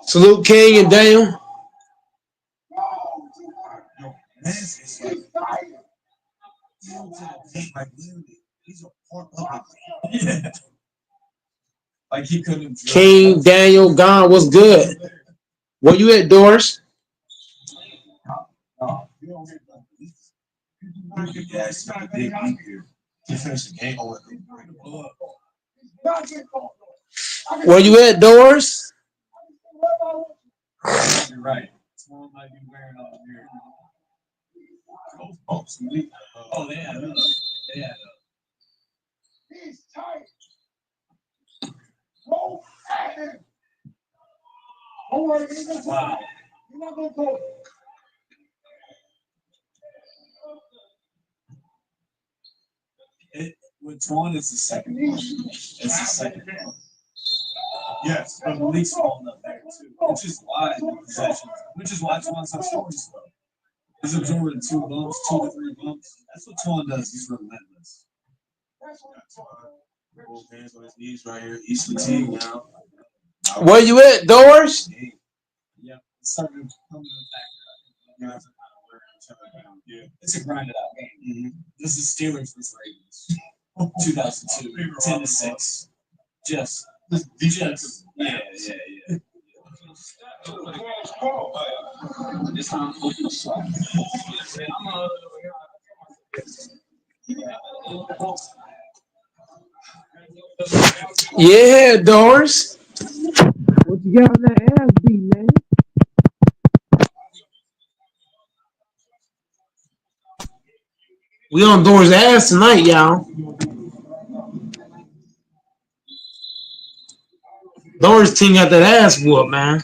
Salute King and Daniel. Like he couldn't. King Daniel gone. What's good? Where you at, Doris? Where you at, Doris? You're right. Someone might be wearing on here. Oh, they had up. They had up. He's tight. Go at him. Don't worry, wow. You're not gonna go. With Twan, it's the second one. It's the second one. Yes, but Malik's falling up there too, which is why possession, which is why Twan's so strong. He's absorbing 2 bumps, 2 to 3 bumps. That's what Twan does. He's relentless. Both hands on his knees right here. He's fatigued now. Where you at, Doris? Yeah, it's starting to come to the factor. Yeah, it's a grinded out game. Mm-hmm. This is Steelers vs. Ravens, 2002, 10-6. Just. Yeah. Yeah, Doris. What you got on that ass beat, man? We on Doris' ass tonight, y'all. Doris' team got that ass whoop, man.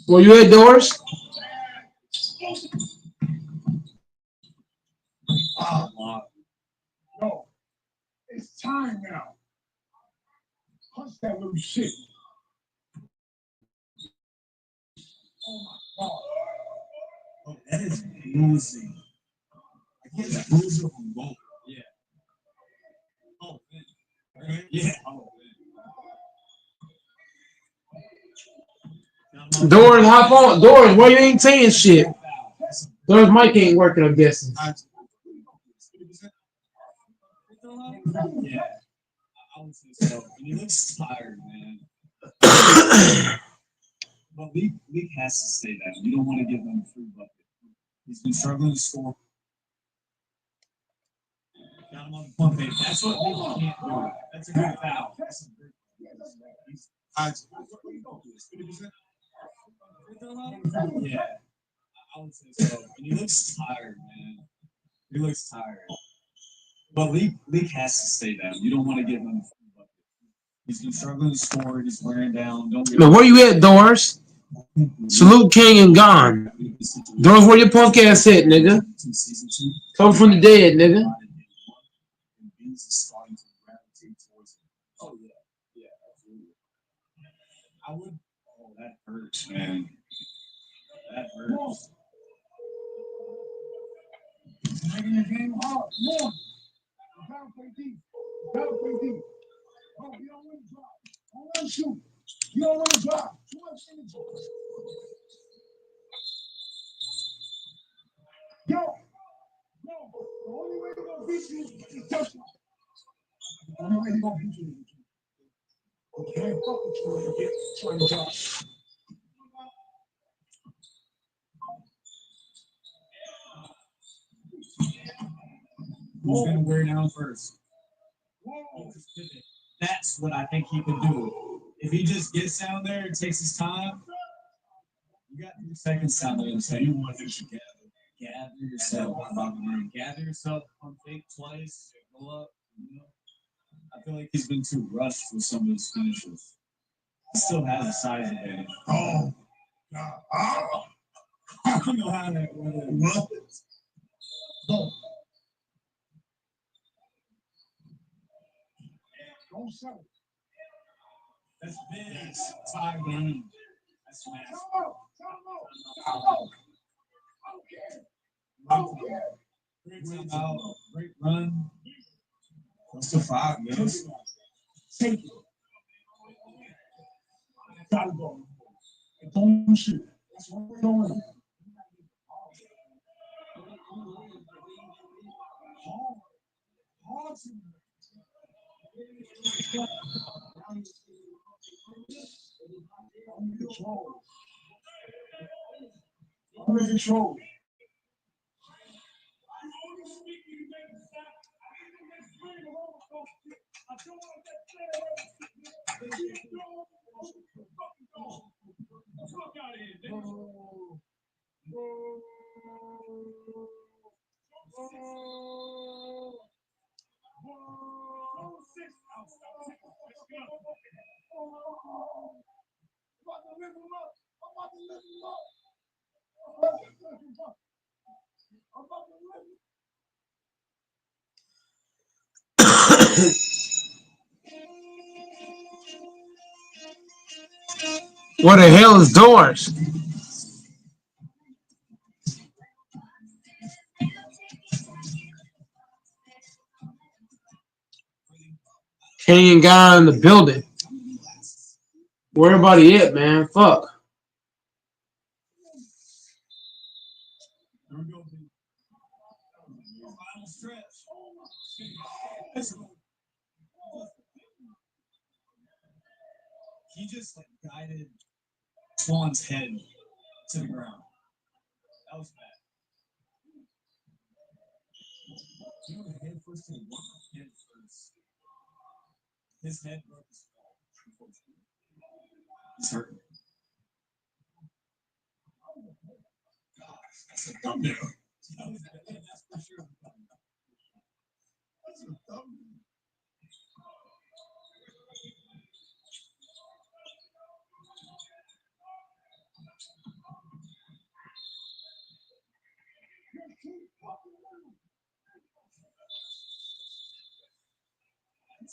Where you at, Doris? No, it's time now. Punch that little shit. Oh my God. Oh, that is losing. I get that loser from both. Yeah. Oh, man. Yeah. Oh, man. Doris, hop on. Doris, why you ain't saying shit? Doris' mic ain't working, I'm guessing. Yeah. I would say so. And he looks tired, man. But Leak has to stay down. You don't want to give him a free bucket. He's been struggling to score. Got him on the pump fake. That's what Leak can't do. That's a good foul. That's a good Yeah. I would say so. And he looks tired, man. He looks tired. But Leak has to stay down. You don't want to give him a free bucket. He's been struggling to score. He's wearing down. But where you at, Doris? Salute King and gone. Doris, where your punk ass at, nigga? Come from the dead, nigga. Oh, yeah, absolutely. I would. Oh, that hurts, man. That hurts. Making the game hard. More. Gotta play deep. Gotta play deep. Oh, you don't want to drop. Don't want to shoot. You don't want to drop. Too much energy. Yo. The only way they're going to beat you is touchdown. The only way they're going to beat you is you can't fuck with you when you get trying to drop. Who's going to wear down first? That's what I think he can do. If he just gets down there and takes his time, you got 3 seconds down there. So you want to gather yourself. Gather yourself, pump fake twice, go up. You know? I feel like he's been too rushed with some of his finishes. He still has a size advantage. Oh, God. Oh. I don't know how that was. Go. Don't settle. That's big. Tie game. That's massive. Come on. Okay. Great timeout, great run. Close to 5 minutes. Take it. Gotta go. Don't shoot. That's what we're doing. Under control. Under control. What the hell is doors? Kenyan guy in the building. Where everybody at, man? Fuck. Final stretch. He just like guided Swan's head to the ground. That was bad. He went head first to the ground. Head first. His head broke his fall. He's hurt. Gosh, that's a thumbnail. That's for sure. That's a thumbnail.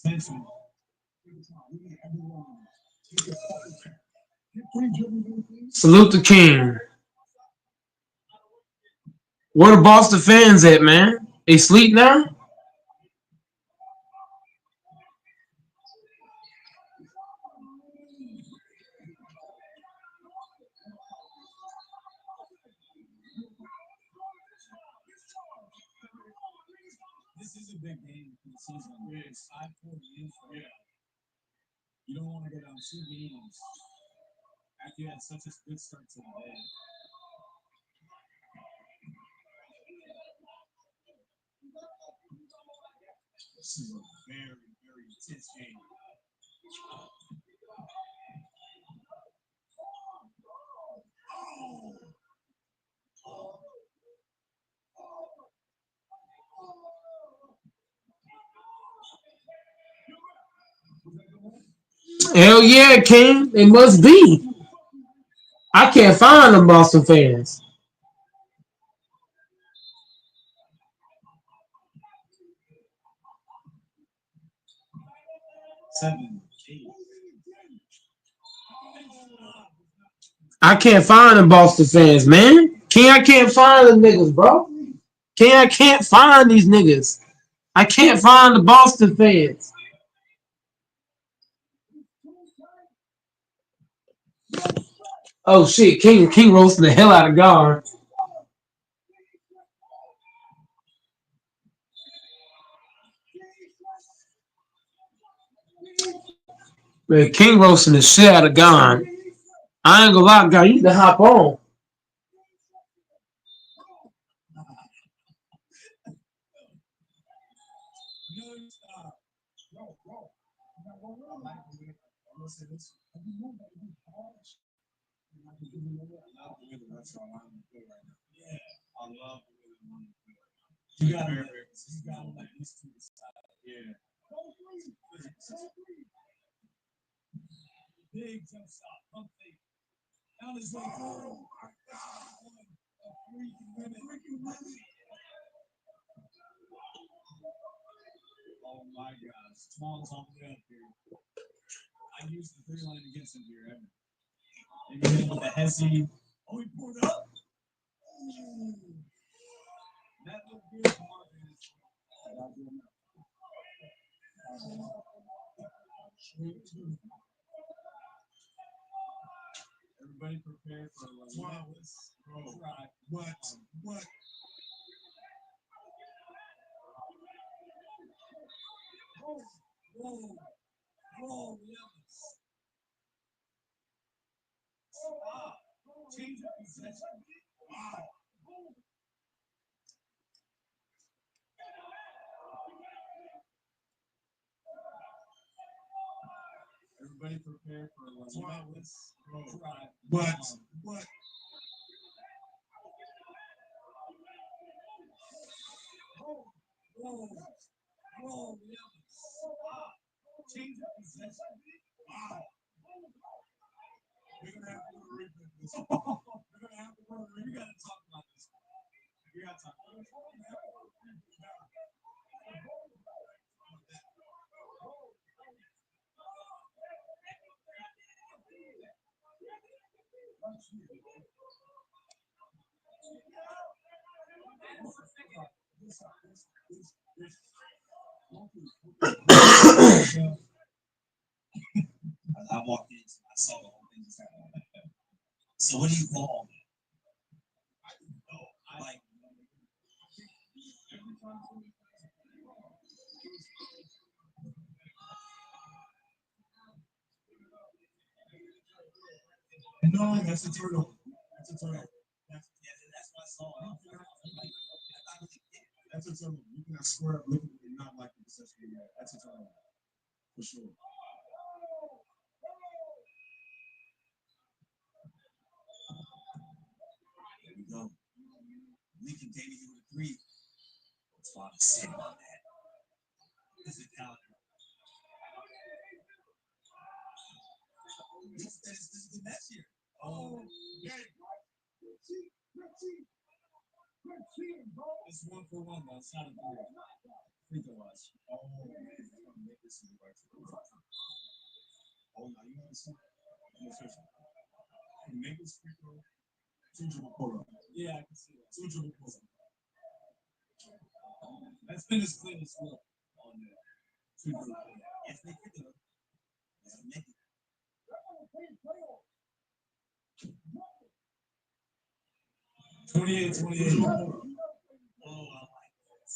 Attention. Salute the king. Where the Boston fans at, man? They sleep now? This is a big game for the season. It's 5-4 games. Yeah. You don't want to go down 2 games after you had such a good start to the day. This is a very, very intense game. Hell yeah, King. It must be. I can't find them Boston fans. I can't find them Boston fans, man. I can't find the niggas, bro. I can't find these niggas. I can't find the Boston fans. Oh shit, King roasting the hell out of guard. Man, King roasting the shit out of Gon. I ain't gonna lie, God, you need to hop on. You got to let these two decide. Yeah. Big jump shot, pump fake. Down his way. Oh my God. Oh my gosh. Swan's all the way up here. I used the 3 line against him here, ever. Maybe hit him with a hezzy. Oh, he pulled up. Everybody prepare for a relentless drive. What? Whoa, relentless. Stop. Change of possession. Wow. Everybody prepare for a relentless drive. What? Whoa, relentless. Stop. Change of possession. Wow. We're gonna have to read this. We're gonna have to read. We gotta talk about this. We gotta talk about this. I walked in, I saw the whole thing just happen. So what do you call it? I like. No, that's a turtle. That's a turtle. That's what I saw. That's a turtle. You cannot square up looking and not like the possession. That's a turtle. For sure. There we go. Lincoln Davis with a 3. That's why I'm sitting on that. This is calendar. This is the next year. Oh, yeah. It's 1 for 1, though. It's not a 3. Free throw wise. Oh, man. This is right. Oh, now you want to see? Make this free throw. 2 dribble pull up. Yeah, I can see that. 2 dribble pull up. That's been his cleanest look on there. 2 dribble pull up. Yes, they could do it. Make it. 28. Oh, I like this.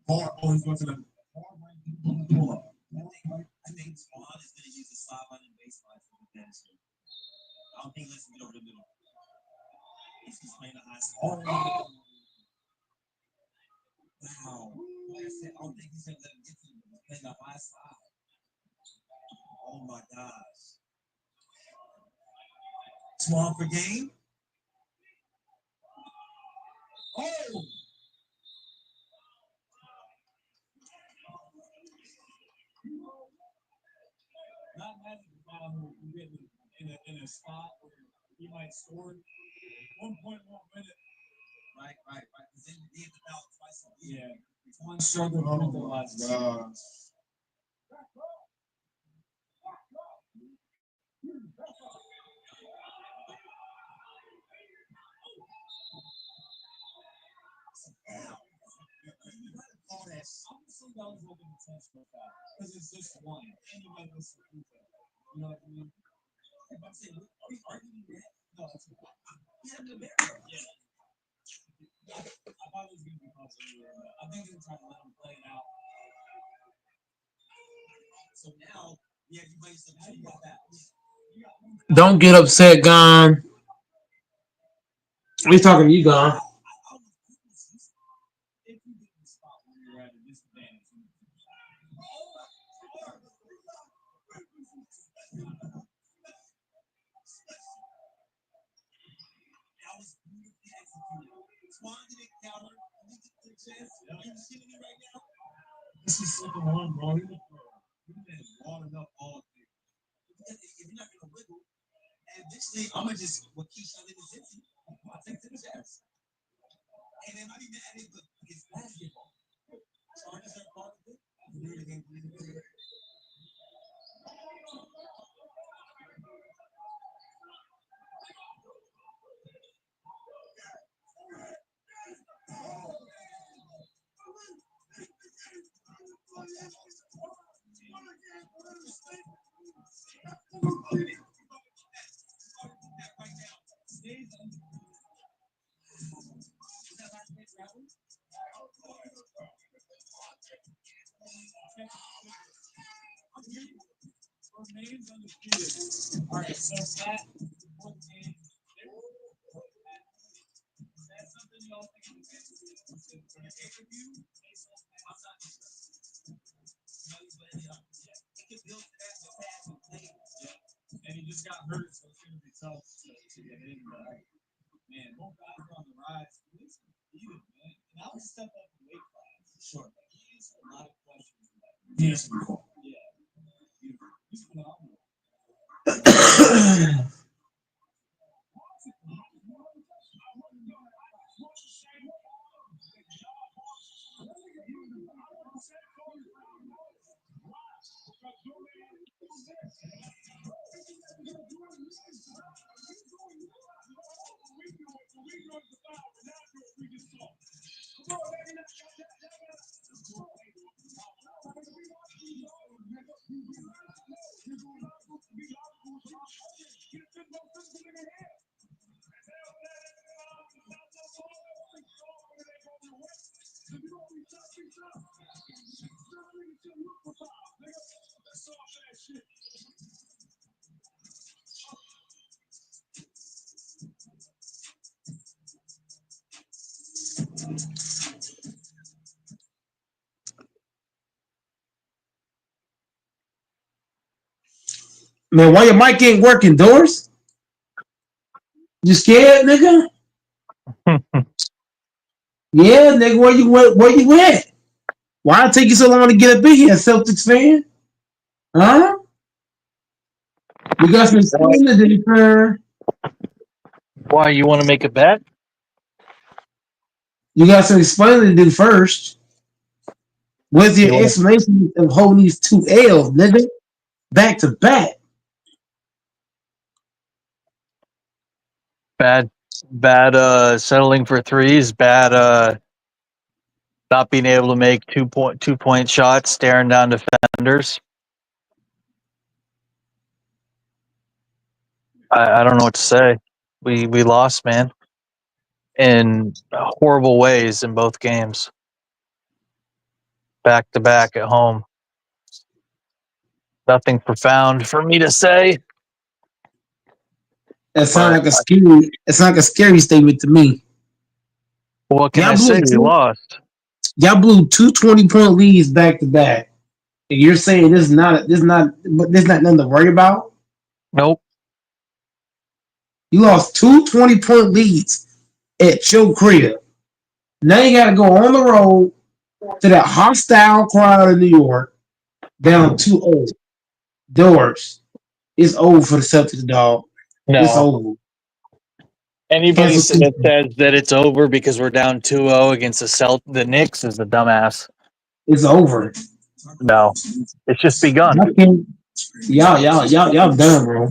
Hard. Oh, he's going to the hard pull up. I think Swan is going to use the sideline and baseline for the finish. I don't think let's get over the middle. He's playing the high side. Oh. Wow. Like I said, I don't think he's going to let him get to him. He's playing the high side. Oh my gosh. Swan for game. Oh. Not magic about him getting in a spot where he might score 1.1 minute. Right. Because then he hit the foul twice a week. Yeah. It's one struggle for the last. I'm so down with the intentional foul because it's just one. Anybody else will do that. You know what I mean? If I'm saying, are we arguing that? No, that's okay. Yeah, the America. Yeah. I thought it was going to be close anyway, but I think they're trying to let him play it out. So now, yeah, you might say, how you got that? Don't get upset, Gon. We talking to you, Gon. If you get in the spot where you're at a disadvantage. That was beautifully executed. Swan didn't counter. He did the chance. You're shooting it right now. This is second one, bro. You've been long enough all day. If you're not going to wiggle, and eventually I'm going to just, what Keyshawn did is empty. I'll take to the chest. And then I be mad at it, but it's basketball. Chargers are part of it. Names undisputed. All right, so Matt, that's something y'all think of for the pay-per-view. And he just got hurt, so it's gonna be tough to get in. But man, both guys are on the rise. He's competing, man. And I would step up the weight class for sure. But he has a lot of questions. Yes, yeah. He's phenomenal. Man, why your mic ain't working, Doris? You scared, nigga? Yeah, nigga, where you went? Where you at? Why it take you so long to get up in here, Celtics fan? Huh? You got some explaining to do, sir. Why, you want to make a bet? You got some explaining to do first. What's your You want explanation of holding these two L's, nigga? Back to back. bad settling for threes, bad not being able to make 2 point shots, staring down defenders. I don't know what to say. We lost, man, in horrible ways in both games, back to back at home. Nothing profound for me to say. That sound But like a scary. It sound like a scary statement to me. what can Y'all I blew say? We two. lost. Y'all blew two 20-point leads back to back, and you're saying this is not nothing to worry about. Nope. You lost two 20-point leads at your crib. Now you got to go on the road to that hostile crowd in New York, down 2-0. Doors. It's over for the Celtics, dog. It's No. over. Anybody Cancel that season. says that it's over because we're down 2-0 against the Knicks is a dumbass. It's over. No. It's just begun. Y'all can't. Y'all done, bro.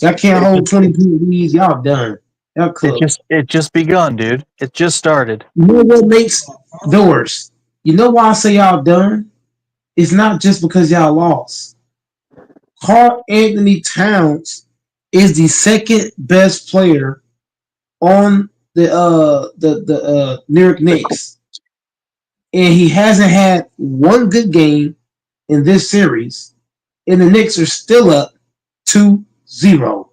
Y'all can't hold 20-point leads. Y'all done. Y'all cooked. It just begun, dude. It just started. You know what makes Doors? You know why I say y'all done? It's not just because y'all lost. Karl Anthony Towns is the second best player on the New York Knicks, and he hasn't had one good game in this series, and the Knicks are still up 2-0.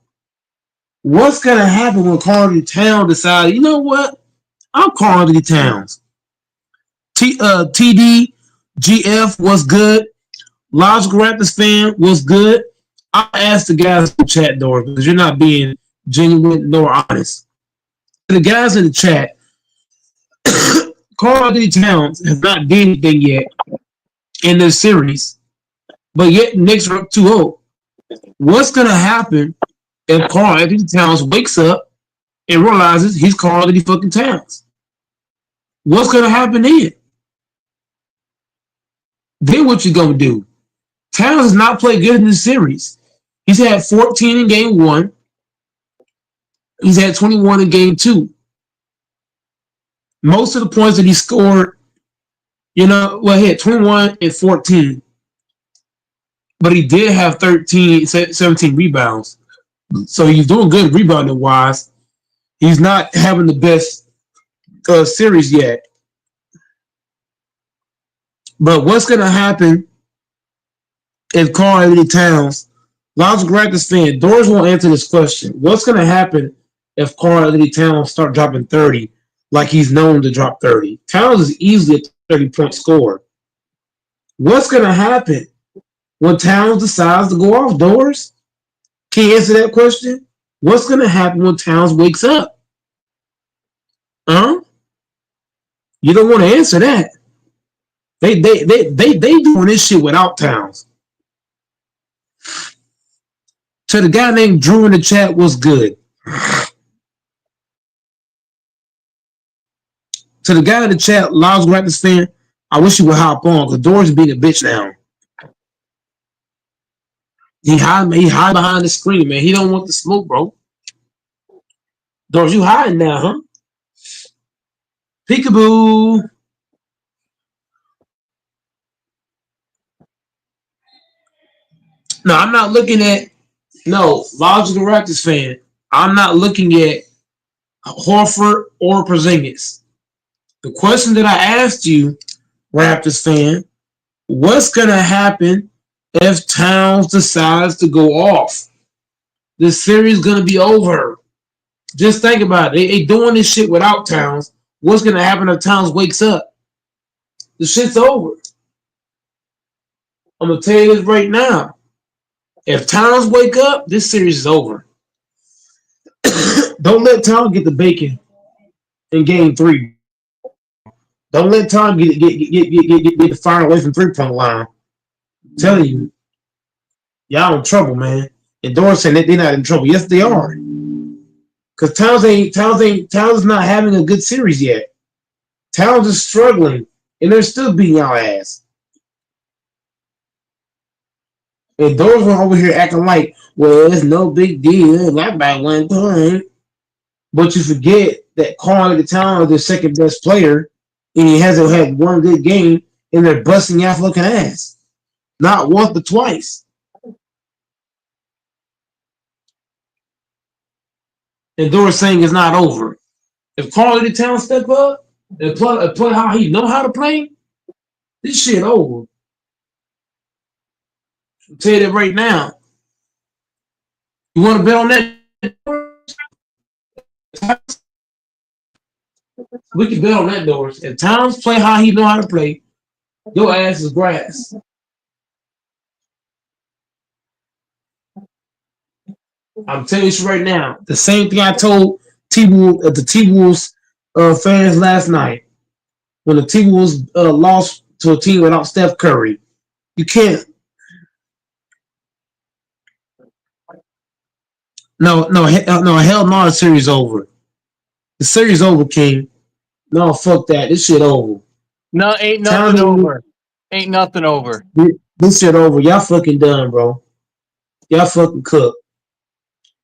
What's gonna happen when Karl Anthony Towns decides, you know what? I'm Karl Anthony Towns. TD GF was good. Logical Raptors fan was good. I asked the guys in the chat door because you're not being genuine nor honest. The guys in the chat, Karl Anthony Towns has not did anything yet in this series, but yet Knicks are up 2-0. What's going to happen if Karl Anthony Towns wakes up and realizes he's Karl Anthony fucking Towns? What's going to happen then? Then what you going to do? Towns has not played good in this series. He's had 14 in game one. He's had 21 in game two. Most of the points that he scored, he had 21 and 14. But he did have 17 rebounds. So he's doing good rebounding wise. He's not having the best series yet. But what's gonna happen if Carl Anthony Towns? Lots of Raptors fan, Doors won't answer this question. What's gonna happen if Carl Anthony Towns start dropping 30 like he's known to drop 30? Towns is easily a 30-point scorer. What's gonna happen when Towns decides to go off? Doors? Can you answer that question? What's gonna happen when Towns wakes up? Huh? You don't want to answer that. They doing this shit without Towns. To the guy named Drew in the chat, was good. To the guy in the chat, Lyles Raptors fan, I wish you would hop on because Doris being a bitch now. He hide behind the screen, man. He don't want the smoke, bro. Doris, you hiding now, huh? Peekaboo. No, I'm not looking at Lyles Raptors fan. I'm not looking at Horford or Porzingis. The question that I asked you, Raptors fan, what's going to happen if Towns decides to go off? This series is going to be over. Just think about it. They doing this shit without Towns. What's going to happen if Towns wakes up? The shit's over. I'm going to tell you this right now. If Towns wake up, this series is over. Don't let Towns get the bacon in game 3. Don't let Towns get the fire away from 3-point line. I'm telling you, y'all in trouble, man. And Doris saying that they're not in trouble. Yes, they are. Because Towns is not having a good series yet. Towns is struggling, and they're still beating y'all ass. And Doris were over here acting like, well, it's no big deal. That by 1 point. But you forget that Carl Anthony Towns is their second best player, and he hasn't had one good game, and they're busting y'all fucking ass. Not once, but twice. And Doris saying it's not over. If Carl Anthony Towns step up and play how he know how to play, this shit over. I'll tell you that right now. You want to bet on that? We can bet on that, Doris. If Towns play how he know how to play, your ass is grass. I'm telling you right now. The same thing I told the T-Wolves fans last night when the T-Wolves lost to a team without Steph Curry. You can't. No, hell no, the series over. The series over, King. No, fuck that. This shit over. No, ain't nothing over. Ain't nothing over. This shit over. Y'all fucking done, bro. Y'all fucking cooked.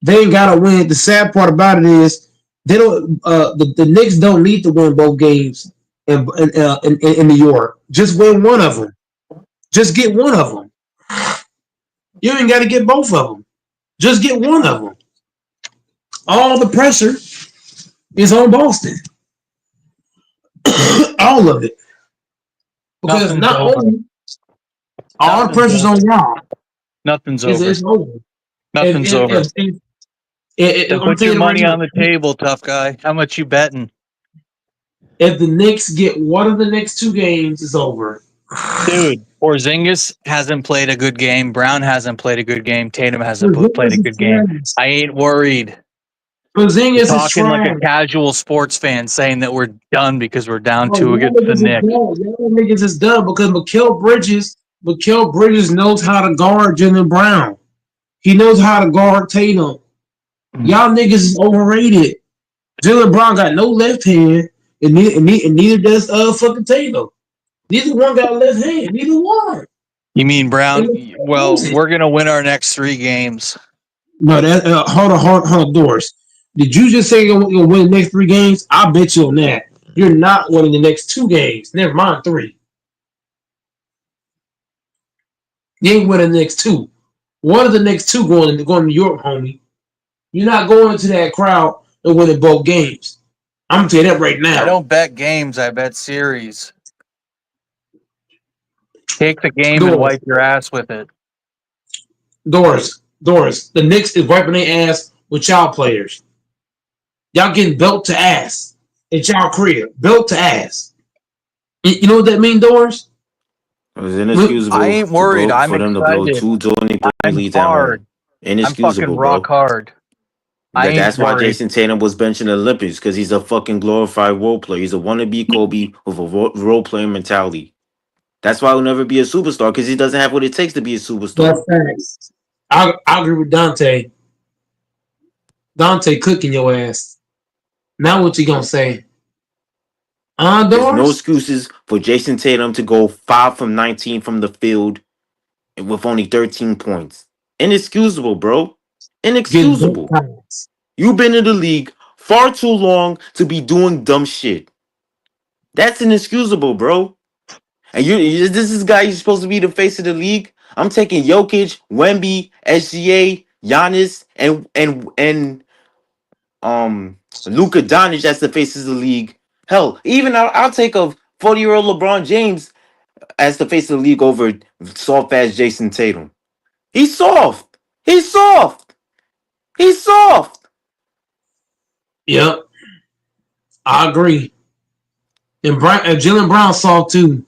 They ain't gotta win. The sad part about it is they don't. The Knicks don't need to win both games in New York. Just win one of them. Just get one of them. You ain't got to get both of them. Just get one of them. All the pressure is on Boston. All of it. Because Nothing's not over. only all the pressure's on y'all. Nothing's over. It's over. Nothing's over. Put your money on the table, tough guy. How much you betting? If the Knicks get one of the next 2 games, it's over. Dude, Porzingis hasn't played a good game. Brown hasn't played a good game. Tatum hasn't played a good game. I ain't worried. Porzingis is Talking like a trash. casual sports fan, saying that we're done because we're down 2 against the Knicks. Y'all niggas is done because Mikal Bridges knows how to guard Jaylen Brown. He knows how to guard Tatum. Y'all niggas is overrated. Jaylen Brown got no left hand, and neither does fucking Tatum. Neither one got a left hand. Neither one. You mean Brown? Well, we're gonna win our next 3 games. No, that hold on, Doris. Did you just say you're gonna win the next 3 games? I bet you on that. You're not winning the next 2 games. Never mind 3. You ain't winning the next 2. One of the next 2 going to New York, homie. You're not going into that crowd and winning both games. I'm gonna tell you that right now. I don't bet games. I bet series. Take the game and Doors, wipe your ass with it. Doors. The Knicks is wiping their ass with y'all players. Y'all getting belt to ass at y'all crib, belt to ass. You know what that mean, Doors? It was I inexcusable ain't worried. I'm for them to blow excited. 223 I'm leads at home. hard. I'm fucking Inexcusable, rock bro. hard. I ain't That's why worried. Jason Tatum was benched in the Olympics because he's a fucking glorified role player. He's a wannabe Kobe with a role player mentality. That's why he'll never be a superstar because he doesn't have what it takes to be a superstar. That's facts. I agree with Dante. Dante cooking your ass. Now what you gonna say? There's no Doors? excuses for Jason Tatum to go 5 from 19 from the field with only 13 points. Inexcusable, bro. Getting belt Inexcusable. to ass. You've been in the league far too long to be doing dumb shit. That's inexcusable, bro. And this is guy you're supposed to be the face of the league. I'm taking Jokic, Wemby, SGA, Giannis, and Luka Doncic as the faces of the league. Hell, even I'll take a 40-year-old LeBron James as the face of the league over soft ass Jason Tatum. He's soft. He's soft. He's soft. Yep, I agree. And Jalen Brown saw too.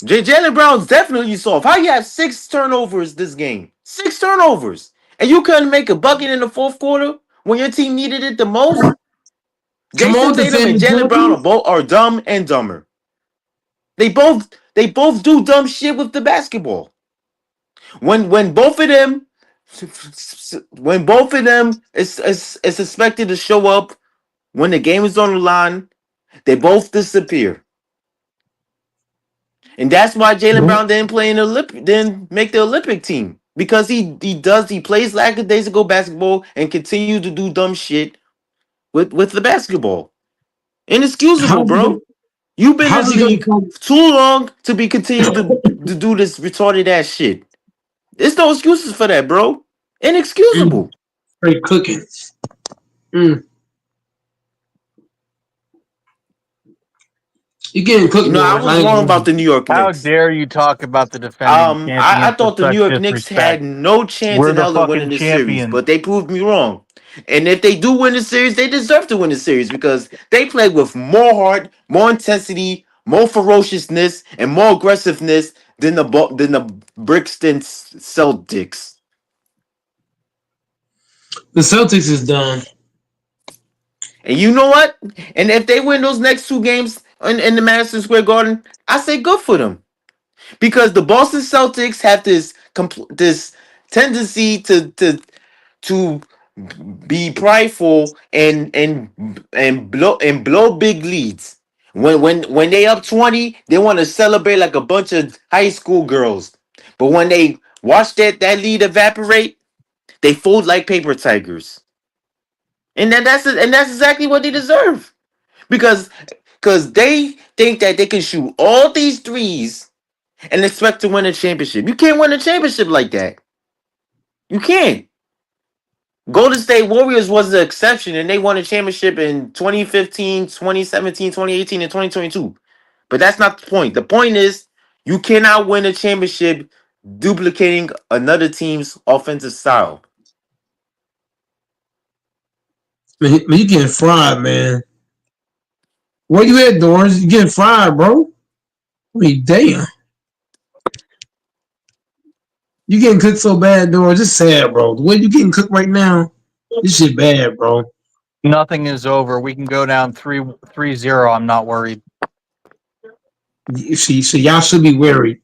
Jalen Brown's definitely soft. How you have 6 turnovers this game? 6 turnovers. And you couldn't make a bucket in the fourth quarter when your team needed it the most? Come Jason on, Tatum and defending Jalen Brown champions. are dumb and dumber. They both do dumb shit with the basketball. When both of them is expected to show up when the game is on the line, they both disappear. And that's why Jalen Brown didn't play in the didn't make the Olympic team. Because he plays lackadaisical basketball and continue to do dumb shit with the basketball. Inexcusable, How's he bro. gonna, You've been in the how's he gonna league too long to be continued to do this retarded ass shit. There's no excuses for that, bro. Inexcusable. straight cooking? Mm. You getting You cooked, know, I Doris. was I ain't wrong gonna lie. about the New York How Knicks. dare you talk about the defending I champions with thought the New such York Knicks disrespect? had no chance We're in the hell of winning fucking this series, champions. but they proved me wrong. And if they do win the series, they deserve to win the series because they played with more heart, more intensity, more ferociousness, and more aggressiveness than the Brixton Celtics. The Celtics is done. And you know what? And if they win those next 2 games in the Madison Square Garden, I say good for them. Because the Boston Celtics have this tendency to be prideful and blow big leads. When they up 20, they want to celebrate like a bunch of high school girls. But when they watch that lead evaporate, they fold like paper tigers. And that's exactly what they deserve. Because they think that they can shoot all these threes and expect to win a championship. You can't win a championship like that. You can't. Golden State Warriors was the exception, and they won a championship in 2015, 2017, 2018, and 2022. But that's not the point. The point is, you cannot win a championship duplicating another team's offensive style. Man, you getting fried, man. Where you at, Doris? You getting fried, bro? I mean, damn. You getting cooked so bad, Doris. It's sad, bro. The way you getting cooked right now, this shit bad, bro. Nothing is over. We can go down 3-0. I'm not worried. See, y'all should be worried.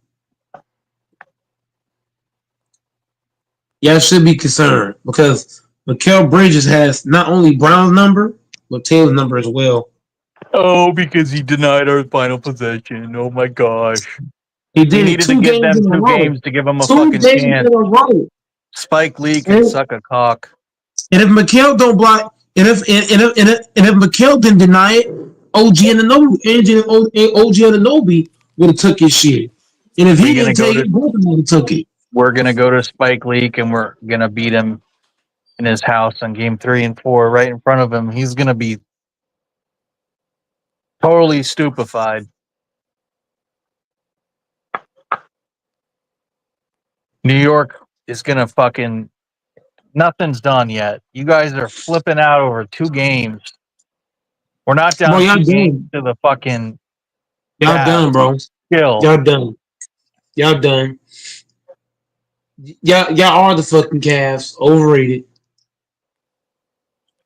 Y'all should be concerned because Mikael Bridges has not only Brown's number, but Taylor's number as well. Oh, because he denied our final possession. Oh my gosh. He He did it needed to two give games them in a two row. games to give him a 2 fucking games in chance. a row. Spike Lee can And, suck a cock. and if Mikael don't block, and if Mikael didn't deny it, OG Ananobi would have took his shit. And if he We're gonna didn't go take to it, both of them would have took it. we're gonna go to Spike Lee and we're gonna beat him in his house on game 3 and 4 right in front of him. He's gonna be totally stupefied. New York is gonna fucking nothing's done yet. You guys are flipping out over 2 games. We're not Bro, down y'all 2 games done. to the fucking Y'all done, Cavs. bro. Chill Y'all done. Y'all done. Y'all are the fucking Cavs. Overrated.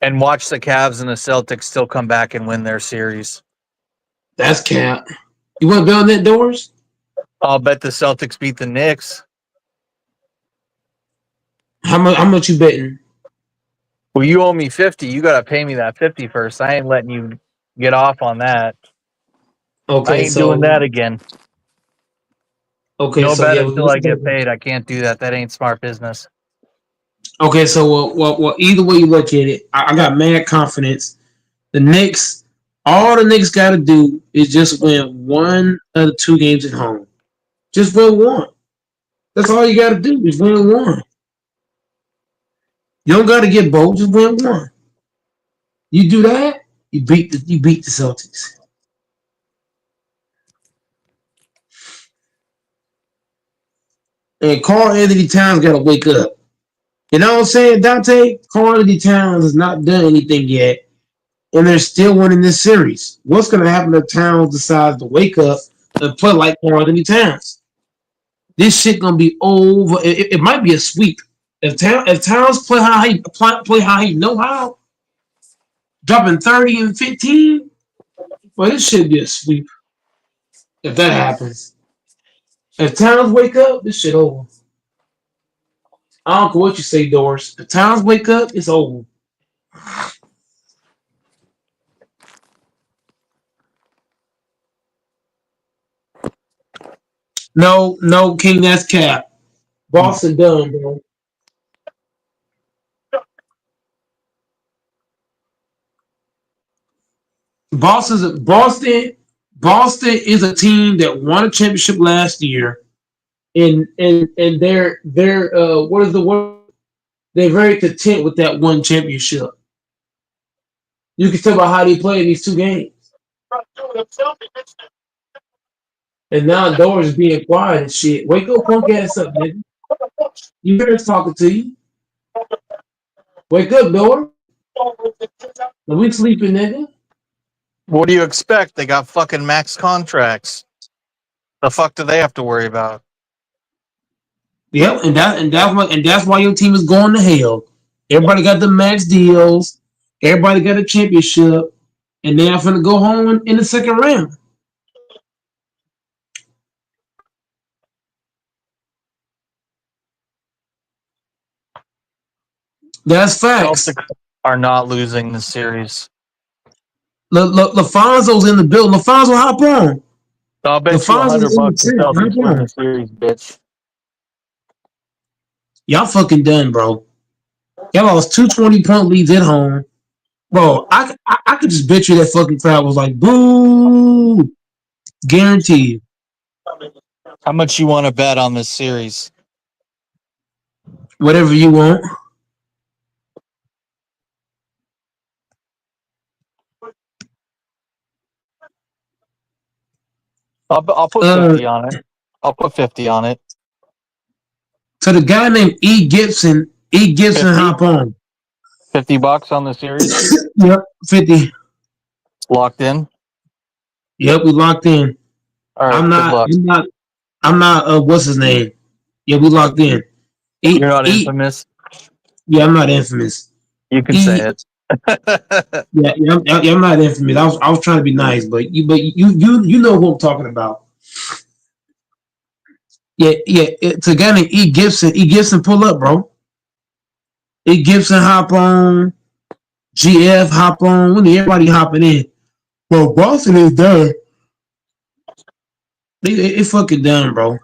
and watch the Cavs and the Celtics still come back and win their series. That's cap. You want to bet on that doors? I'll bet the Celtics beat the Knicks. How much you betting? Well, you owe me 50. You got to pay me that 50 first. I ain't letting you get off on that. I Okay, ain't doing that so again. okay, No so bet yeah, until I get paid. I can't do that. That ain't smart business. okay, so well, either way you look at it, I got mad confidence. The Knicks, all the Knicks got to do is just win one of the 2 games at home. Just win one. That's all you got to do is win one. You don't got to get both. Just win one. You do that, you beat the Celtics. And Carl Anthony Towns got to wake up. You know what I'm saying, Dante? Carl Anthony Towns has not done anything yet, and they're still winning this series. What's going to happen if Towns decides to wake up and play like Carl Anthony Towns? This shit gonna be over. It might be a sweep. If Towns play how he know how, dropping 30 and 15, well, this should be a sweep. If that happens, if Towns wake up, this shit over. I don't care what you say, Doris. If Towns wake up, it's over. No, no, King, that's cap. Boston done, bro. Boston is a team that won a championship last year, and they're what is the word? They're very content with that one championship. You can tell by how they play these 2 games. And now Doris is being quiet and shit. Wake up, punk ass up, nigga. You hear us talking to you. Wake up, Doris. We sleeping, nigga. What do you expect? They got fucking max contracts. The fuck do they have to worry about? Yep, and that's why your team is going to hell. Everybody got the max deals. Everybody got a championship, and they're finna go home in the second round. That's facts. Celtics are not losing the series. LaFonso's in the building. LaFonso, hop on. I'll bet you LaFonso's in the $100 the chat. Celtics Hop win on. the series, bitch. Y'all fucking done, bro. Y'all lost 2 20-point leads at home. Bro, I could just bet you that fucking crowd was like, boo. Guaranteed. How much you want to bet on this series? Whatever you want. I'll put Uh, 50 on it. I'll put 50 on it. so the guy named E. Gibson, 50? hop on. $50 on the series? Yep, 50. Locked in? Yep, we locked in. All I'm right, good not, luck. I'm not, I'm not, what's his name? Yeah, we locked in. You're E, not E, infamous. yeah, I'm not infamous. You can E, say it. I'm not infamous. I was trying to be nice, but you know who I'm talking about. Yeah, it's a guy named E. Gibson. E. Gibson, pull up, bro. E. Gibson, hop on. GF, hop on. We need everybody hopping in. Well, Boston is done. It fucking done, bro.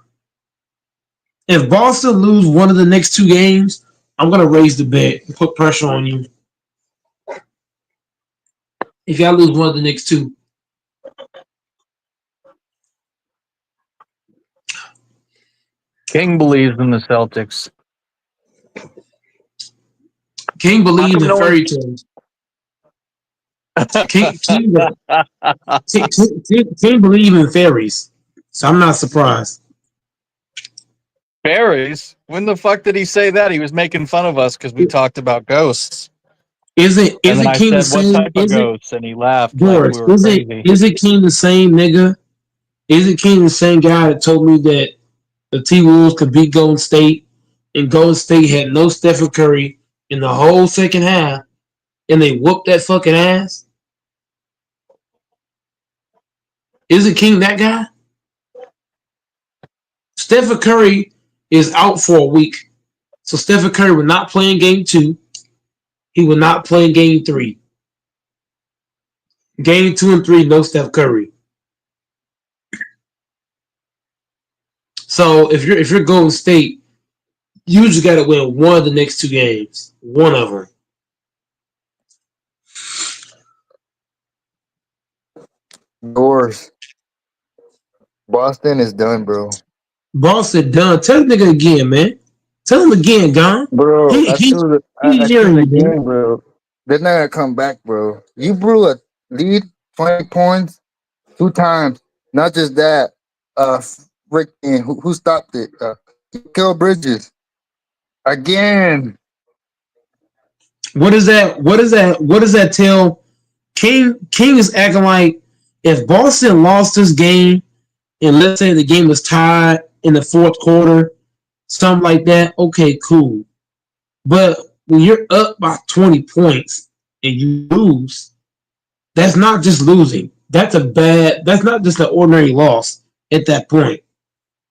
If Boston lose one of the next 2 games, I'm gonna raise the bet and put pressure on you. If y'all lose one of the next two, King believes in the Celtics. King How believes come in no one? fairy tales. King, King, King believe in fairies, so I'm not surprised. Fairies? When the fuck did he say that? He was making fun of us because we talked about ghosts. And then Isn't I King the said, "What same? type of ghosts?" And he laughed like we Boris? were crazy. Isn't King the same nigga? Isn't King the same guy that told me that the T Wolves could beat Golden State, and Golden State had no Stephen Curry in the whole second half, and they whooped that fucking ass? Isn't King that guy? Stephen Curry is out for a week, so Stephen Curry will not play in Game 2. He will not play in Game 3. Game 2 and 3, no Steph Curry. So if you're Golden State, you just got to win one of the next two games. One of them. Doors. Boston is done, bro. Boston done. Tell the nigga again, man. Tell him again, Gone. Bro, He he I he's seen hearing the you, man. game, bro. They're not gonna come back, bro. You blew a lead 20 points 2 times. Not just that. Freaking who stopped it? Kill Bridges again. What is that? What is that? What does that tell? King is acting like if Boston lost this game, and let's say the game was tied in the fourth quarter, something like that. Okay, cool. But when you're up by 20 points and you lose, that's not just losing. That's not just an ordinary loss at that point.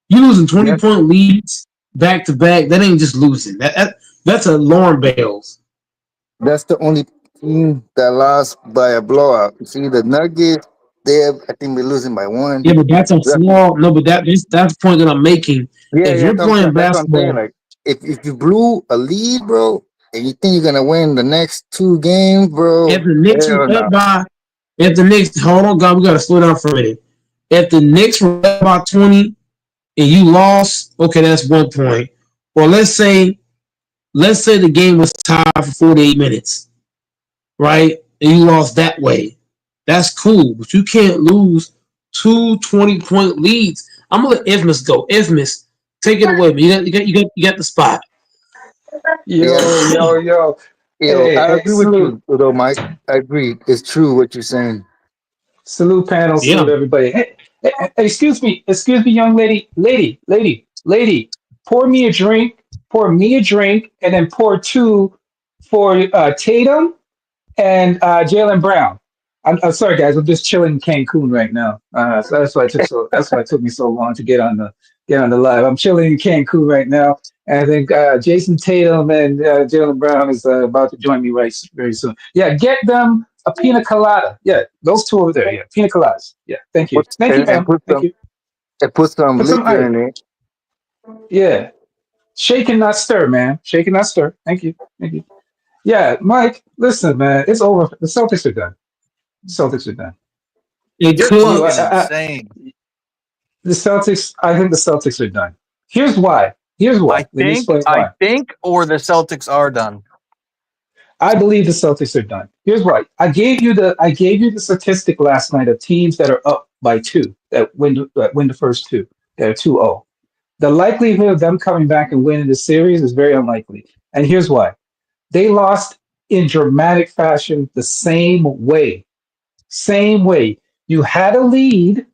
You losing 20 That's point leads back to back, that ain't just losing. That's alarm bells. that's the only team that lost by a blowout. You see the Nuggets, I think we're losing by one. Yeah, but that's a flaw. No, but that's the point that I'm making. Yeah, If yeah, you're playing that's what I'm saying. basketball, Like, if you blew a lead, bro, and you think you're gonna win the next 2 games, if bro, the Knicks were hell up no. by, if the Knicks, hold on, God, we gotta slow down for a minute. If the Knicks were up by 20 and you lost, okay, that's 1 point. Or let's say the game was tied for 48 minutes, right? And you lost that way. That's cool, but you can't lose two 20-point leads. I'm gonna let Ifmis go. Ifmis, take it away, man. You got the spot. Yeah, Yo, yo, yo. yo, Hey, I hey, agree with salute. you, though, Mike. I agree. It's true what you're saying. Salute panel, Yeah. salute everybody. Hey, excuse me, young lady. Pour me a drink, and then pour two for Tatum and Jalen Brown. I'm sorry, guys. I'm just chilling in Cancun right now. So that's why it took me so long to get on the live. I'm chilling in Cancun right now, and I think Jason Tatum and Jalen Brown is about to join me very soon. Yeah, get them a pina colada. Yeah, those two over there. Yeah, pina coladas. Yeah, thank you, And man. Thank you. put some Put some liquor ice. in it. Yeah, shake and not stir, man. Shake and not stir. Thank you. Yeah, Mike. Listen, man, it's over. The Celtics are done. Celtics are done. It You're could. You, fucking insane. the Celtics. I think the Celtics are done. Here's why. Here's I why. Let me think, explain I why. think, or the Celtics are done. I believe the Celtics are done. Here's why. I gave you the statistic last night of teams that are up by two that win the first two. They're 2-0. The likelihood of them coming back and winning the series is very unlikely. And here's why. They lost in dramatic fashion the same way. Same way. You had a lead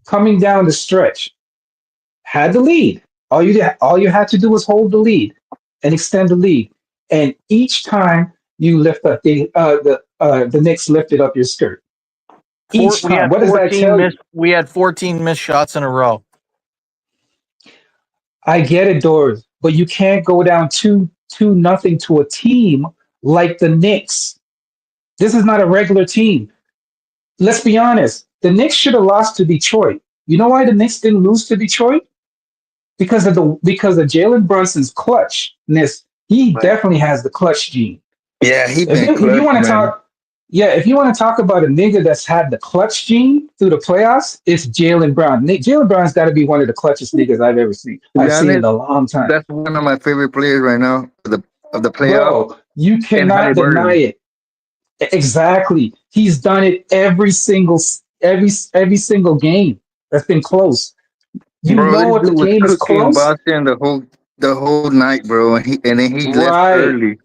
coming down the stretch. Had the lead. All you had to do was hold the lead and extend the lead. And each time you lift up the Knicks lifted up your skirt. Each We time. had What does that 14 tell you? missed. We had 14 missed shots in a row. I get it, Doris, but you can't go down two nothing to a team like the Knicks. This is not a regular team. Let's be honest. The Knicks should have lost to Detroit. You know why the Knicks didn't lose to Detroit? Because of Jalen Brunson's clutchness. He Right. definitely has the clutch gene. Yeah, he If been you if you clutch, want to man. talk, yeah, if you want to talk about a nigga that's had the clutch gene through the playoffs, it's Jalen Brown. Jalen Brown's got to be one of the clutchest niggas I've ever seen. To be I've seen in honest, a long time, that's one of my favorite players right now of the playoffs bro. You and cannot deny Halliburton. it. Exactly, he's done it every single game that's been close. You Bro, know this if the dude was game is cooking close, Boston the whole night, bro, and then he left right? early.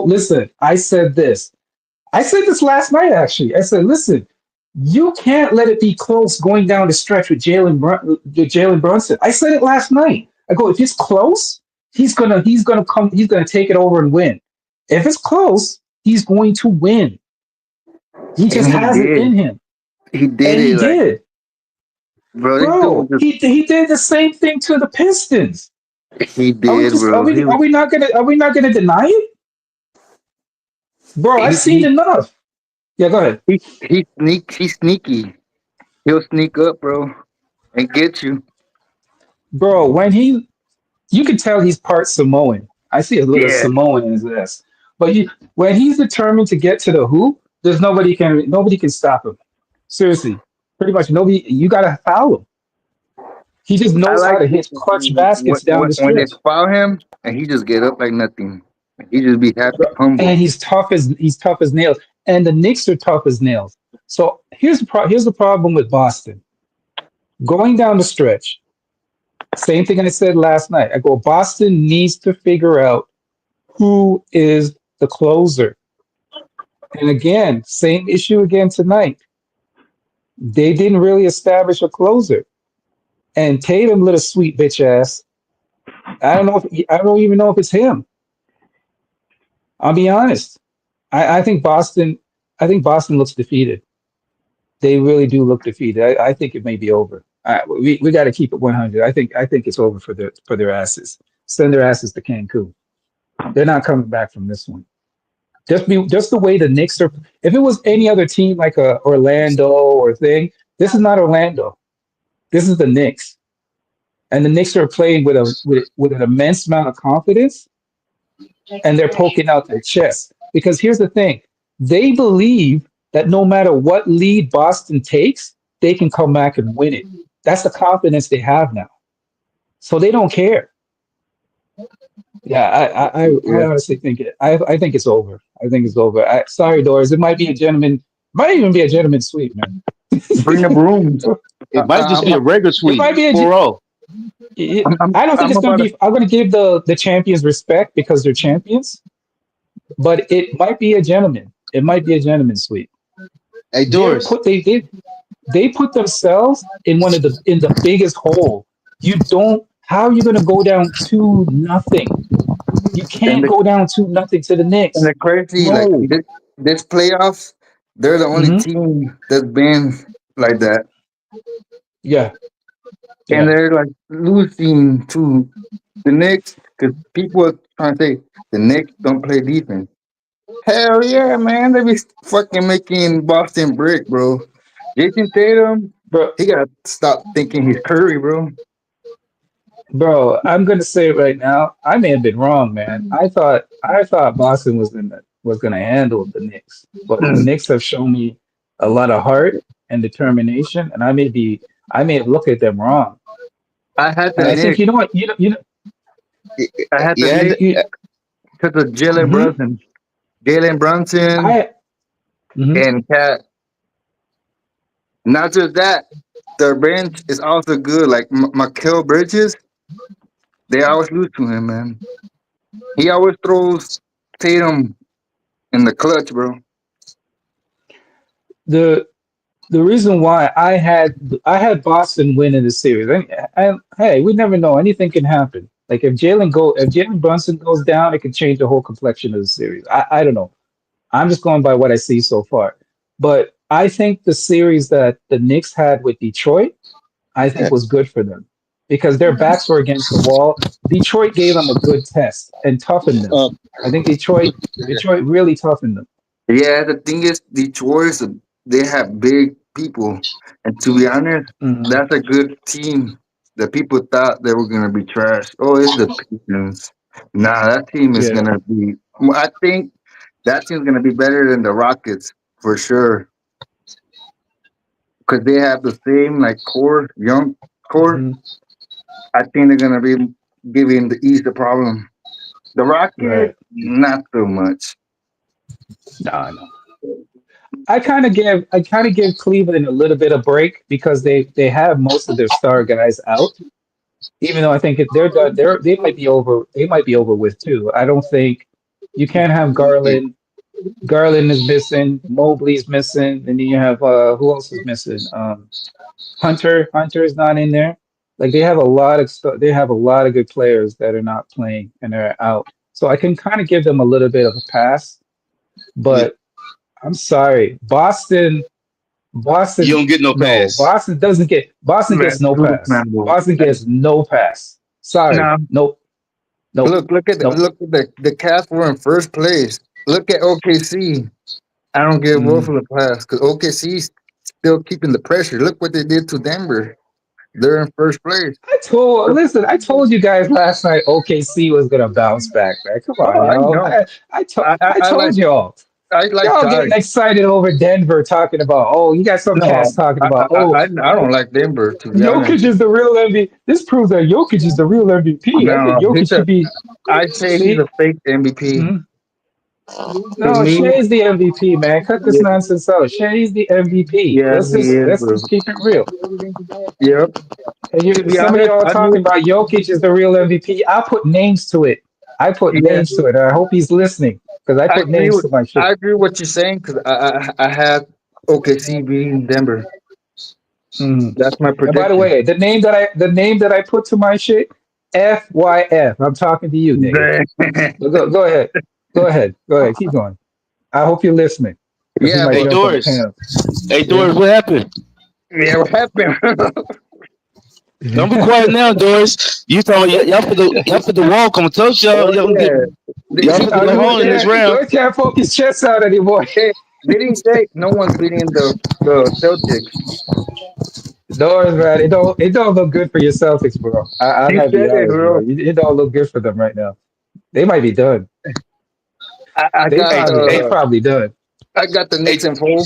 Listen, I said this last night, actually. I said, listen, you can't let it be close going down the stretch with Jalen Brunson. I said it last night. I go, if it's close, he's gonna take it over and win. If it's close, he's going to win. He And just he has it did. in him, He did and he it like, did, bro, this dude was bro. He did the same thing to the Pistons. he did, bro. Are we not gonna deny it, bro? I've He seen he enough. Yeah, go ahead, he's sneaky. He'll sneak up, bro, and get you. bro. You can tell he's part Samoan. I see a little Yeah. Samoan in his ass. But when he's determined to get to the hoop, there's nobody can stop him. Seriously, pretty much nobody. You gotta foul him. He just I knows how like to hit clutch baskets down the when they stretch. foul him and he just get up like nothing. He just be happy, Bro, humble. and he's tough as nails. And the Knicks are tough as nails. So here's the problem with Boston. Going down the stretch, same thing I said last night. I go, Boston needs to figure out who is the closer. And again, same issue again tonight. They didn't really establish a closer. And Tatum, little sweet bitch ass. I don't even know if it's him. I'll be honest. I think Boston. I think Boston looks defeated. They really do look defeated. I think it may be over. We got to keep it 100. I think it's over for their asses. Send their asses to Cancun. They're not coming back from this one. Just the way the Knicks are. If it was any other team like a Orlando or thing, this is not Orlando. This is the Knicks, and the Knicks are playing with an immense amount of confidence, and they're poking out their chest. Because here's the thing: they believe that no matter what lead Boston takes, they can come back and win it. That's the confidence they have now. So they don't care. Yeah, I Yeah. honestly think I think it's over. I think it's over. Sorry, Doris. It might even be a gentleman sweep, man. Bring the brooms. It might just be I'm, a regular It sweep. might be 4-0. I don't think I'm it's going about to to. be. I'm going to give the champions respect because they're champions, but it might be a gentleman. It might be a gentleman sweep. Hey, They're Doris. put they put themselves in the biggest hole. You don't. How are you going to go down 2-0? You And can't the go down 2-0 to the and Knicks. the crazy like No. this playoffs, they're the only Hmm. team that's been like that, Yeah. and Yeah. they're like losing to the Knicks because people are trying to say the Knicks don't play defense. Hell yeah, man! They be fucking making Boston brick, bro. Jason Tatum, Bro, he gotta stop thinking he's Curry, bro. Bro, I'm gonna say it right now. I may have been wrong, man. I thought Boston was gonna handle the Knicks, but the Knicks have shown me a lot of heart and determination, and I may have looked at them wrong. I had the And I think Knicks. you know what I had the Yeah, Knicks you, because of mhm. Jalen Brunson, I mhm. and Cat. Not just that, their bench is also good. Like Mikael Bridges, they always lose to him, man. He always throws Tatum in the clutch, bro. the the reason why I had Boston win in the series. Hey, we never know. Anything can happen. Like if Jalen Brunson goes down, it can change the whole complexion of the series. I don't know. I'm just going by what I see so far. But I think the series that the Knicks had with Detroit, I think was good for them because their backs were against the wall. Detroit gave them a good test and toughened them. uh, I think Detroit really toughened them. Yeah, the thing is, Detroit, they have big people. And to be honest, Mhm. that's a good team. The people thought they were going to be trash. Oh, it's the Pistons. Nah, that team is Yeah. going to be. I think that team's going to be better than the Rockets for sure. Because they have the same, like, core, young core. Hmm. I think they're going to be giving the East a problem. The Rockets, Right. not so much. No, I know. I kind of give Cleveland a little bit of break because they have most of their star guys out. Even though I think if they're done, they might be over. They might be over with too. I don't think you can't have Garland. Garland is missing. Mobley's missing, and then you have who else is missing? Hunter. Hunter is not in there. Like they have a lot of they have a lot of good players that are not playing and they're out. So I can kind of give them a little bit of a pass. Yeah. But I'm sorry, Boston. You Boston, don't get no no, pass. Boston Man, gets no look, pass. man, bro. Boston gets no pass. Sorry, Nah, nope, nope, nope. look at the Cats were in first place. Look at OKC. I don't give Wolf Mm. a pass because OKC's still keeping the pressure. Look what they did to Denver. They're in first place. I told you guys last night OKC was gonna bounce back, man. Come Oh, on, I y'all. know. I I like told y'all. Y'all Ty. getting excited over Denver talking about, oh, you got some No, cats talking about, oh, I don't like Denver to be Jokic honest. is the real MVP. This proves that Jokic is the real MVP. I think No, Jokic should be. I say he's See, a fake MVP. Mhm. To No, me, Shea's the MVP, man. Cut this yeah, nonsense out. Shea's the MVP. yeah, he is, Let's bro. just keep it real. Yep. And To be some of honest, y'all I talking knew. about Jokic is the real MVP. I put names to it. I put Yeah, names to it. And I hope he's listening because I I put agree names with to my I shit. agree with what you're saying because I had OKC beating Denver. Mhm. That's my And by the prediction. way, the name that I put to my shit, FYF. I'm talking to you, nigga. Go ahead. Go ahead. Go ahead. Keep going. I hope you're listening because he Yeah, might Hey but jump on the Doris. panel. Hey Yeah. Doris, what happened? yeah, what happened? Don't be quiet now, Doris. You talking y'all for the walk. I'm told y'all Oh y'all gonna get yeah, y'all he, for to Oh, go George home in they, this can't, round. George can't poke his chest out anymore. they didn't say no one's beating the Celtics. No, man, it don't look good for your Celtics, bro. I He gotta be said it, honest, bro. bro. It don't look good for them right now. They might be done. I got Hey, They hey, probably done. I got the hey, Knicks in full.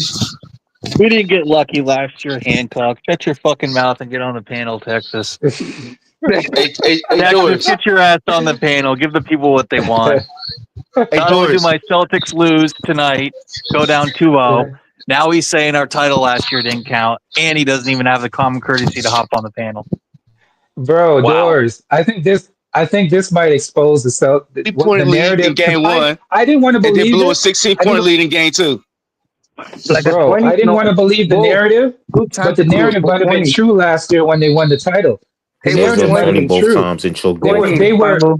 We didn't get lucky last year, Hancock. Shut your fucking mouth and get on the panel, Texas. hey, Texas, Doris. get your ass on the panel. Give the people what they want. Hey, Not only do Doris. my Celtics lose tonight, go down 2-0, now he's saying our title last year didn't count, and he doesn't even have the common courtesy to hop on the panel. Bro, Wow. Doors. I think this might expose what the 3-point lead in narrative because game I one, I didn't want to and then believe blew a it. 16 I point didn't, lead in game two. Like a bro. 20, I didn't no, want to believe the bro, narrative, two but times the it blew narrative a might have been 20. true last year when they won the title. The It It was was narrative a might have 20 been 20, both true. times and choked They both were 20, they times. were Pablo.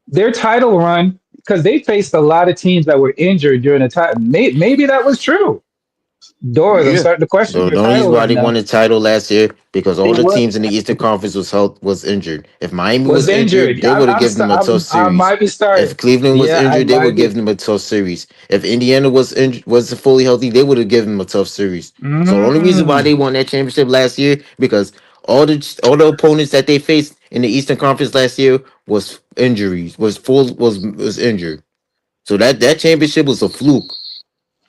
their title run because they faced a lot of teams that were injured during the time. Maybe that was true. Doors, I'm Yeah. starting to question The your only title reason why run they won now. the title last year because all It the was. teams in the Eastern Conference was injured. If Miami Was was injured, injured. they would have given them a tough I series. might be If starting. Cleveland was Yeah, I injured, they might would give be. them a tough series. If Indiana was injured, was fully healthy, they would have given them a tough series. So the only reason why Mm, they won that championship last year because all the opponents that they faced in the Eastern Conference last year was injuries, was injured. So that championship was a fluke.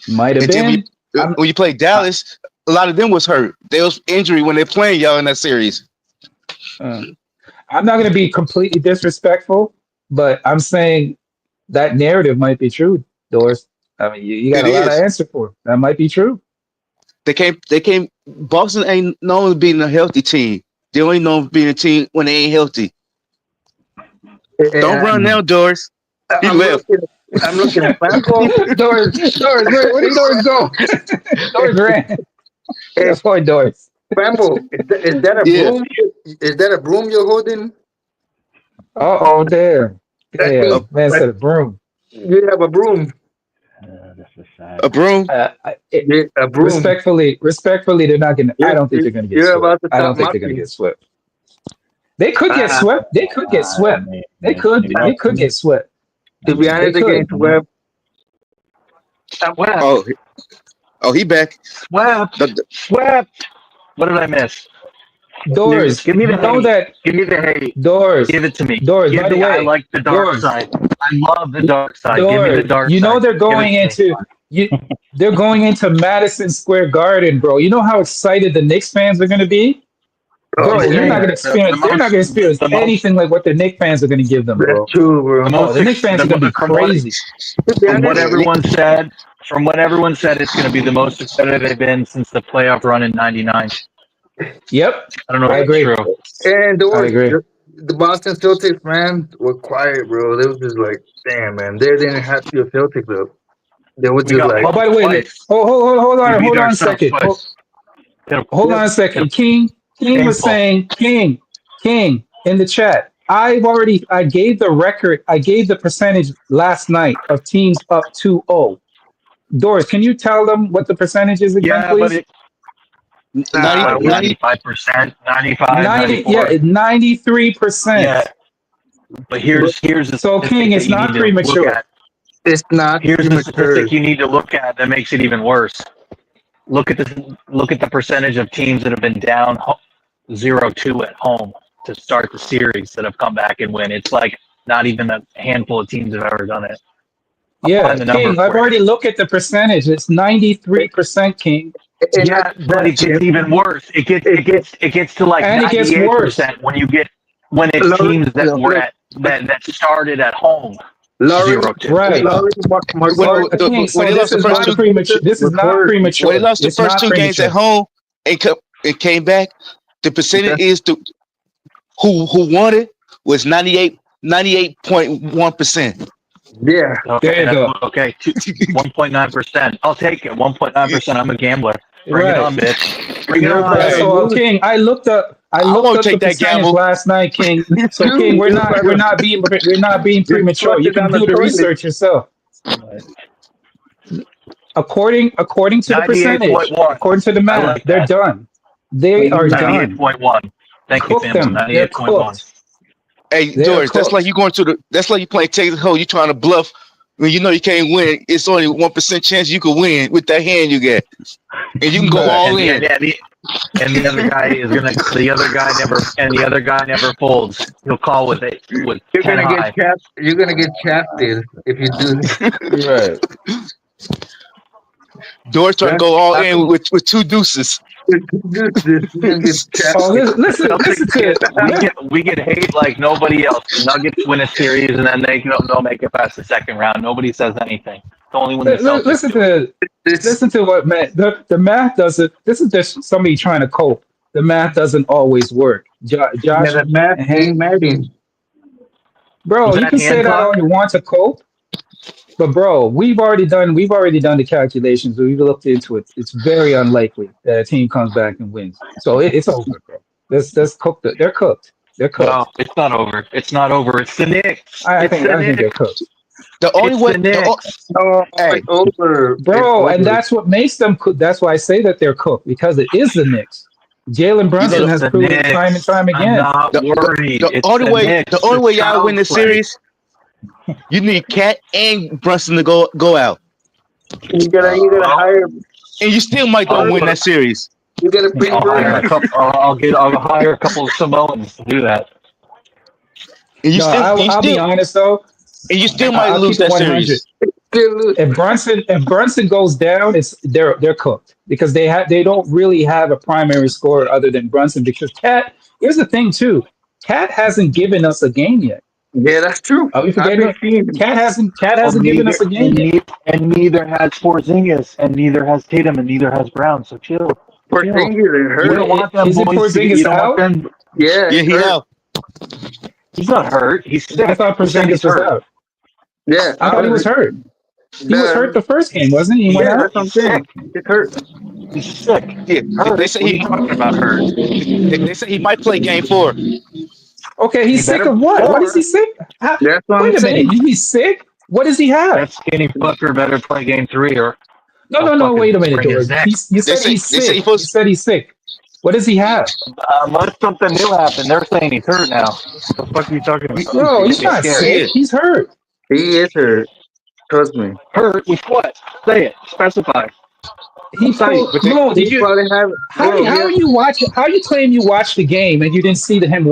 might have And then been. I'm. when you play I, Dallas, a lot of them was hurt. They was injury when they're playing y'all in that series. uh, I'm not going to be completely disrespectful, but I'm saying that narrative might be true, Doris. I mean, you got It a lot to is. answer for. That might be true. They came Boston ain't known being a healthy team. They only know being a team when they ain't healthy. Don't And run Mm. now, Doris. He I'm left. looking. I'm looking at Pambo. Doris, where did Doris go? Doris ran. Hey, That's why Doris. Pambo, is that a Yeah. broom? Is that a broom you're holding? Oh, damn. That A, means Damn. Man that said a broom. you have a broom. That's a sad. a broom. Yeah, a broom. Respectfully, they're not gonna. I You're, don't think they're gonna get you're swept. about to I stop don't think they're gonna mocking. get swept. They could get Uh, swept. They could get swept. They could. They They lost could get swept. to be They honest, could. against Web, Swept. Oh, he back. Swept. The- Swept. What did I miss? Doors. Give me the You know hate. that Give me the hate. doors. Give it to me. Doors. By Give the me. I way, like the dark doors. side. I love the dark side. Give me the Doors. dark You know side. they're Give it going to me. into you. They're going into Madison Square Garden, bro. You know how excited the Knicks fans are gonna be. Oh, Bro, you're not man. gonna experience. They're not gonna experience the most anything like what the Knicks fans are gonna give them, That's bro. true, bro. the Oh, most the Knicks ex- fans the are gonna mo- be crazy. To be from what honest, everyone said. From what everyone said, it's going to be the most excited they've been since the playoff run in '99. Yep, I don't know if I that's agree. true. and there I was agree. the Boston Celtics fans were quiet, bro. They was just like, damn, man. They didn't have to be a Celtics though. They were We just got like, Oh, by punked the way, twice. We beat hold on a ourselves second. twice. Hold on a second. King was Painful. saying, King in the chat. I gave the record, I gave the percentage last night of teams up 2-0. Doris, can you tell them what the percentage is again, Yeah, but please? it's nah, like we 95%, 95, 90, yeah, 94. Yeah, 93%. but but here's the So King, statistic that it's you need not to look premature. at. it's not Here's the premature. statistic you need to look at that makes it even worse. Look at the percentage of teams that have been down 0-2 at home to start the series that have come back and win. It's like not even a handful of teams have ever done it. I'll Yeah, find the number King, I've for you. already looked at the percentage. It's 93%, King. And not Yeah, just but that, it gets even worse. It gets to like And it gets worse. 98% when it's Laurie, teams that were look, at that started at home Laurie, 0-2. Right. Laurie, When, Mark, So King, when so they this lost the is first not two, premature. This is was not hurt. when they premature. lost the It's first not two games at premature. home and came back, the percentage That's, is to who won it was 98.1%. yeah, Okay, There you go. okay. 1.9%. I'll take it. 1.9%. I'm a gambler. Bring it Right. on, bitch. Bring it you're on. about to Hey, So lose. King, I I looked won't up the take that percentage gamble. last night, King. You So King, too. we're not being You're premature. You flushing can down the do the toilet. research yourself. According to the percentage, 98.1. according to the I math, like they're that. done. They are done. 98.1. Thank you, Cook Family. them. They're 98.1. cooked. Hey, They're Doris, that's like cooked. you going to that's like you playing Texas Hold'em. You trying to bluff when you know you can't win. It's only 1% chance you could win with that hand you get, and you can go Right. all And the, in. and, the, and the other guy is gonna. The other guy never folds. He'll call with You're 10 gonna get high. chapped. You're gonna get shafted if you do. Right. Doris trying to That's go all in happened. with two deuces. You're gonna get Oh, shafted. listen Celtics to we get hate like nobody else. The Nuggets win a series and then they'll make it past the second round. Nobody says anything. It's only when the Celtics listen do it. to This, listen to what Matt. The math doesn't. This is just somebody trying to cope. The math doesn't always work. yeah, Josh, the math ain't matching. bro, Was you that can say that all Hancock? you want to cope, but bro, we've already done the calculations. We've looked into it. It's very unlikely that a team comes back and wins. So it's over, bro. Let's cook. They're cooked. They're No, cooked. it's not over. It's not over. It's the Knicks. I It's think the I think they're Knicks. cooked. The only It's way, the Knicks. No, hey, it's over. It's Bro, and over. that's what makes them cook. That's why I say that they're cooked because it is the Knicks. Jalen you know, Brunson It's has the proven it time and Knicks. time I'm again. not worried. the It's only the way, the Knicks. only way It's y'all win child's this play. series, you need Cat and Brunson to go out, You gotta Well, hire and you still might I'll don't Bird. win put. that series, You gotta bring I'll Bird hire a in. couple. I'll hire a couple of Samoans to do that. and No, I'll be honest though. you still might I'll lose keep it that 100. series. Still lose. If Brunson goes down, they're cooked because they don't really have a primary scorer other than Brunson. Because Cat, here's the thing too, Cat hasn't given us a game yet. Yeah, that's true. Are we I've forgetting? been seeing him. Cat hasn't given us a game yet. Neither has Porzingis, and neither has Tatum, and neither has Brown. So chill, chill. Porzingis is You don't hurt. want them Isn't boys to get. You Porzingis don't want out? them. Yeah, Yeah, he's he hurt. out. He's not hurt. He's I sick. thought Who said he's Porzingis was hurt? out. Yeah, I thought he was hurt. He was hurt the, the first game, wasn't he? He went yeah, out. that's what I'm He's saying. sick. He's hurt. He's sick. Yeah, they Hurt? say What are you talking about? Hurt? they say he might play Game 4. Okay, He he's sick better of what? What is he four. sick? How, That's what I'm wait a minute. saying. He's sick? What does he have? That skinny fucker better play game 3, or No. fucking Wait a minute, bring his Doris. neck. You They said say he's they say he sick. You supposed. said he's sick. What does he have? Unless something new happened, they're saying he's hurt now. What the fuck are you talking about? Bro, You he's get me not scared. sick. Yeah, He's hurt. He is hurt. Trust me. Hurt with what? Say it. Specify. He Say. pulled. but No, He did you? probably have, bro. How you watch? How you claim you watched the game and you didn't see him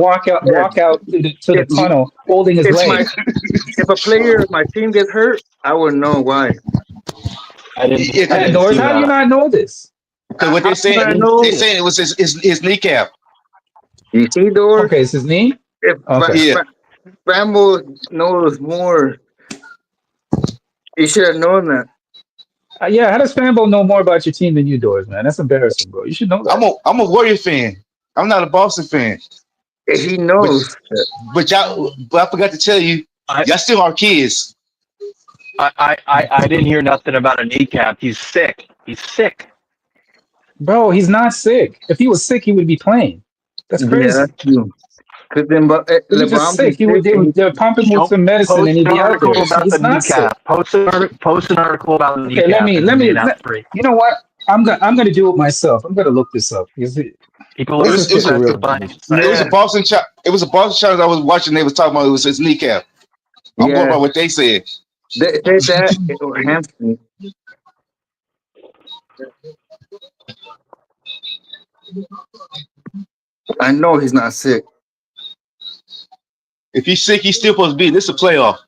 Yeah. walk out to the If tunnel holding his if leg? my if a player of my team gets hurt, I would know why. I yeah, didn't. I Yeah, didn't Doris, see how do you that. not know this? because what How they did I saying I didn't. they know? saying it was his kneecap. You see, Doris? Okay, it's his knee. If Okay. Yeah, Bramble knows more, he should have known that. Yeah, how does Fanbo know more about your team than you, Doors, man? That's embarrassing, bro. You should know that. I'm a Warrior fan. I'm not a Boston fan. If he But knows that. but I forgot to tell you, I, y'all still are kids. I didn't hear nothing about a kneecap. He's sick. He's sick. Bro, he's not sick. If he was sick, he would be playing. That's Yeah, crazy. that's true. Because then He was just LeBron be sick. He would sick and they would pump him with Don't some medicine and post he'd an be out article there. about the He's not sick. kneecap. Post an article about the Okay, let kneecap me and let him me being out let, 3. you know what? I'm gonna do it myself. I'm gonna look this up. People It are Let's was just it get was the a real specifying information. it was yeah, a Boston child. It was a Boston child I was watching. They was talking about it was his kneecap. I'm going yeah. by what they said. They said that or hamstring. I know he's not sick. If he's sick, he's still supposed to be. This is a playoff.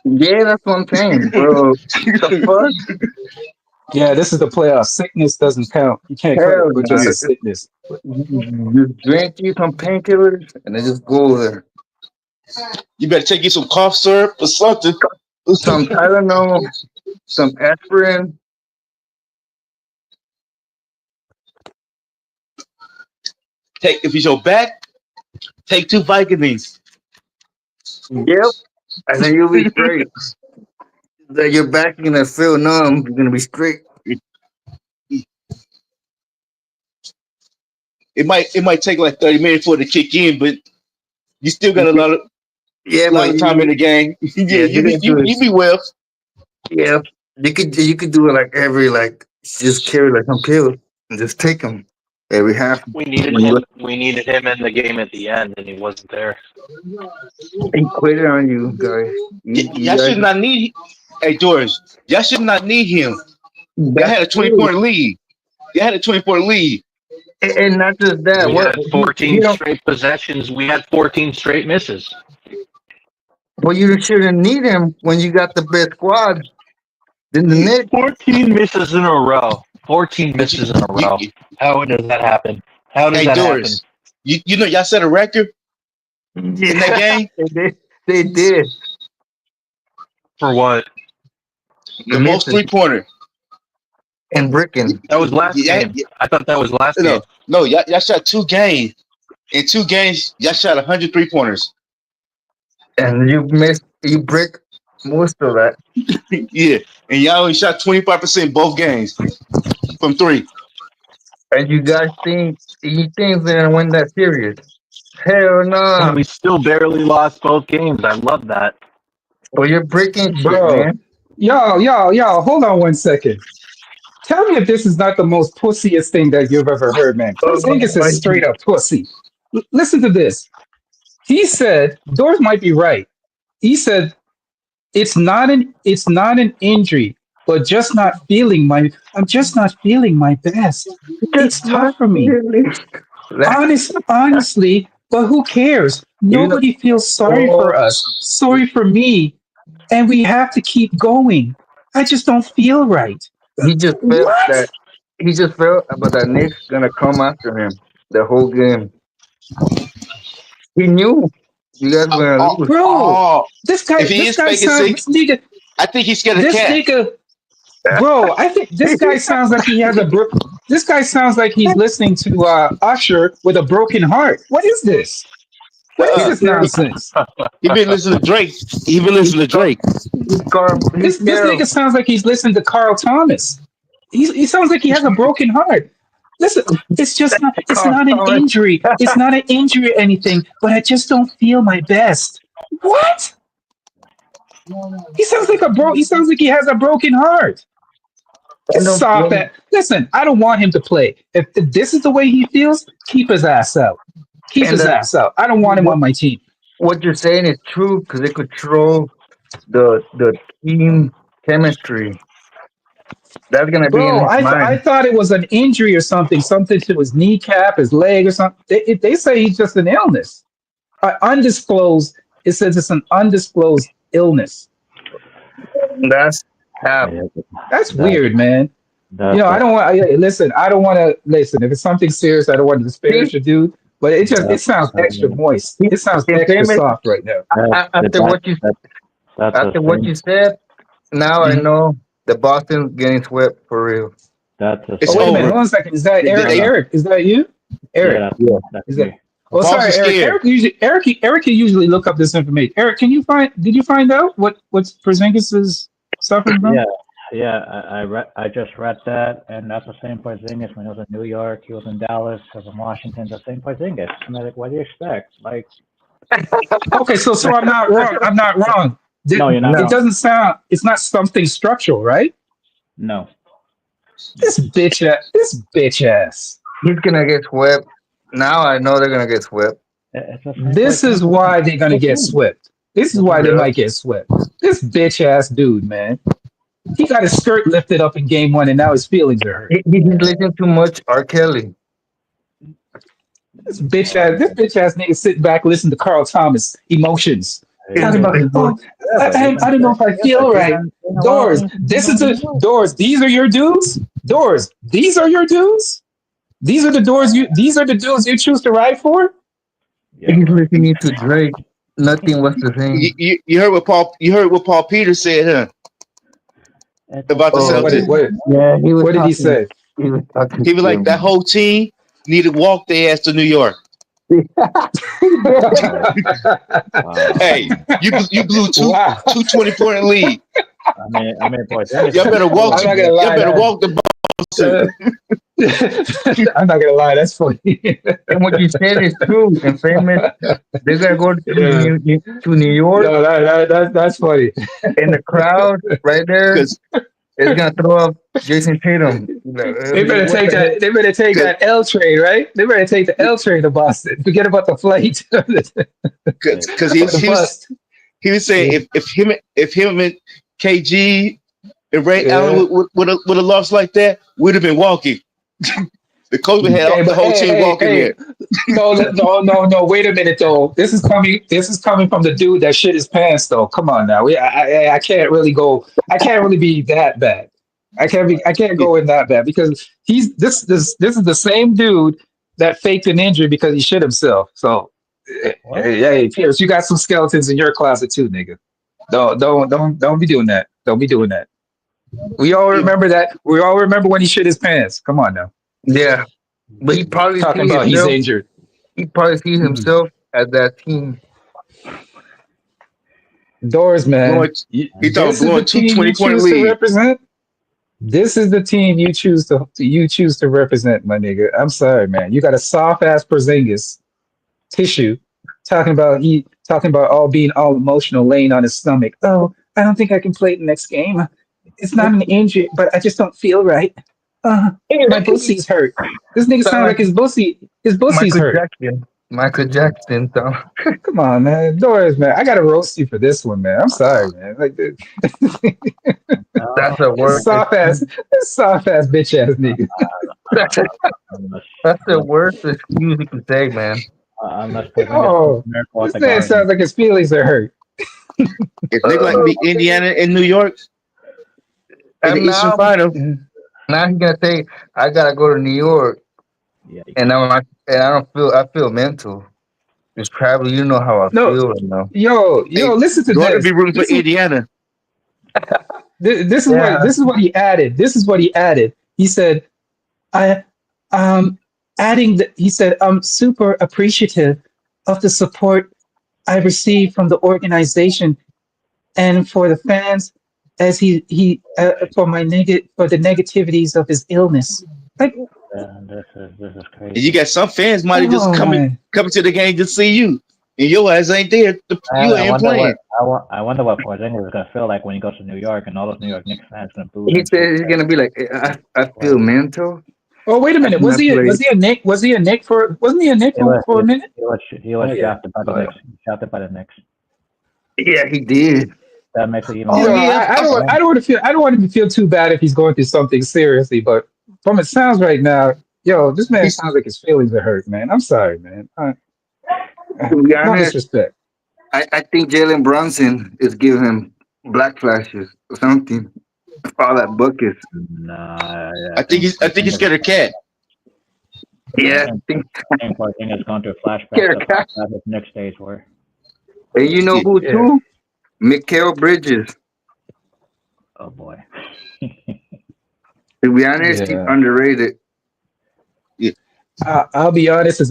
Yeah, that's what I'm saying, bro. The fuck? Yeah, this is the playoff. Sickness doesn't count. You can't cut Hell it with nah. just a sickness. Just drink you some painkillers and then just go there. You better take you some cough syrup or something. Some Tylenol, some aspirin. Take if it's your back, take 2 vitamins. Yep. And then you'll be straight. Then you're back gonna feel numb. You're gonna be straight. It might take like 30 minutes for it to kick in, but you still got Yeah, a lot but of time in the game. Yeah, yeah, you you're be gonna do it. you be well. Yeah, you could do it like every like just carry like some pills and just take them every half. We needed When you him. We needed him in the game at the end, and he wasn't there. he quit it on you guys. You Y'all should guys. not need. Hey, George, y'all should not need him. Y'all That's had a 20 true. point lead. Y'all had a 20-point lead. And not just that. We What had he 14 don't. straight possessions. We had 14 straight misses. Well, you shouldn't need him when you got the best squad. Then the Knicks. 14 misses in a row. 14 But misses in a you, row. you How does that happen? How does hey, that happen? Doris, you know y'all set a record in that Yeah, game. they did. They did. For what? The The most misses 3-pointer. and bricking. That was last Yeah, game. I thought that was last game. no, y'all shot 2 games. In 2 games, y'all shot 100 3-pointers. And you brick most of that. Yeah, and y'all only shot 25% both games from 3. And you guys think they're gonna win that series? Hell And no. we still barely lost both games. I love that. Well, you're breaking shit, Bro, man. y'all, hold on one second. Tell me if this is not the most pussiest thing that you've ever heard, man. Porzingis is straight up pussy. Listen to this. He said, Doors might be right. He said it's not an injury, but just not feeling my I'm just not feeling my best. Just It's not tough for me. really. That, Honestly, but who cares? you know, Nobody feels sorry oh, for us, sorry for me, and we have to keep going. I just don't feel right. he just felt What? that. He just felt about that Knicks gonna come after him the whole game. He knew you guys were gonna Oh, lose. Bro, oh, this if guy, he this is guy faking sounds, sick, this nigga, I think he's scared of this cat. nigga, bro, I think this guy sounds like he has this guy sounds like he's listening to Usher with a broken heart. What is this? What is He's Uh, this scared. nonsense? he been listening to Drake. He been He's listening to scared. Drake. He's This scared. nigga sounds like he's listening to Carl Thomas. He sounds like he has a broken heart. Listen, it's Carl not an Thomas. injury. It's not an injury or anything, but I just don't feel my best. What? He sounds like he has a broken heart. And Just stop that. Listen, I don't want him to play. If this is the way he feels, keep his ass out. Keep and his ass out. I don't want him on my team. what you're saying is true because it control the team chemistry. That's gonna be in Bro, his I mind. thought it was an injury or something to his kneecap, his leg or something. They say he's just an illness. Undisclosed. It says it's an undisclosed illness. That's half. Yeah, That's that weird, man. that I that don't want. Listen, I don't want to listen. If it's something serious, I don't want to disparage See, the dude. but it That, sounds extra um, moist. It sounds In extra famous, soft right now. that, after that, what you that, that's the after what same. you said, now I Mhm. know the Boston's getting swept for real. That's the It's Oh wait a same. minute, over. hold on a second. Is that They, Eric? they, No, Eric, is that you? yeah, Eric, that's Yeah. me. That's is that? me. Oh, Boston sorry, Eric. scared. Eric can usually look up this information. Eric, can you find? Did you find out what Porzingis is suffering from? Yeah, yeah. I just read that, and that's the same Porzingis when he was in New York. He was in Dallas. He was in Washington. The same Porzingis. I'm like, what do you expect? Like, Okay, so I'm not wrong. I'm not wrong. no, you're not It No, wrong. doesn't sound. It's not something structural, right? No, This bitch ass. This bitch ass. he's gonna get swept. Now I know they're gonna get swept. it's the same This is Porzingis. why they're gonna The get same. swept. This is The why same. they Yeah. might get swept. This bitch ass dude, man. He got his skirt lifted up in game one, and now his feelings are hurt. He's listening too much R. Kelly. This bitch ass nigga sit back, listen to Carl Thomas emotions, talking about, Emo- oh, I don't know if I Yeah, but feel right. Doors, this is the doors. These are your dudes. Doors, these are your dudes. These are the dudes you choose to ride for. Yep. He's listening to Drake. Nothing was the You, same. you, you heard what Paul. You heard what Paul Peters said, huh? It's the About the Oh, same. Celtics. Yeah, he was what did he talking. say? He was talking He was like that to whole team need to walk their ass to New York. him. Hey, you blew Wow. 220 point lead. I mean, Porzingis Y'all is better still walk I'm to not like, gonna y'all lie, better that walk the Boston. I'm not gonna lie, that's funny. And what you said is true. And famous, they're gonna go Yeah. to New York, No, that's funny. and the crowd right there Cause is gonna throw up Jason Tatum. They better What take the that. hell? They better take cause that L train, right? They better take the L train to Boston. Forget about the flight or cause he, the he was bus. he was saying if him and KG and Ray Allen Yeah. would have lost like that, we'd have been walking. The coach would have Hey, had the but whole team walking hey. there. No. Wait a minute, though. This is coming. This is coming from the dude that shit his pants, though. Come on now. I can't really go. I can't really be that bad. I can't be. I can't go in that bad because this is the same dude that faked an injury because he shit himself. So, what? hey, Pierce, you got some skeletons in your closet too, nigga. Don't be doing that. Don't be doing that. We all remember that. We all remember when he shit his pants. Come on now. Yeah, but he probably Talking sees about he's himself. injured. He probably sees Mhm. himself as that team. Doors, man. Blowing, he thought This is the blowing two team you 20 point choose to lead. represent. This is the team you choose to represent, my nigga. I'm sorry, man. You got a soft ass Porzingis tissue talking about all being all emotional, laying on his stomach. Oh, I don't think I can play the next game. It's not an injury, but I just don't feel right. Uh, my pussy's hurt. This nigga Sound sounds like like his pussy's Michael hurt. Jackson. Michael Jackson. So. Come on, man. Doris, man. I gotta roast you for this one, man. I'm sorry, man. Like No, That's the this worst. soft ass bitch ass nigga. unless, That's the unless, worst excuse you can say, man. unless Porzingis pulls Oh, a miracle at this the man Garden. sounds like his feelings are hurt. If nigga like beat Indiana and New York in the And Eastern now, Final, now he's gonna say, "I gotta go to New York," Yeah, you and can't. I don't feel. I feel mental. It's probably you know how I No, feel right now. yo, hey, listen to Gordon be this. rooting for Indiana. Yeah, This is what he added. This is what he added. He said, I he said, I'm super appreciative of the support I received from the organization and for the fans as for the negativities of his illness. Like, This is And you crazy. got some fans might have just oh man. coming to the game to see you. And your ass ain't there. You I ain't wonder what playing. I wonder what Porzingis is gonna feel like when he goes to New York and all those New York Knicks fans gonna boo he him so said he's bad. gonna be like, I feel Like, mental. Oh wait a I minute. cannot play. Was he a Nick? Was he a Nick for? Wasn't he a Nick he was for a minute? he was Oh yeah. drafted by the Oh yeah. Knicks. Drafted by the Knicks. Yeah, he did. That makes it even Oh You know, worse. yeah, I don't want to feel. I don't want him to feel too bad if he's going through something seriously. But from it sounds right now, yo, this man he's sounds like his feelings are hurt, man. I'm sorry, man. To be No honest, disrespect. I think Jalen Brunson is giving him black flashes or something. All that buckets. Nah, I I think think he's scared of cat. Yeah. Same thing has gone through flashbacks of Yeah. how bad his Knicks days were. And you know Yeah. who Yeah. too? Mikael Bridges. Oh boy. To be honest, he's Yeah. underrated. I'll be honest.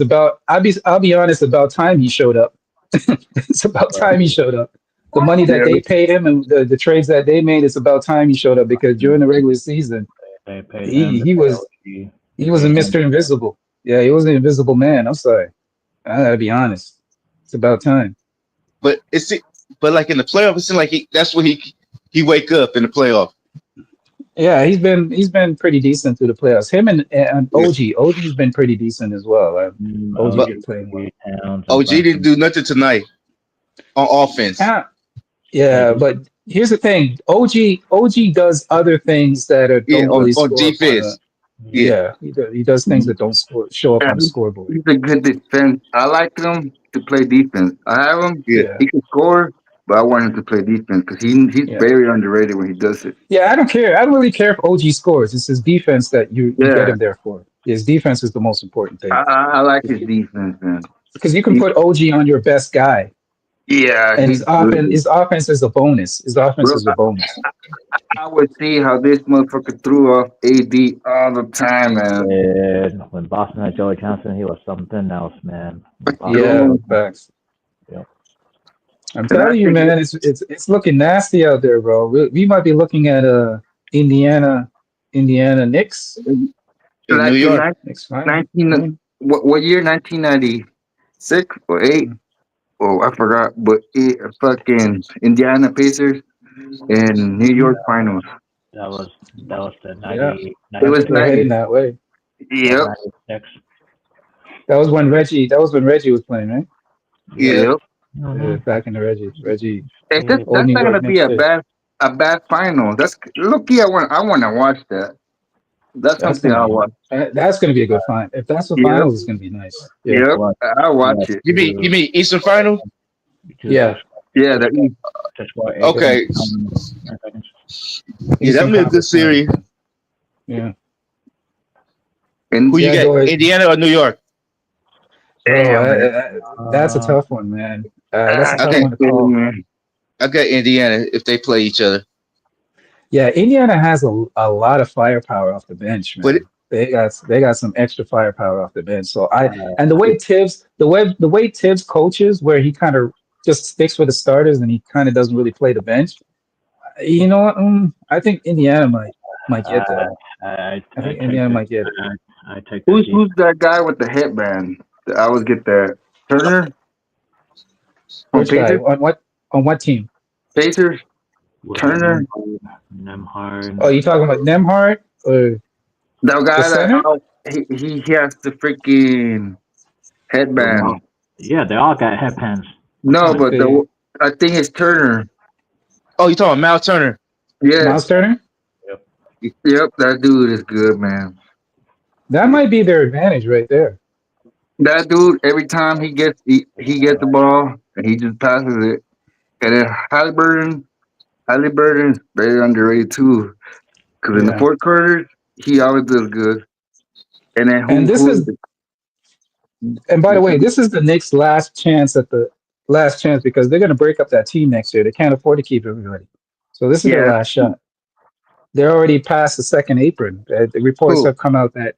I'll be honest. About time he showed up. It's about time he showed up. The money that Yeah. they paid him and the trades that they made, it's about time he showed up because during the regular season, They paid him. he They he paid was OG. he They was a paid him. Mr. Invisible. Yeah, he was an invisible man. I'm sorry. I gotta be honest. It's about time. But but like in the playoff, it seems like that's where he wake up in the playoff. Yeah, he's been pretty decent through the playoffs. Him and Yeah. OG's been pretty decent as well. OG's But been playing well. Towns and OG didn't Brunson. do nothing tonight on offense. Ah, yeah, but here's the thing: OG does other things that Yeah, don't really on score up on a. defense. Yeah. Yeah, he does things that don't show up Yeah, on the scoreboard. he's a good defense. I like him to play defense. I have him. Yeah. Yeah, He can score, but I want him to play defense because he's yeah, very underrated when he does it. yeah. I don't care. I don't really care if OG scores. It's his defense that you get Yeah, him there for. His defense is the most important thing I like his defense, man. because you can He, put OG on your best guy, yeah, and he's good. his offense is a bonus. His offense Bro, is a bonus. I would see how this motherfucker threw off AD all the time, man. And when Boston had Joey Johnson, he was something else, man. Yeah, Dude, facts. Yep. I'm and I telling you, think man, it's looking nasty out there, bro. We might be looking at Indiana Knicks In New like in York. next final. 19, what year? 1996 or 8? Oh, I forgot. But fucking Indiana Pacers and New York Finals. That was the Yeah, 90, It was we're 96, heading 90. that way. that Yep, 96. That was when Reggie was playing, right? Yep. Yeah. yep. Mm-hmm. Back in the Reggie, And that's, old that's New not York gonna be Knicks days. a bad final. That's look. I want to watch that. That's That's something gonna I'll be watch. that's gonna be a good find. If that's the Yep, finals, it's gonna be nice. Yeah, Just yep. what I'll watch what it. You mean Eastern Final? yeah. Yeah, just what Okay. Yeah, Eastern that'll be a good Conference Finals. series. Yeah, and Who you yeah. got? Go ahead. Indiana or New York? Bro, damn man. that's a tough one, man. That's a Ah, tough Okay. one to call. man. I got Indiana if they play each other. Yeah, Indiana has a lot of firepower off the bench, But man. They got some extra firepower off the bench. So and the way Tibbs coaches, where he kind of just sticks with the starters and he kind of doesn't really play the bench. You know what? I think Indiana might get that. I I think take Indiana that. might get it. I take that Who's that guy with the headband? I always get that. Turner from Which guy? Pacers. On what team? Pacers. with Turner. Nemhard. Oh, you talking about Nemhard or The the guy that center? he has the freaking headband. Yeah, they all got headbands. No, Let's but see. I think it's Turner. oh, you talking about Mal Turner? Yeah. Miles Turner? Yep. That dude is good, man. That might be their advantage right there. That dude, every time he gets the ball and he just passes it. And then Halliburton is very underrated too. Because in the Yeah. fourth quarter, he always does good. And then And this is And by the way, this is the Knicks' last chance because they're going to break up that team next year. They can't afford to keep everybody. So this is their Yeah, last shot. They're already past the second apron. The reports Who? have come out that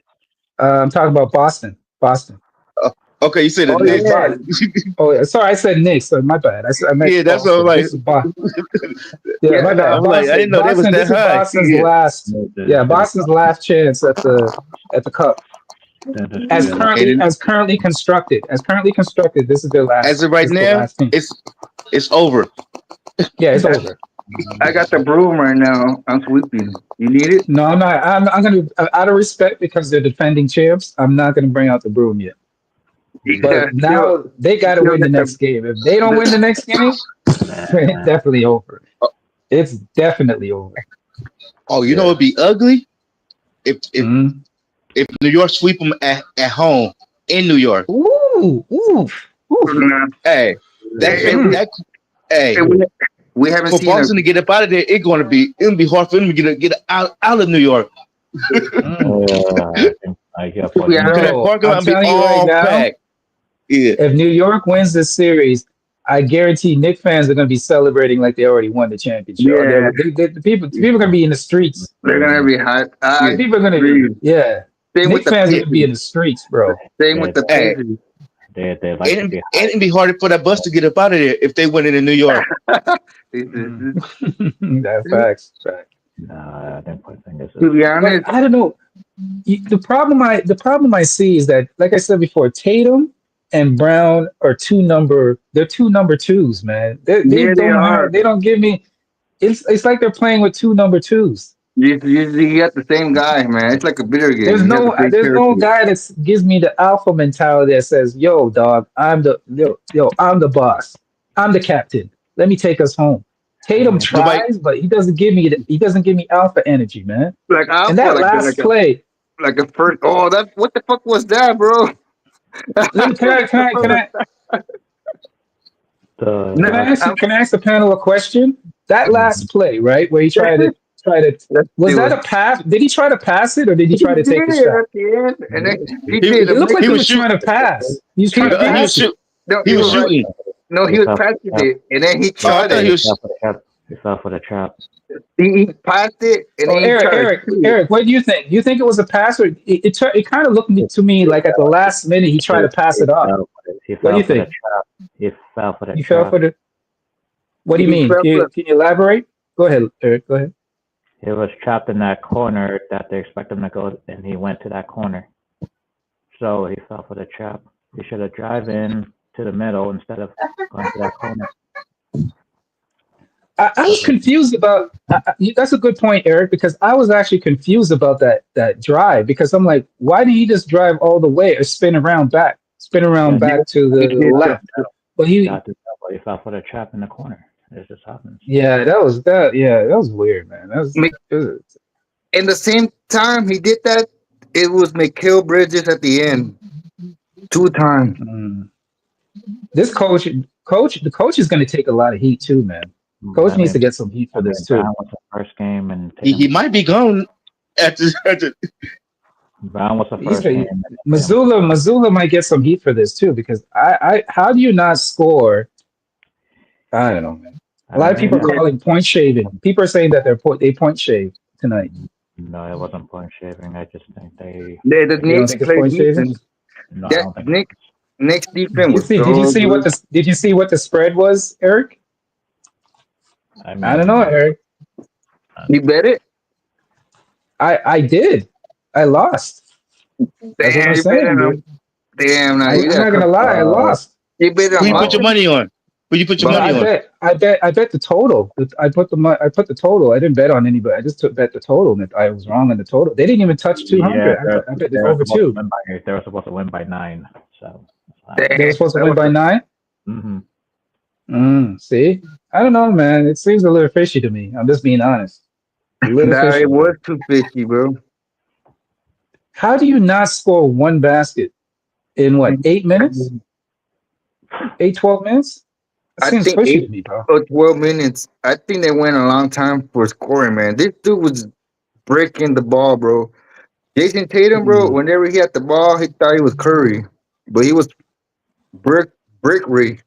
I'm talking about Boston. Boston. Okay, you said the oh Knicks. yeah, Oh, yeah, sorry, I said Knicks. So my bad. I meant Yeah, that's what I'm Boston. like. This is Boston. Yeah, yeah. my bad. I'm like, I didn't know they was Boston. that This is high. Boston's Yeah. last. Yeah, Boston's last chance at the cup. As currently constructed, this is their last. As of right This is the now, last team. it's over. Yeah, it's over. I got the broom right now. I'm sweeping. You need it? No, I'm not. I'm gonna, out of respect, because they're defending champs, I'm not gonna bring out the broom yet. Yeah, But now they got to still win the got next game. If they don't win the next game, it's definitely over. It's definitely over. Oh, you know it'd be ugly Mhm. if New York sweep them at home in New York. Ooh, oof, oof. Hey, hey, we haven't for seen a Boston to get up out of there, it'll be hard for them to get out of New York. I think I got To be Porzingis. Because that Bro, parking I'm lot be telling you right all now, packed. Yeah. if New York wins this series, I guarantee Knicks fans are going to be celebrating like they already won the championship. Or Yeah, the people are going to be in the streets. they're gonna be hot. I Yeah. People are going to, agree. yeah. Same with Knicks the fans are going to be Pacers. in the streets, bro. Same with They the Hey, Pacers. they like to be high. it'd be harder for that bus to get up out of there if they went into New York. Mm. To That facts. Fact. Nah, I think Porzingis is. be But honest, I don't know. The problem I see is that, like I said before, Tatum and Brown are they're two number twos, man. They yeah, they don't are. have they don't give me it's like they're playing with two number twos. You got the same guy, man. It's like a video game. There's You have the no same there's no character. guy that gives me the alpha mentality that says, "Yo, dog, I'm the boss. I'm the captain. Let me take us home." Tatum Nobody, tries, but he doesn't give me alpha energy, man. Like And alpha, that last play, like a first. Oh, that what the fuck was that, bro? let me, The can I No, ask you, can I ask the panel a question? That Mhm. last play, right, where he tried to let's was do that it. a pass? Did he try to pass it or did he He try to did take the shot? at the end, and then he he, did a It looked make. like he he was was shoot. trying to pass. He was He trying to He was pass did. it. shoot. No, He he was was right. shooting. No, he he was fell for the passing trap. it, and then he Oh, I tried thought it. he He was. fell for the trap. He fell for the trap. He passed it, and Oh, then he Eric, tried to Eric, shoot it. Eric, what do you think? Do you think it was a pass or it kind of looked to me He like at the fell. last minute he tried to pass He it off? fell for the, he What do fell you for the think? trap. He fell for the You fell trap. for the What do you He mean? fell for. Can you elaborate? Go ahead, Eric. Go ahead. He was trapped in that corner that they expect him to go, and he went to that corner. So he fell for the trap. He should have drive in to the middle instead of going to that corner. I was confused about. That's a good point, Eric, because I was actually confused about that drive because I'm like, why did he just drive all the way or spin around Yeah, back to He the did the. left? But got to he fell for the trap in the corner. It just happens. yeah, that was weird, man. In the same time he did that, it was Mikhail Bridges at the end. 2 times. Mm. This the coach is going to take a lot of heat too, man. Coach I needs mean, to get some heat for this too. Brown was the first game, and He Tatum. might be gone after. Brown was the He's first game. And Tatum. Missoula might get some heat for this too because how do you not score? I don't know, man. A I lot of mean, people are calling point shaving. People are saying that they point shave tonight. no, it wasn't point shaving. I just think they. The You don't Knicks think it's played point shaving? decent. No, I That don't think. Knicks defense Did you was see? Did you so see what good. the Did you see what the spread was, Eric? I I don't know, mean, Eric. You bet it? I did. I lost. That's what Damn, I'm you bet saying, it dude. on. Damn, now you I'm got not gonna lie. I lost. you bet it Who on you put your Boston. money on? Who you put your No, money on? I bet the total. I put the total. I didn't bet on anybody. I just bet the total, and I was wrong on the total. They didn't even touch yeah, 200. I bet it's over supposed to two. win by. They were supposed to win by 9. So. They were Damn, supposed to that win was by 9. See, I don't know, man. It seems a little fishy to me. I'm just being honest. A little nah, fishy. it was too fishy, bro. How do you not score one basket in what 8 minutes? 12 minutes? That I seems think fishy to 8 me, bro. or 12 minutes. I think they went a long time for scoring, man. This dude was breaking the ball, bro. Jason Tatum, bro, Mm. whenever he had the ball, he thought he was Curry, but he was brickery.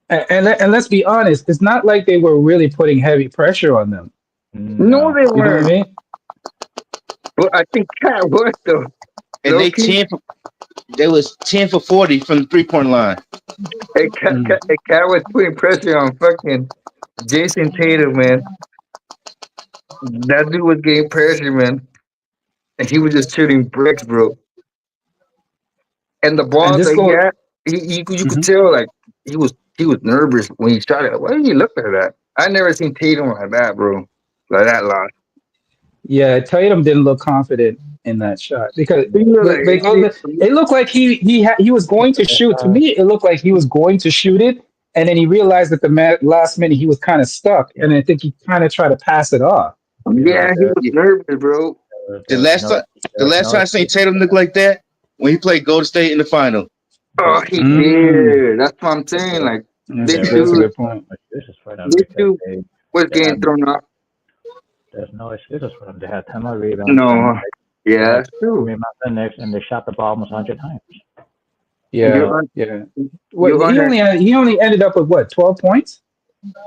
And let's be honest, it's not like they were really putting heavy pressure on them. No, No. they You know what I weren't. mean? But I think Cat was though. And Low key, they was 10 for 40 from the 3-point line. Mm. Cat was putting pressure on fucking Jason Tatum, man. That dude was getting pressure, man, and he was just shooting bricks, bro. And the And balls this that he goes. had, you could Mhm. tell like he was nervous when he shot it. Why did you look like that? I never seen Tatum like that, bro. Like that lost. Yeah, Tatum didn't look confident in that shot because He looked but like it looked like he was going to shoot. To me, it looked like he was going to shoot it, and then he realized at the last minute he was kind of stuck, and I think he kind of tried to pass it off. yeah, he was Yeah. nervous, bro. The last time, I seen Tatum look like that when he played Golden State in the final. Oh, he Mm. did. That's what I'm saying. Like That's this a There good dude, point. this is for them this because dude was they getting have thrown off. there's no excuses for them. They had 10 more rebounds. No, They yeah, had that's true. rebounds the Knicks, and they shot the ball almost 100 times. Yeah, You're un- yeah. What you're under. he only ended up with what 12 points?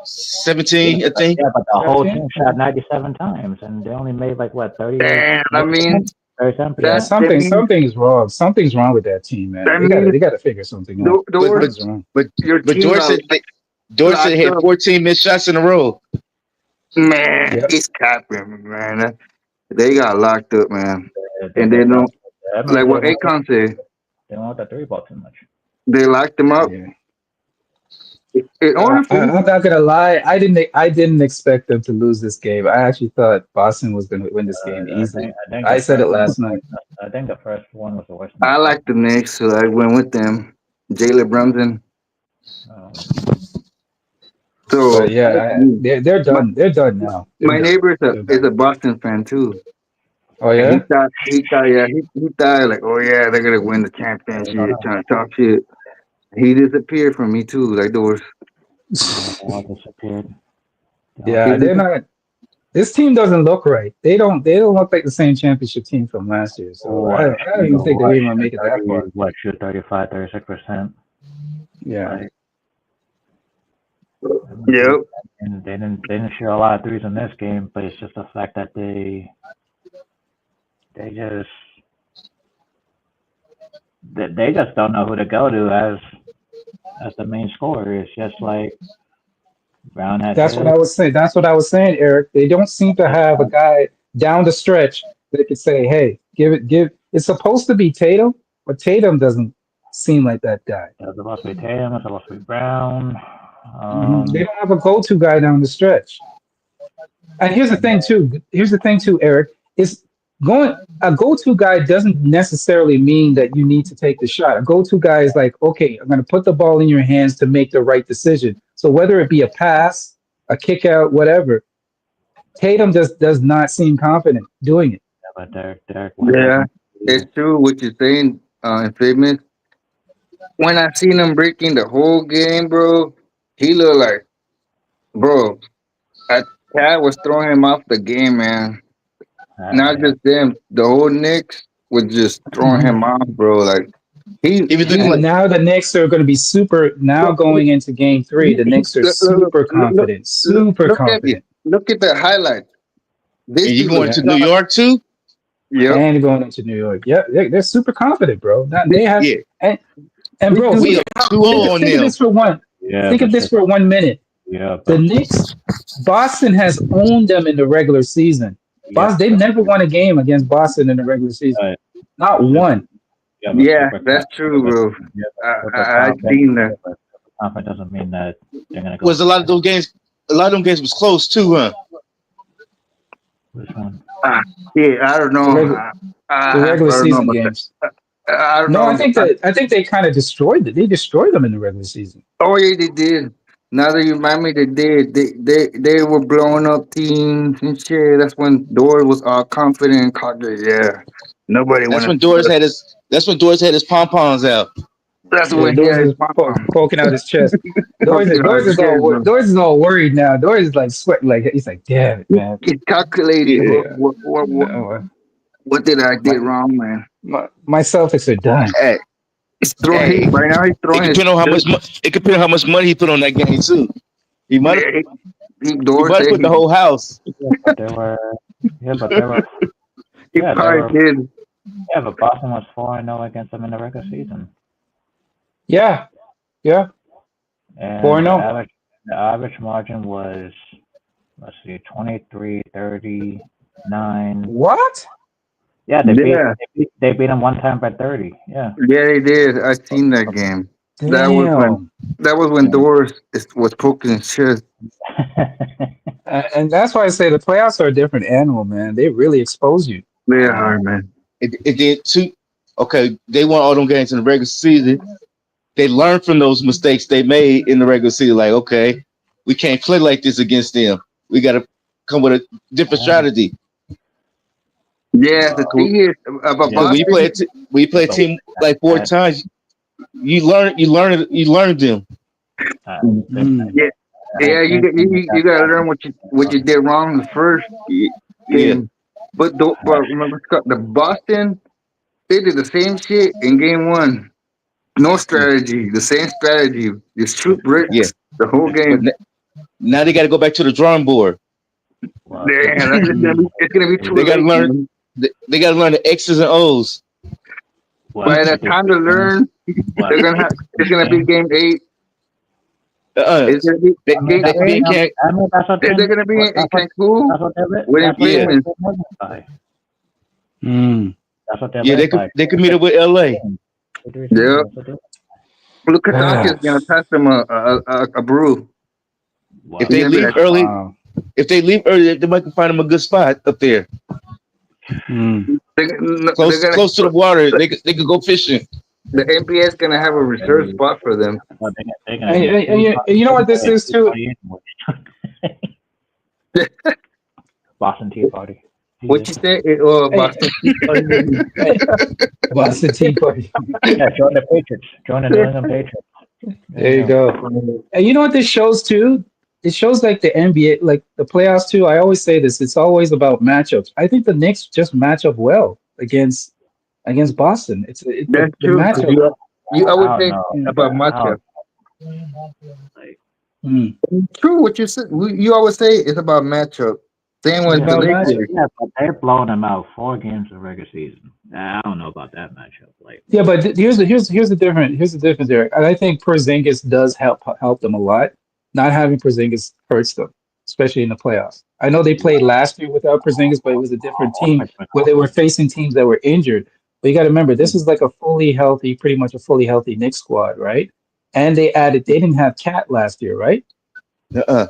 17, I think. Yeah, but the whole 17? team shot 97 times, and they only made like what 38, Damn, I mean 37%. Yeah, that that means something's wrong. Something's wrong with that team, man. that means They gotta figure something out. But but Something's wrong. but your but team got Dorsett locked hit up. 14 missed shots in a row. Man, Yep. he's capping, man. They got locked up, man. They And they just don't that means like what Akon said. they want the three ball too much. They locked them up. Yeah. In order for I'm you, not gonna lie. I didn't expect them to lose this game. I actually thought Boston was gonna win this game easily. I think I the said it first one was last night. worse. I think the first one was the worst. I like the Knicks, so I went with them. Jalen Brunson. So But yeah, they're my, done. They're done now. They're my done. neighbor They're is done. a Boston fan too. Oh And yeah. he thought like, oh yeah, they're gonna win the championship, trying to talk shit. He disappeared from me too, like those. They all disappeared. Yeah, they're not. This team doesn't look right. They don't. They don't look like the same championship team from last year. So I don't even think they're even gonna make it that far. What, shoot 35, 36%? Yeah. Yep. And they didn't shoot a lot of threes in this game, but it's just the fact that they just don't know who to go to as the main scorer. It's just like Brown had. That's what I was saying. That's what I was saying, Eric. They don't seem to have a guy down the stretch that could say, "Hey, give." It's supposed to be Tatum, but Tatum doesn't seem like that guy. It's supposed to be Tatum. It's supposed to be Brown. They don't have a go-to guy down the stretch. And here's the thing too, Eric. Is going a go-to guy doesn't necessarily mean that you need to take the shot. A go-to guy is like, okay, I'm going to put the ball in your hands to make the right decision. So whether it be a pass, a kick out, whatever, Tatum just does not seem confident doing it. Yeah, but Derek Yeah, it's true what you're saying, Infamous. When I seen him breaking the whole game, bro, he looked like, bro, Cat was throwing him off the game, man. Not just them, the whole Knicks was just throwing him off, bro. Like he was looking And like now the Knicks are going to be super. Now going into Game 3, the Knicks are super confident, super confident. Look at the highlights. and you going to New York too? Yep. And going into New York. Yeah, they're super confident, bro. They have Yeah. and bro, We think are 2-0 on of them. this for one. Yeah, Think of this for 1 minute. Yeah, The Knicks, Boston has owned them in the regular season. They never won a game against Boston in the regular season. Right. Not one. Yeah, that's true, bro. I seen that. Confident doesn't mean that they're gonna go. Was a lot of those games? A lot of them games was close too, huh? Which one? Yeah, I don't know. The regular season games. I don't No, know. I think they kind of destroyed it. They destroyed them in the regular season. Oh yeah, they did. Now that you remind me, they did. They were blowing up teams and shit. That's when Dory was all confident and cocky. Yeah, nobody. That's when Doris had his pom poms out. That's Yeah, when Doris is poking out his chest. Doris is all worried now. Doris is like sweating, like he's like, damn it, man. He's calculating. Yeah. What did I did wrong, man? My Celtics are done. Hey, He's throwing right now. He's throwing. it depends on how much. It depends on how much money he put on that game too. He might have put the whole house. But they were. He probably did. Yeah, but Boston was 4-0 against them in the regular season. Yeah. And 4-0. The average margin was, let's see, 23-39. What? Yeah, they beat them one time by 30. Yeah. Yeah, they did. I seen that game. Damn. That was when Doris was poking his chest. And that's why I say the playoffs are a different animal, man. They really expose you. They are, man. It did too. Okay, they won all them games in the regular season. They learned from those mistakes they made in the regular season. Like, okay, we can't play like this against them. We got to come with a different strategy. Yeah, the thing is about when you play a team like 4 times, you learn them. Yeah, Yeah, you gotta learn what you did wrong the first Yeah, game. But remember, Scott, the Boston, they did the same shit in game one. No strategy, the same strategy. Just shoot yeah. bricks the whole But game. now they got to go back to the drawing board. Well, Damn, Mm. it's gonna be too They got to late, learn. man. They got to learn the X's and O's. well, By the time to learn, well, they're gonna have. It's gonna be game 8. Uh, It's gonna be they, game they, they 8. can't. that's what They're gonna be in that's Cancun what winning they're Yeah, famous. living by. Mm. That's what they're yeah. led by. They could meet up with L.A. Yeah. That's what they're Lucas Ah, is gonna pass them a brew. If Wow. He's they gonna be leave like, early, wow. they might find them a good spot up there, Mm. they're gonna close to the water. They could go fishing. the NBA is gonna have a reserve spot for them. Well, they're gonna And, get and, and, you, and you know what this is too? Boston Tea Party. What you say? Hey, Boston Tea Party. hey, Boston Tea Party. Yeah, join the Patriots. Join the New England Patriots. There you go. And you know what this shows too? It shows like the NBA, like the playoffs too. I always say this. It's always about matchups. I think the Knicks just match up well against Boston. That's The true. 'Cause matchup. I would I don't say know. about I matchup. Like, Mm, True, what you said. You always say it's about matchup. Same it's with the about matchup. Lakers. yeah, but they're blowing them out 4 games of regular season. I don't know about that matchup. Like, Yeah, but here's the difference there. And I think Porzingis does help them a lot. Not having Porzingis hurts them, especially in the playoffs. I know they played last year without Porzingis, but it was a different team where they were facing teams that were injured. But you got to remember, this is like a fully healthy, pretty much a fully healthy Knicks squad, right? And they didn't have Cat last year, right? Uh,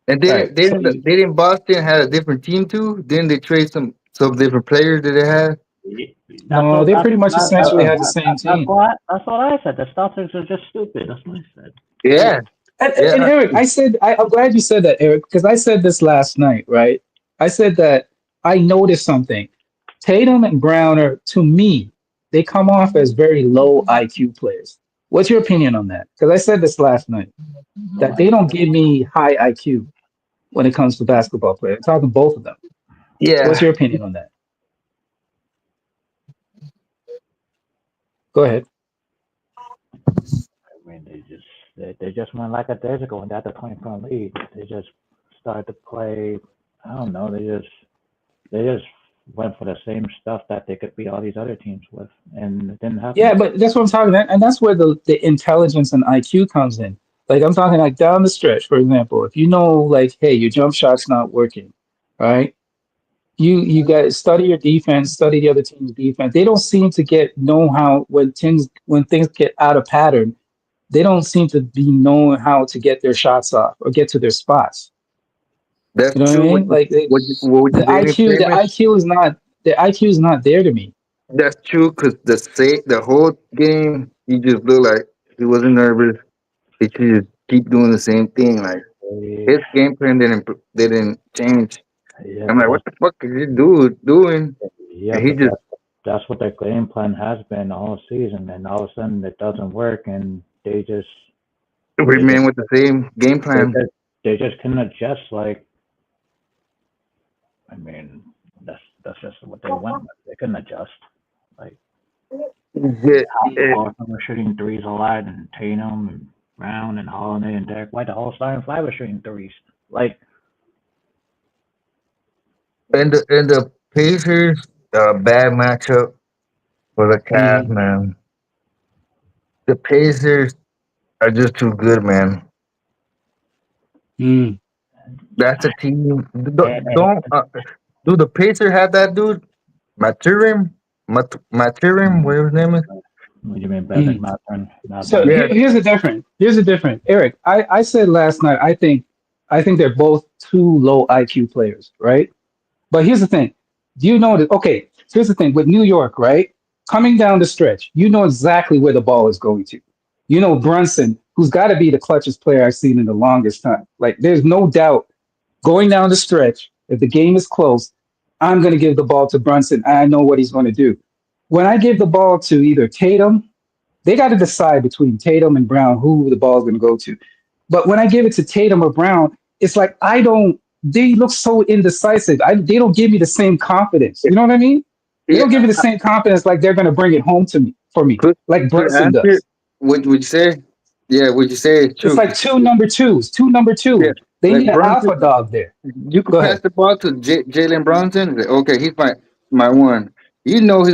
And Right. So you, they didn't Boston had a different team too? Didn't they trade some different players that they had? that's no, what they pretty much essentially had the same team. that's what I said. The Celtics are just stupid. That's what I said. Yeah, And yeah. Eric, I'm glad you said that, Eric, because I said this last night, right? I said that I noticed something. Tatum and Brown are, to me, they come off as very low IQ players. What's your opinion on that? Because I said this last night that they don't give me high IQ when it comes to basketball players. I'm talking both of them. What's Yeah. your opinion on that? Go ahead. I mean, they just went like a days ago and got the 20-point lead. They just started to play. I don't know. They just went for the same stuff that they could beat all these other teams with, and it didn't Yeah, happen. but that's what I'm talking about. And that's where the intelligence and IQ comes in. Like I'm talking like down the stretch, for example, if you know like, hey, your jump shot's not working, right? You got to study your defense, study the other team's defense. They don't seem to know how when things get out of pattern, they don't seem to be knowing how to get their shots off or get to their spots. That's You know what I true. mean? Like What you the David IQ, the famous? IQ is not the IQ is not there to me. That's true because the whole game he just looked like he wasn't nervous. He should just keep doing the same thing. Like They, his game plan didn't change. yeah, I'm but like, what the fuck is this dude doing? yeah, And he but just that's what their game plan has been all season, and all of a sudden it doesn't work, and they just remain with the same game they plan. just, they just couldn't adjust. Like, I mean, that's just what they went with. They couldn't adjust. Like, Yeah, all of them were shooting threes a lot, and Tatum and Brown and Holiday and Derek White, the whole starting five was shooting threes. Like, and the Pacers, bad matchup for the Cavs, Mhm. man. The Pacers are just too good, man. Mm. That's a team. and Don't do the Pacers have that dude? Maturin, whatever his name is. what do you mean, Bennett, Mm. not So Bennett? Yeah, here's the difference. Here's the difference. Eric, I said last night, I think they're both too low IQ players, right? But here's the thing. Do you know that okay, here's the thing with New York, right? Coming down the stretch, you know exactly where the ball is going to. You know Brunson, who's got to be the clutchest player I've seen in the longest time. Like there's no doubt going down the stretch, if the game is close, I'm going to give the ball to Brunson. I know what he's going to do. When I give the ball to either Tatum, they got to decide between Tatum and Brown who the ball is going to go to. But when I give it to Tatum or Brown, it's like I don't. They look so indecisive. They don't give me the same confidence. You know what I mean? They don't give Yeah, me the same confidence like they're gonna bring it home to me for me, like to Brunson answer does. what would you say? Yeah, what you say is It's true. like two number twos, two number Yeah, twos. They like need an alpha Brunson, dog there. you could Go pass ahead. the ball to Jalen Brunson. Like, okay, he's my one. You know Mm,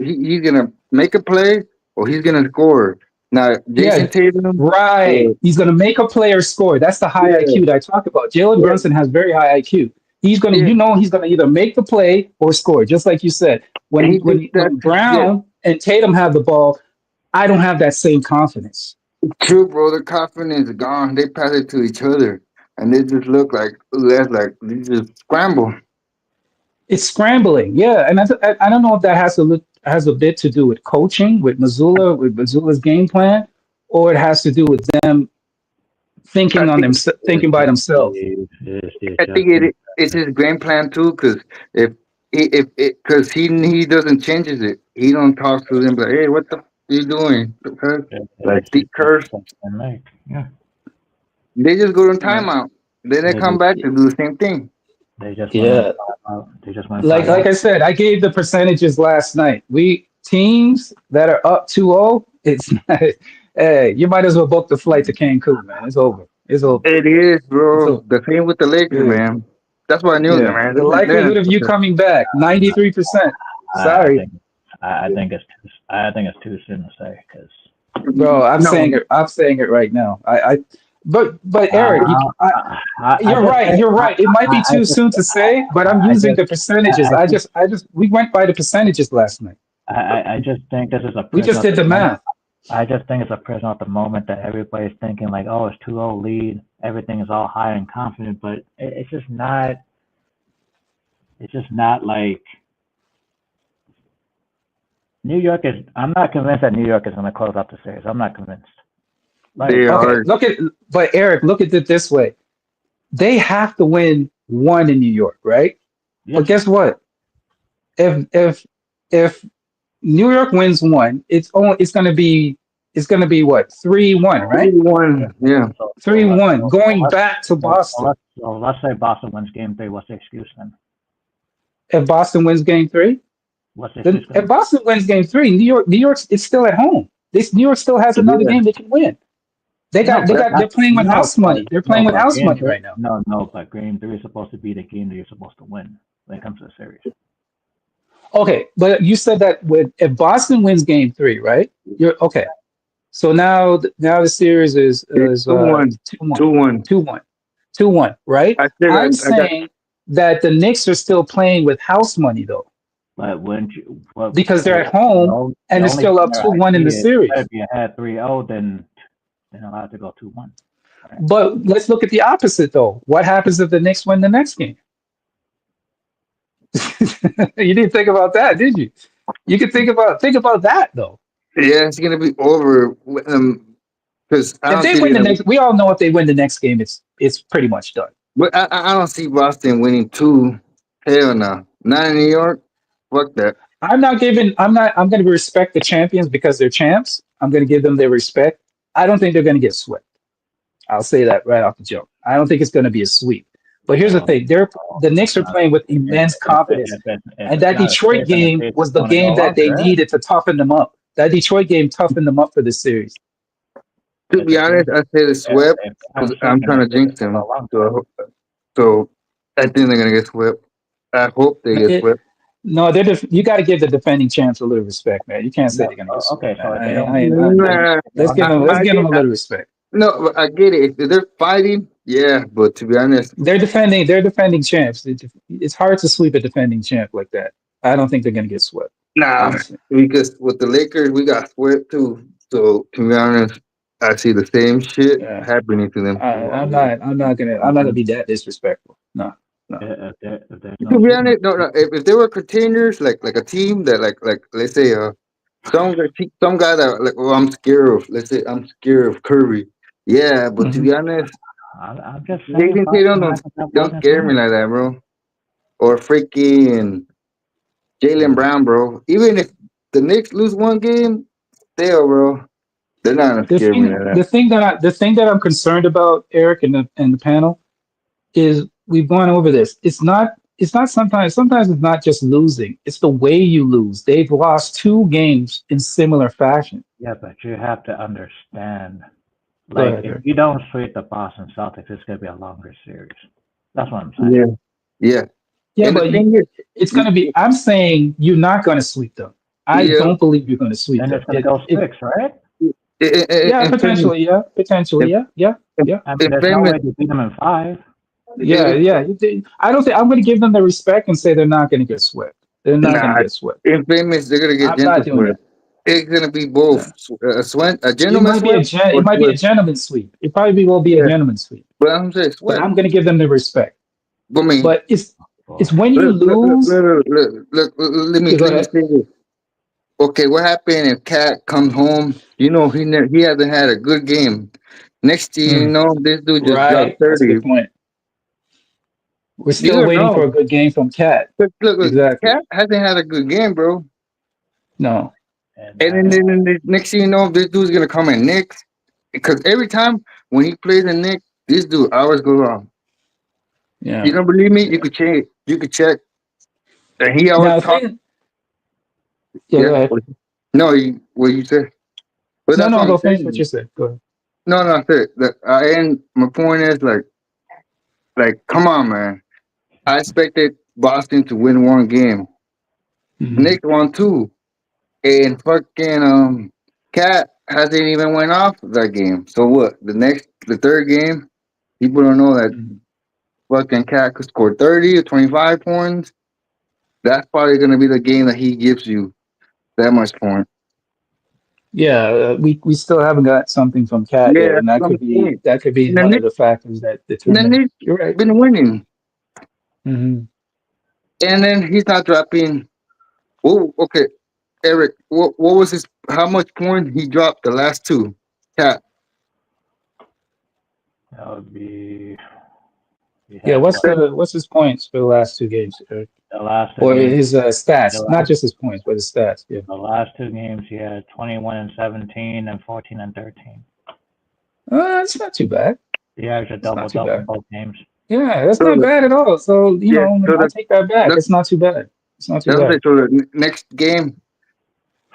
he's gonna make a play or he's gonna score. Now Jason yeah, Tatum, right. He's gonna make a player score. That's the high yeah, IQ that I talk about. Jalen yeah, Brunson has very high IQ. He's gonna, yeah, he's gonna either make the play or score, just like you said. and When he did that. Yeah, Brown and Tatum have the ball, I don't have that same confidence. true, bro. The confidence is gone. They pass it to each other, and they just look like that's like they just scramble. It's scrambling, yeah, and I don't know if that has a bit to do with coaching, with Missoula's game plan, or it has to do with them I think thinking by themselves. It's the I think adjustment. it's his game plan too, because if it because he doesn't changes it. He don't talk to them like, hey, what the you doing? The fuck? Like It's Steve just Kerr, something like, yeah. they just go on Yeah. timeout. Then they They come just back to do the same thing. they just went on Yeah, timeout. They just went timeout. like I said, I gave the percentages last night. We teams that are up 2-0, it's hey, you might as well book the flight to Cancun, man. It's over. It's over. It is, It's bro. over. The same with the Lakers, Yeah, man. That's why I knew them, yeah. man. The likelihood of you coming back, 93%. I Sorry, think I think it's I think it's too soon to say because bro. I'm No, saying it. I'm saying it right now. But Eric, you're just right. think You're right. It might be I too just soon to say, but I'm I using just the percentages. We went by the percentages last night. I just think this is a We prison just at did the the moment. math. I just think it's a prison at the moment that everybody's thinking like, oh, it's 2-0 lead, everything is all high and confident, but it's just not. It's just not like New York is. I'm not convinced that New York is going to close out the series. I'm not convinced. Like, they Okay, are. but Eric, look at it this way. They have to win one in New York, right? yes, But guess what? If New York wins one, it's gonna be what, 3-1, right? 3-1. Yeah. so let 3-1 going let's back to Boston. let's say Boston wins Game 3. What's the excuse then? If Boston wins game three, What's the then excuse going if to Boston wins game three, New York's it's still at home. This New York still has another Yeah. game they can win. No, but They're playing with no, house money. They're playing with but house Game money 3. right now. No, but Game 3 is supposed to be the game that you're supposed to win when it comes to the series. Okay, but you said that with if Boston wins game three, right? You're okay. So now the series It's is 2-1. 2-1, 2-1. 2-1, 2-1, right? I still I'm I got saying that the Knicks are still playing with house money though, But wouldn't you? Well, because they're at the, home only, the and they're only still thing up that I 2-1 in see the is if series. you had 3-0, then allowed to go 2-1. Right? But let's look at the opposite though. What happens if the Knicks win the next game? You didn't think about that, did you? You could think about that though. yeah, it's gonna be over. Because I If don't they see win it. the next, we all know if they win the next game, it's pretty much done. But I don't see Boston winning two. Hell no. Not in New York. Fuck that. I'm going to respect the champions because they're champs. I'm going to give them their respect. I don't think they're going to get swept. I'll say that right off the jump. I don't think it's going to be a sweep. But here's the So, thing: the Knicks are playing with immense confidence, if and it's that not a Detroit safe, and the game series is was the going to go game that they longer, right? needed to toughen them up. That Detroit game toughened them up for this series. To If be the series, honest, I say the swept if they don't because shoot, I'm then the trying to series is jinx going to them. go longer. So I think they're gonna get swept. I hope they get It, swept. no, you got to give the defending champs a little respect, man. You can't say No, they're going to get swept, okay, so man. if they don't shoot, then Nah, if they don't hit Let's I give threes, them get a little respect. no, but I get it. If they're fighting, yeah. But to be honest, They're defending champs. It's hard to sweep a defending champ like that. I don't think they're going to get swept, nah, honestly. because with the Lakers, we got swept too. So to be honest, I see the same shit Yeah. happening to them. I'm not gonna be that disrespectful. No, no. if there's no To be shooting, honest, no, no. If they were contenders, like a team that like let's say some guy that like oh I'm scared of. Let's say I'm scared of Curry. Yeah, but to Hmm. be honest, I'm just saying Jason Tatum Boston might end up don't winning scare me tonight. like that, bro. Or freaking Jalen Yeah. Brown, bro. Even if the Knicks lose one game, still, bro, They're not gonna The scare me thing, like that. the thing that I'm concerned about, Eric, and the panel is we've gone over this. It's not sometimes it's not just losing. It's the way you lose. They've lost two games in similar fashion. Yeah, but you have to understand, Go like, ahead, if Eric. you don't sweep the Boston Celtics, it's gonna be a longer series. That's what I'm saying. Yeah, yeah. Yeah, And the but thing is, it's going to be. I'm saying you're not going to sweep them. I yeah, don't believe you're going to sweep Then them. it's gonna go six, right? Yeah, and famous, potentially. Yeah, potentially. and, Yeah, yeah, yeah, I mean, and there's no famous, way to beat them in five. yeah, yeah. I don't think I'm going to give them the respect and say they're not going to get swept. They're not going to nah, get swept. in famous, they're gonna get I'm not gentle doing sweat. that. It's gonna be No. both a It gentleman might be sweat it or might be a sweat. gentleman's sweep. It probably will be a Yeah, gentleman's sweep. but I'm saying But sweat. I'm going to give them the respect. I mean, But it's Boy. when you lose. let me Yeah, go let me ahead. say this. Okay, what happened if Cat comes home? You know, he hasn't had a good game. Next thing you Mm, know, this dude just dropped right. That's a 30. good point. We're You still don't waiting for know. a good game from Cat. Look, Exactly. Cat hasn't had a good game, bro. No. And And then the next thing you know, this dude's gonna come in Knicks. Because every time when he plays in Knicks, this dude hours go wrong. You Yeah. don't believe me? You Yeah. could check. You could check. And he always Now, the talk. thing. Yeah. Go Yeah. ahead. No, what you said. But No, that's what no. I'm Go finish what saying. you said. Go ahead. No, no, that's it. And my point is come on, man. I expected Boston to win one game. Mhm. Knicks won two. And fucking Cat hasn't even went off that game. So what? The third game, people don't know that Mhm. fucking Cat could score 30 or 25 points. That's probably gonna be the game that he gives you that much point. Yeah, we still haven't got something from Cat Yeah, yet, and that's that what could I'm be saying. that could be And the one of Knicks, the factors that and the determine. Knicks You're right. been winning. Hmm. And then he's not dropping. Oh, okay. Eric, what was his how much point he dropped the last two? Cat. that would be we Yeah, had what what's his points for the last two games, Eric? the last two Or games. his The stats, not last just his points, but his stats. Yeah. the last two games he had 21 and 17 and 14 and 13. It's not too bad. He averaged a It's not double too double bad. both games. Yeah, that's So not bad at all. So yeah, so I take that back. the It's not too bad. It's not too that's what I'm bad. saying. So the next game,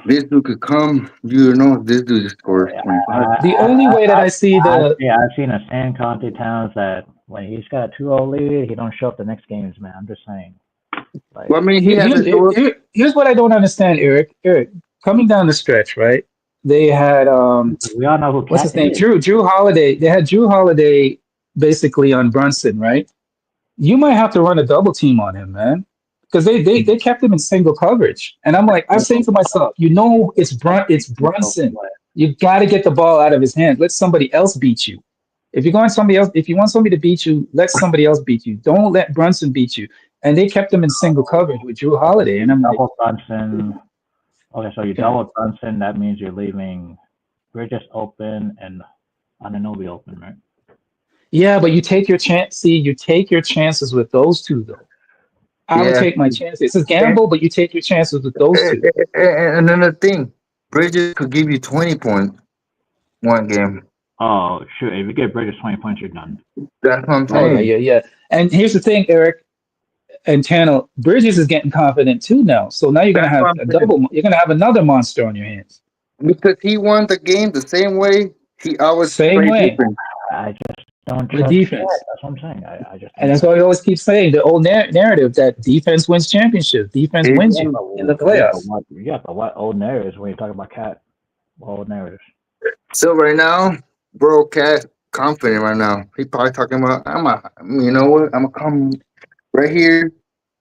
this dude could come. You know, this dude just scores Yeah, 25. The only way that I see the I've seen a San Conte Towns that when he's got a 2-0 lead, he don't show up the next games, man. I'm just saying. Like, Well, I mean, he hasn't showed up. here's what I don't understand, Eric. Eric, coming down the stretch, right? They had we all know who what's Cat his name? is. Drew Holiday. They had Drew Holiday basically on Brunson, right? You might have to run a double team on him, man. Because they kept him in single coverage. And I'm like, I'm saying to myself, it's Brunson. You gotta get the ball out of his hands. Let somebody else beat you. If you're going somebody else, if you want somebody to beat you, let somebody else beat you. Don't let Brunson beat you. And they kept him in single coverage with Drew Holiday. And I'm like, Double Brunson. Okay, so you yeah. double Brunson, that means you're leaving Bridges open and Ananobi open, right? Yeah, but you take your chance. See, you take your chances with those two, though. I would Yeah. take my chances. It's a And, gamble, but you take your chances with those two. and another thing, Bridges could give you 20 points one game. Oh, shoot. If you get Bridges 20 points, you're done. That's what I'm Oh yeah, saying. yeah, yeah. And here's the thing, Eric and Tano, Bridges is getting confident too now. So now you're gonna That's what have I'm a saying. double. You're gonna have another monster on your hands. Because he won the game the same way he always Same played way defense. I just don't with trust Cat. defense, That's what I'm saying. I just and don't that's trust. why we always keep saying the old narrative that defense wins championships. Defense wins Yeah, you Exactly. in the but playoffs. what? Yeah, but what old narratives when you talk about Cat? What old narratives? So right now, bro, Cat confident right now. He probably talking about you know what? I'm gonna come right here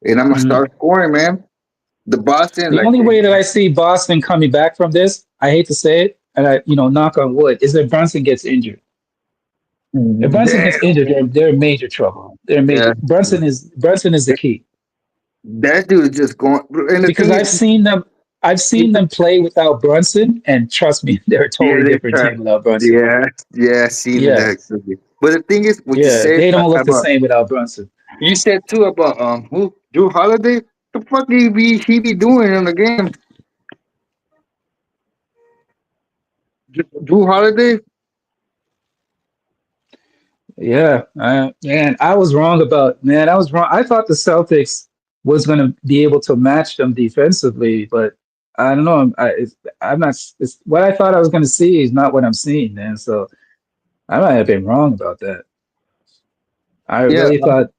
and I'm gonna Mhm. start scoring, man. The Boston, The like only way that I see Boston coming back from this, I hate to say it, and knock on wood, is if Brunson gets injured. If Brunson damn, gets injured, they're in major trouble. They're yeah, major. Brunson is the key. that dude is just going. And the Because thing is, I've seen them play without Brunson, and trust me, they're a yeah, totally they different try, team without Brunson. yeah, yeah, seen Yeah, that. But the thing is, what you yeah, said they don't look the about same without Brunson. you said too about who Drew Holiday. The fuck he be doing in the game? Drew Holiday. Yeah, man, I was wrong about man. I was wrong. I thought the Celtics was going to be able to match them defensively, but I don't know. I'm not. It's, what I thought I was going to see is not what I'm seeing, man. So I might have been wrong about that. I Yeah, really thought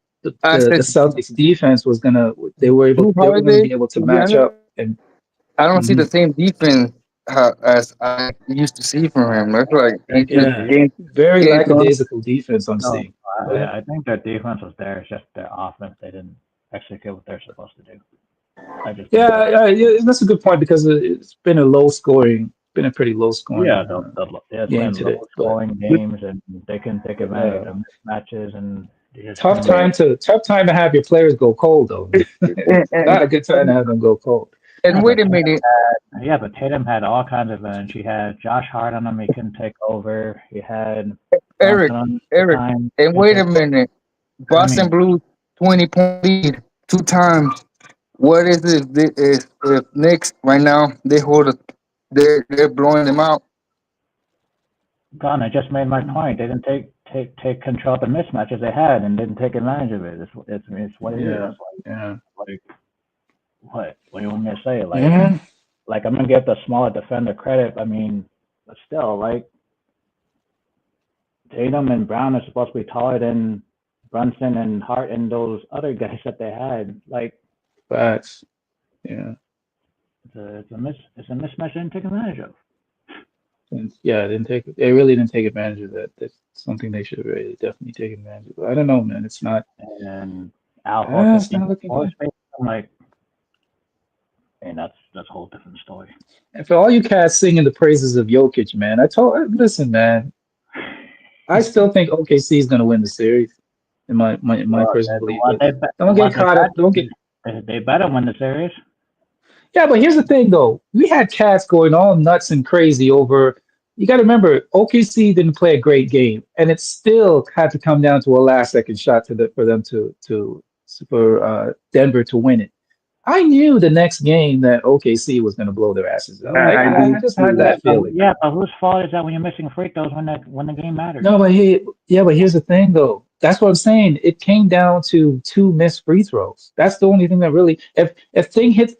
I the said Celtics defense was gonna Drew they were going to Holiday. be able to To be match honest, up and I don't see the mhm. same defense as I used to see from him. That's like Their he's just their Yeah, de- very game on. lackadaisical defense I'm no, seeing. Go ahead. I think their defense was there. It's just their offense they didn't execute what they're supposed to do. I just think that. Yeah, that's a good point because it's been a low scoring, been a pretty low Yeah, scoring it's game been low today. But scoring games, and they can take advantage yeah, of mismatches, and they just couldn't. tough time to have your players go cold though. And, It's and, not a good time to have them go cold. and wait a minute, But Tatum had all kinds of advantage. He had Josh Hart on him. He couldn't take over. He had Eric, Brunson on the Eric, time. and Couldn't wait a take over. minute. I Boston mean, Blues 20-point lead 2 times. What is it if Knicks right now they hold a they're blowing them out? Gone. I just made my point. They didn't take control of the mismatches they had and didn't take advantage of it. It's what it is. Yeah, yeah, Like what do you want me to say? yeah. I'm gonna give the smaller defender credit. I mean, but still, like Tatum and Brown are supposed to be taller than Brunson and Hart and those other guys that they had. Like Facts. Yeah. it's a mismatch they didn't take advantage of. And yeah, didn't take they really didn't take advantage of that. That's something they should really definitely take advantage of. I don't know, man. And Al Horford It's being not looking more good. space. I'm like, and that's a whole different story. And for all you cats singing the praises of Jokic, man, listen, man, I still think OKC is gonna win the series in my Well, personal belief. what But don't get what they caught up. Don't get they better win the series. Yeah, but here's the thing, though. We had cats going all nuts and crazy over. You got to remember, OKC didn't play a great game, and it still had to come down to a last second shot for them for Denver to win it. I knew the next game that OKC was going to blow their asses out. I I do just had too. that feeling. But whose fault is that when you're missing free throws when the game matters? No, but here's the thing, though. That's what I'm saying. It came down to two missed free throws. That's the only thing that really. If Oh thing my hits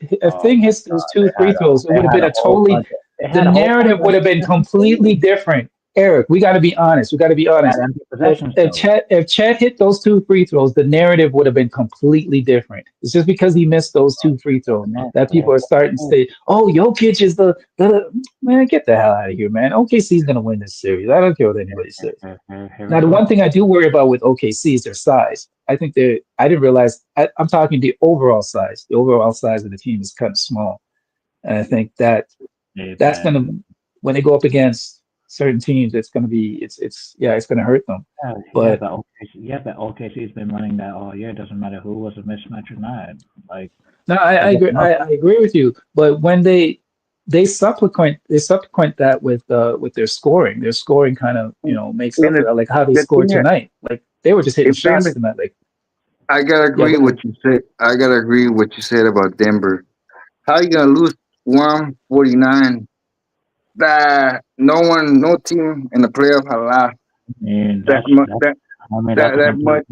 those God, two free throws, it would have been a totally. they The had a whole bunch narrative of would have been empty completely possessions. different. Eric, we got to be honest. We got to be They had honest. empty possessions though. If Chet hit those two free throws, the narrative would have been completely different. It's just because he missed those two free throws that people are starting to say, "Oh, Jokic is the man." Get the hell out of here, man. OKC's gonna win this series. I don't care what anybody says. Here we Now, the go. one thing I do worry about with OKC is their size. I think I didn't realize. I'm talking the overall size. The overall size of the team is kind of small, and I think that's Man. gonna when they go up against certain teams, it's gonna be it's gonna hurt them. But But OKC's been running that all year. It doesn't matter who was a mismatch or not. Like no, they I get agree. enough. I agree with you. But when they supplement that with their scoring. Their scoring kind of makes And up for that. Like how they the scored thing is, tonight. Like they were just hitting in shots fairness, tonight. Like I gotta yeah, agree go ahead. what you said. I gotta agree what you said about Denver. How you gonna lose 149? That no team in the playoff has lost I mean, that much that that's a much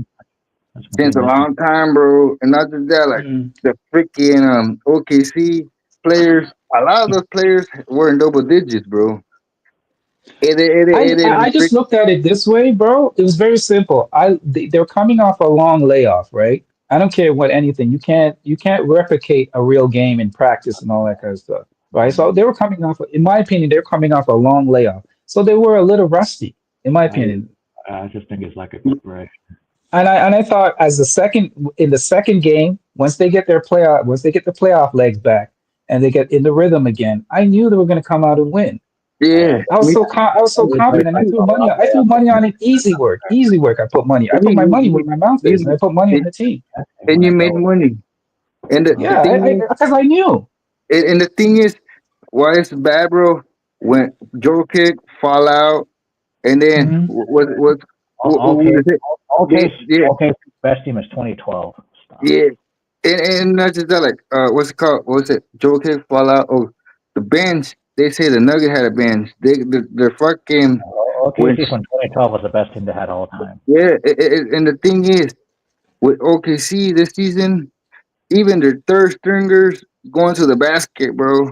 since complete a mismatch. long time, bro. And not just that, like Mm. the freaking OKC players. A lot of those players were in double digits, bro. It I didn't just looked at it this way, bro. It was very simple. They're coming off a long layoff, right? I don't care what anything. You can't replicate a real game in practice and all that kind of stuff, right? So they were coming off, in my opinion, they're coming off a long layoff, so they were a little rusty, in my I opinion. I just think it's like a preparation. And I thought as the second game, once they get the playoff legs back and they get in the rhythm again, I knew they were going to come out and win. Yeah, me, I was so It was confident. like I threw money on it. Easy work, easy work. I put money. I put my money where my mouth is, and I you, put money on the team. and when you I made go. money. And the Yeah, thing is, because I knew. and the thing is, why it's bad, bro? When Joe kick fall out, and then Hmm. what Okay, was it? Yeah, best team is 2012. Stop. yeah, and not just that, like what's it called? What was it? Joe kick fall out. Oh, the bench they say the Nugget had a bench. Their fucking when OKC from 2012 was the best team they had all time. yeah, and the thing is with OKC this season, even their third stringers going to the basket, bro.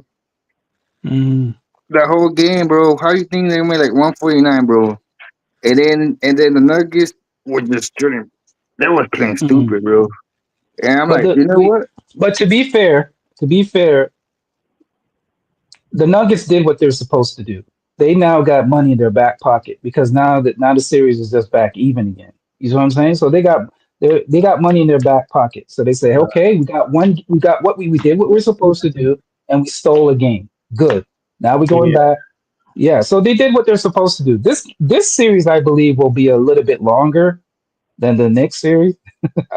Mm, The whole game, bro. How you think they made like 149, bro? And then the Nuggets were just shooting. They was playing mm. stupid, bro. And I'm But like, the you know we what? but to be fair, the Nuggets did what they're supposed to do. They now got money in their back pocket because now the series is just back even again. You know what I'm saying? So they got money in their back pocket. So they say, okay, we got what we did what we're supposed to do, and we stole a game. Good. Now we're going Yeah. back. Yeah. So they did what they're supposed to do. This series, I believe, will be a little bit longer than the next series,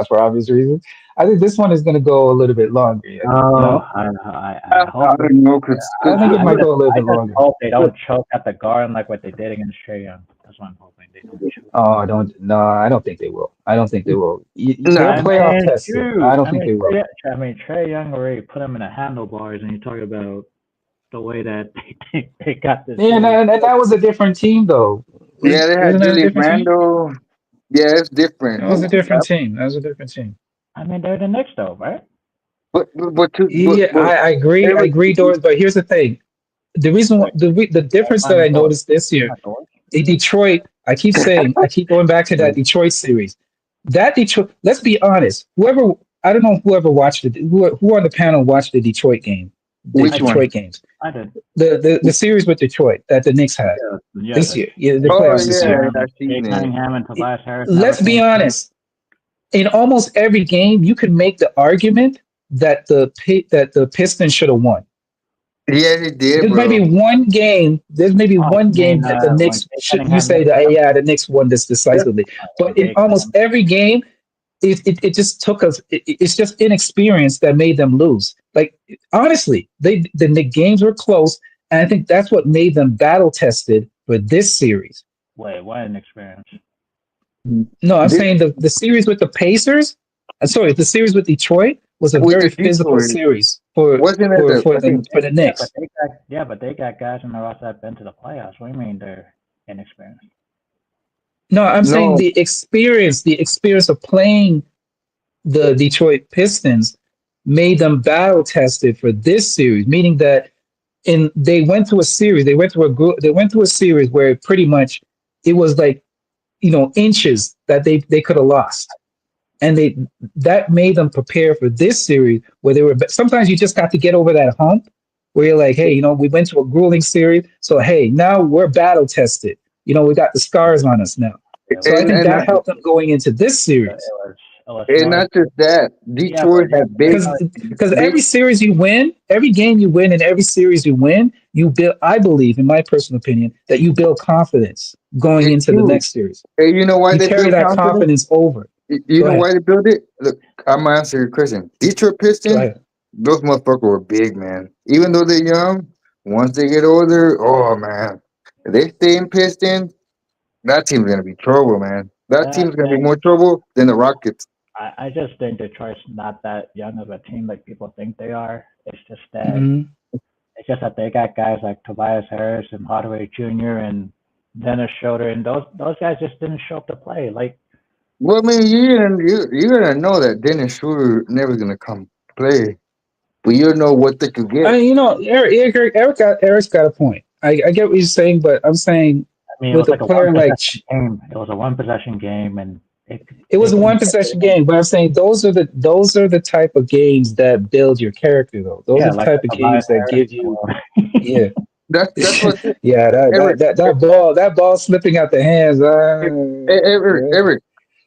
for obvious reasons. I think this one is going to go a little bit longer. You Oh, know, I I hope it. don't know, cause, I cause, think 'cause it might look, go a little I bit just longer. hope they look, don't choke at the Garden like what they did against Trey Young. That's what I'm hoping they don't choke. Oh, I don't. No, I don't think they will. I don't think they will. They're nah, I playoff mean, tested. I shoot. don't think they will. Trey Young already put him in the handlebars, and you talk about the way that they got this Yeah, series. and that was a different team, though. yeah, they had Wasn't that a Julius different team? Randle. Yeah, it's different. That was a different team. That was a different team. I mean, they're the Knicks, though, right? Yeah, But I agree. I Eric, agree, Doris. But here's the thing: the reason, Like, the difference that Final I Four. noticed this year, Not the worst. in Detroit. I keep going back to that Detroit series. That Detroit. Let's be honest. I don't know whoever watched it. Who on the panel watched the Detroit game? The I which did. one? Detroit games. I did. The series with Detroit that the Knicks had Yeah, yeah. this year. Yeah, the Oh playoffs this year. yeah, I Cunningham, Jay seen it. Cunningham and Tobias Harris never Let's be came through. honest. In almost every game, you can make the argument that the Pistons should have won. Yes, it did, There's bro. maybe one game. There's maybe Oh, one I mean, game that the when Knicks Jay should. You Cunningham say missed that, the hey, yeah, the Knicks won this decisively. when But in Jay almost Cunningham. every game, it just took us. It's just inexperience that made them lose. Like honestly, the games were close, and I think that's what made them battle tested for this series. Wait, what an experience. No, I'm This saying the series with the Pacers. Sorry, the series with Detroit was a with very the physical Detroit series wasn't it the for the Knicks. But they got guys in the roster that been to the playoffs. What do you mean they're inexperienced? No, I'm saying no? the experience of playing the Detroit Pistons made them battle tested for this series, meaning that they went through a series, they went through a series where pretty much it was like inches that they could have lost, and that made them prepare for this series where they were. Sometimes you just got to get over that hump where you're like, hey, we went to a grueling series, so hey, now we're battle tested. We got the scars on us now. It So was I think And that not, helped them going into this it series. was and smart. not just that, Yeah, Detroit had but big, Because big. every series you win, every game you win, and every series you win, you build. I believe, in my personal opinion, that you build confidence going It's into the huge. next series. And you know why You they carry build that confidence? confidence over. You Go know ahead. why they build it? Look, I'm gonna answer your question. Detroit Go Pistons, ahead. those motherfuckers were big, man. Even though they're young, once they get older, oh man, if they stay in Pistons, that team's gonna be trouble, man. That uh, team's gonna be more trouble than the Rockets. I just think Detroit's not that young of a team like people think they are. Mhm. It's just that they got guys like Tobias Harris and Hardaway Jr. and Dennis Schroeder, and those guys just didn't show up to play. Like, Well, I mean, you're gonna know that Dennis Schroeder never gonna come play, but you know what they could get. Eric's got a point. I get what you're saying, but I'm saying I mean, it with was a like a one player like possession game. It was a one possession game, and it they was a couldn't one get possession it. game, but I'm saying those are the type of games that build your character, though. Those Yeah, are the like type of the Tobias games that Harris. give you, yeah, That's what yeah. Eric, That ball slipping out the hands. Yeah. Eric.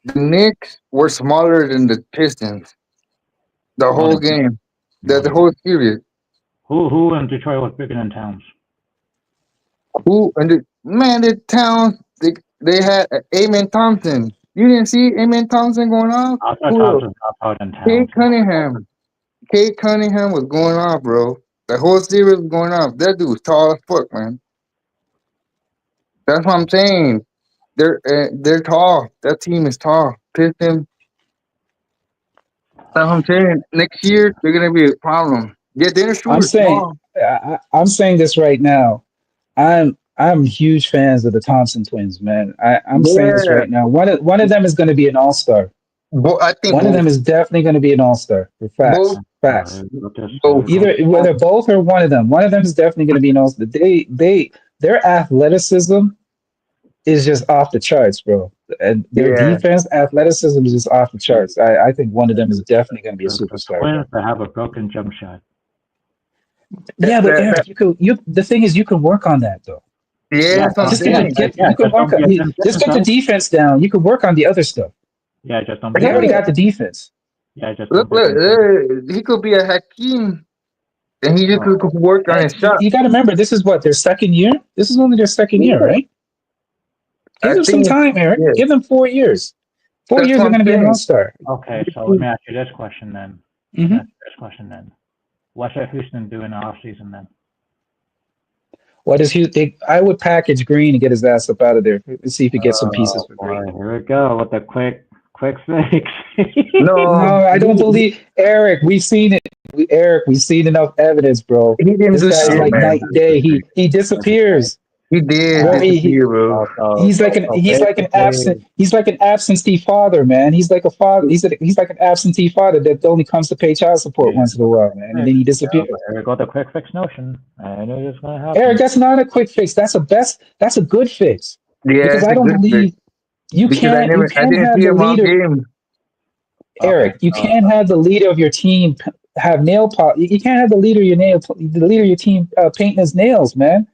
The Knicks were smaller than the Pistons the No, whole they game, no, the they whole series. who in Detroit was bigger than Towns? Who and the Towns they had Amen Thompson. You didn't see Amen Thompson going off. I thought Who Towns else? was not taller than Kate Towns. Cunningham. Kate Cunningham was going off, bro. The whole series was going off. That dude was tall as fuck, man. That's what I'm saying. They're tall. That team is tall. Pistons. That's what I'm saying. Next year they're gonna be a problem. Yeah, Dennis I'm Schroeder's saying small. I'm saying this right now. I'm huge fans of the Thompson twins, man. I'm saying this Yeah, right now. One of them is going to be an all-star. I think One of both. them is definitely going to be an all-star for Both. facts. Facts. Both. Either whether both or one of them. One of them is definitely going to be an all-star. Their athleticism is just off the charts, bro. And their Yeah. defense athleticism is just off the charts. I think one of them is definitely going to be a The superstar, Twins bro. that have a broken jump shot. Yeah, but That, Eric, you the thing is you can work on that though. yeah, Yeah, that's what I'm Just get the saying. get yeah, you can just work don't on be a Ben just Simmons, get the right? defense down. You can work on the other stuff. Yeah, just don't be He a already Yeah. got the defense. yeah, just Look, don't be a Ben Simmons. he could be a Hakeem, and he just could work on his shot. You got to remember, this is what their second year. This is only their second year, Yeah. right? Give I them some think, time, Eric. yeah, Give them 4 years. Four that's years, what they're I'm going to be an all saying. star. Okay, so let me ask you this question then. Let me Hmm. ask you this question then. What should Houston do in the offseason then? What is he? I would package Green and get his ass up out of there. Let's see if he gets some pieces Oh for Green. boy, here we go with the quick fix. No, No, I don't believe Eric. We've seen it. Eric, we've seen enough evidence, bro. he didn't This do guy is shit, like man. night and day. He disappears, He did bro. disappear, bro. He's like an absentee father, man. He's like a father. He's like an absentee father that only comes to pay child support Yeah, once in a while, man, and then he disappears. here we go, the quick fix notion. I knew this was gonna Eric, happen. that's not a quick fix. That's a best. That's a good fix Yeah, because it's I a don't good pick believe because you I can't didn't have see the him all leader. game. Okay, Eric, you can't have the leader of your team have nail polish. You can't have the leader of your team painting his nails, man.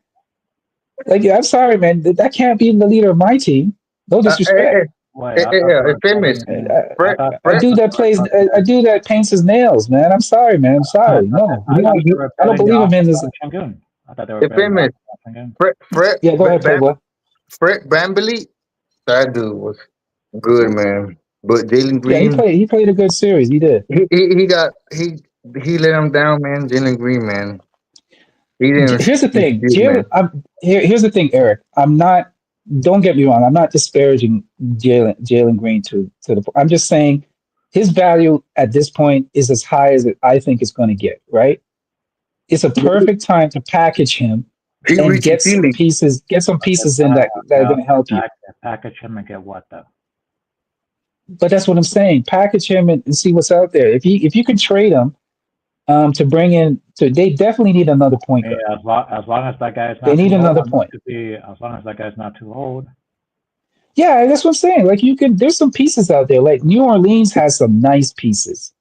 Like, I'm sorry, man. That can't be the leader of my team. No disrespect. wait, I thought they It's were famous. playing. I Fred, thought A Fred, dude that plays, a dude that paints his nails, man. I'm sorry, man. I'm sorry. No, I we thought don't. they were I don't building the believe him in offense this. on Shangoon. I thought they were it's building the famous. offense on Shangoon. Yeah, go ahead, Playboy. Fred Bambly, that dude was good, man. But Jalen Yeah, Green, he played a good series. He did. he let him down, man. Jalen Green, man. He didn't Here's the thing, shit, man. Jalen. Here's the thing, Eric. I'm not. Don't get me wrong. I'm not disparaging Jalen Green to the. I'm just saying his value at this point is as high as I think it's going to get. Right. It's a perfect time to package him He and reached the get some ceiling. pieces. Get some pieces in that are going to help you. Package him and get what though? But that's what I'm saying. Package him and see what's out there. If you can trade him to bring in, they definitely need another point Yeah, guard. as long as that guy's They not need too another old point. to be, as long as that guy's not too old. Yeah, that's what I'm saying. Like you can, there's some pieces out there. Like New Orleans has some nice pieces.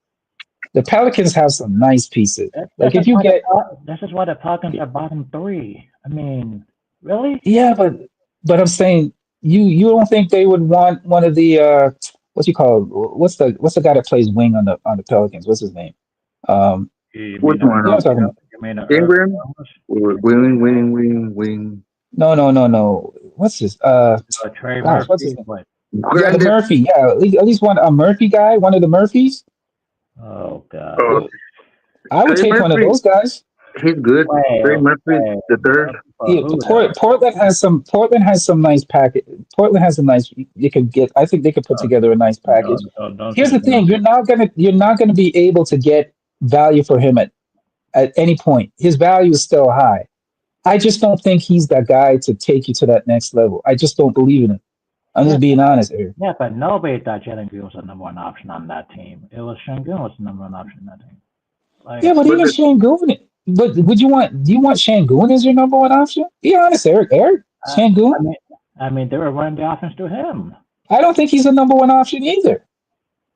The Pelicans have some nice pieces. Like if you get, This is why the Pelicans are bottom three. I mean, really? yeah, but I'm saying you don't think they would want one of the what you call what's the guy that plays wing on the Pelicans? What's his name? Um, You Which mean one? you know what I'm talking about? you mean Ingram? Or winning. No. What's his Trey gosh, what's his Murphy? name? What? Yeah, the Granted, Murphy. Yeah, at least one a Murphy guy, one of the Murphys. Oh uh, God. I would Trey take one of Murphy, those guys. he's good. Trey Murphy, the third. For Yeah, who though? Portland has some nice package. Portland has a nice you could get I think they could put together a nice package. Don't Here's the thing, you're not gonna be able to get value for him at any point. His value is still high. I just don't think he's that guy to take you to that next level. I just don't believe in him. I'm Yeah, just being honest here. yeah, but nobody thought Jalen Green was the number one option on that team. It was Shangoon was the number one option on that team. Yeah, Like, but But even Shangoon, but do you want Shangoon as your number one option? Be honest, Eric. uh, Shangoon? I mean, they were running the offense to him. I don't think he's a number one option either.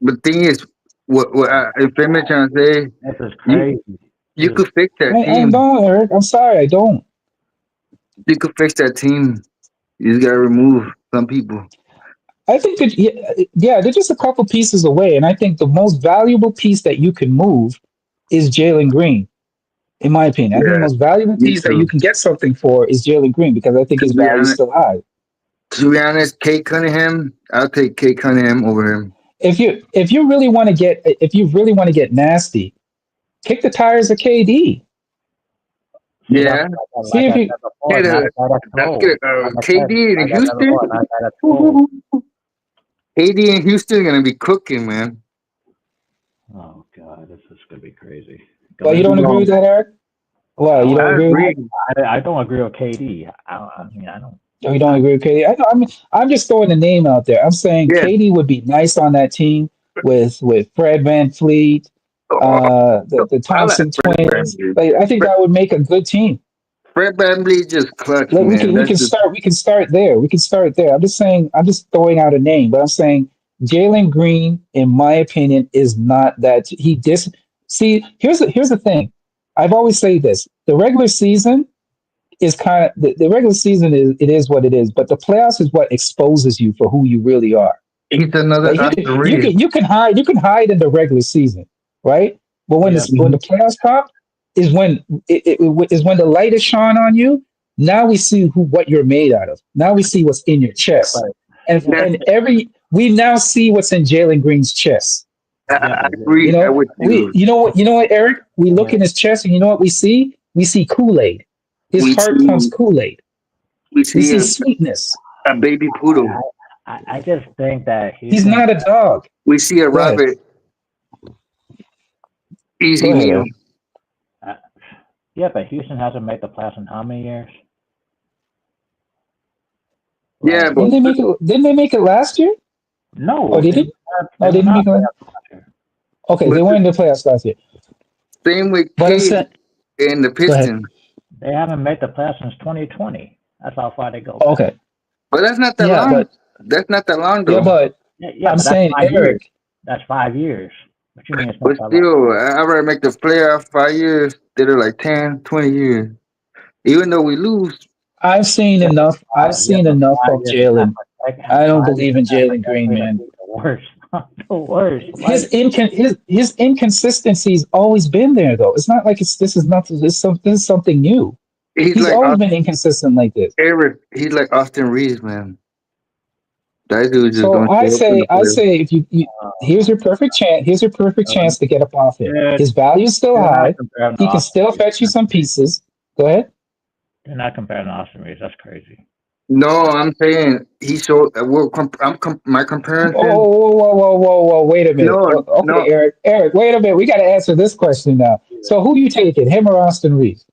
the thing is, if I'm trying to say, This is you crazy. you could fix that I team. don't, Eric. I'm sorry, I don't. You could fix that team. You just gotta remove some people. I think that yeah, they're just a couple pieces away, and I think the most valuable piece that you can move is Jalen Green, in my opinion. I think the Yeah, most valuable me piece that you too. can get something for is Jalen Green because I think To his be value is honest, still high. Kate Cunningham, I'll take Kate Cunningham over him. If you really want to get nasty, kick the tires of KD. See, that's Yeah, See like if I you said before, get not a a guy that's cold. get a, Like I said, KD in like I said Houston. before, not a guy that's cold. KD in Houston gonna be cooking, man. Oh God, this is gonna be crazy. well, you Going don't to agree with that, Eric? I Well, you don't don't I agree with that? agree. I don't agree with KD. I mean, I don't. Or you don't agree with KD? I know, I'm just throwing a name out there. I'm saying Yeah. KD would be nice on that team with Fred Van Fleet, Oh, the I like Thompson Fred twins. VanVleet. Like I think Fred, that would make a good team. Fred VanVleet just clutch, Like man. That's just we can start there. We can start there. I'm just saying I'm just throwing out a name, but I'm saying Jalen Green, in my opinion, is not that he dis see here's the thing. I've always said this. The regular season is kind of the regular season is it is what it is, but the playoffs is what exposes you for who you really are. he's another Like Austin Reeves. you can hide in the regular season, right? But Yeah, when the Mhm. playoffs come is when is when the light is shone on you. Now we see who what you're made out of. Now we see what's in your chest, but yeah, That, and every we now see what's in Jalen Green's chest. yeah, I but You agree know with you. you know what Eric? We look yeah, in his chest, and you know what we see? We see Kool Aid. His We heart pumps see Kool Aid. we We see see sweetness. a baby poodle. I just think that He's Houston. not a dog. We see a Go ahead. Robert Go Easy ahead, Meal. Eric. Uh, yeah, but Houston hasn't made the playoffs in how many years? Yeah, Like, but Didn't they make it last year? Or no, did it? they Oh, were didn't not make it. playoff last year. Okay, they but weren't in the playoffs last year. same with But I'm Cade saying, and the go ahead. Pistons. They haven't made the playoffs since 2020. That's how far they go back. Okay, But that's not that yeah, long. That's not that long yeah, though. but Yeah, I'm but that's saying, 5 years. Eric, That's 5 years. What you mean it's not But that long? still, I rather make the playoff 5 years instead of like 10, 20 years. Even though we lose, I've seen Yeah, enough. I've yeah, seen but enough five of years and half Jalen. a decade, I don't 5 years believe and in half a Jalen Green, decade of man. being the worst. The worst. Like, His inconsistency's always been there, though. It's not like this is nothing. This is something new. he's He's like always been inconsistent like this. Eric. He's like Austin Reeves, man. That dude just So don't show up in the I playoffs. say, if you here's your perfect chance. Here's your perfect uh, chance to get up off him. dude, His value's still you're not high. comparing to He can Austin still Reeves. fetch you some pieces. Go ahead. You're not comparing to Austin Reeves. That's crazy. No, I'm saying he showed. My Whoa, comparison. whoa, whoa, whoa, whoa, whoa! Wait a minute. No, Okay, no. Eric. Eric, wait a minute. We got to answer this question now. So, who you taking, him or Austin Reeves?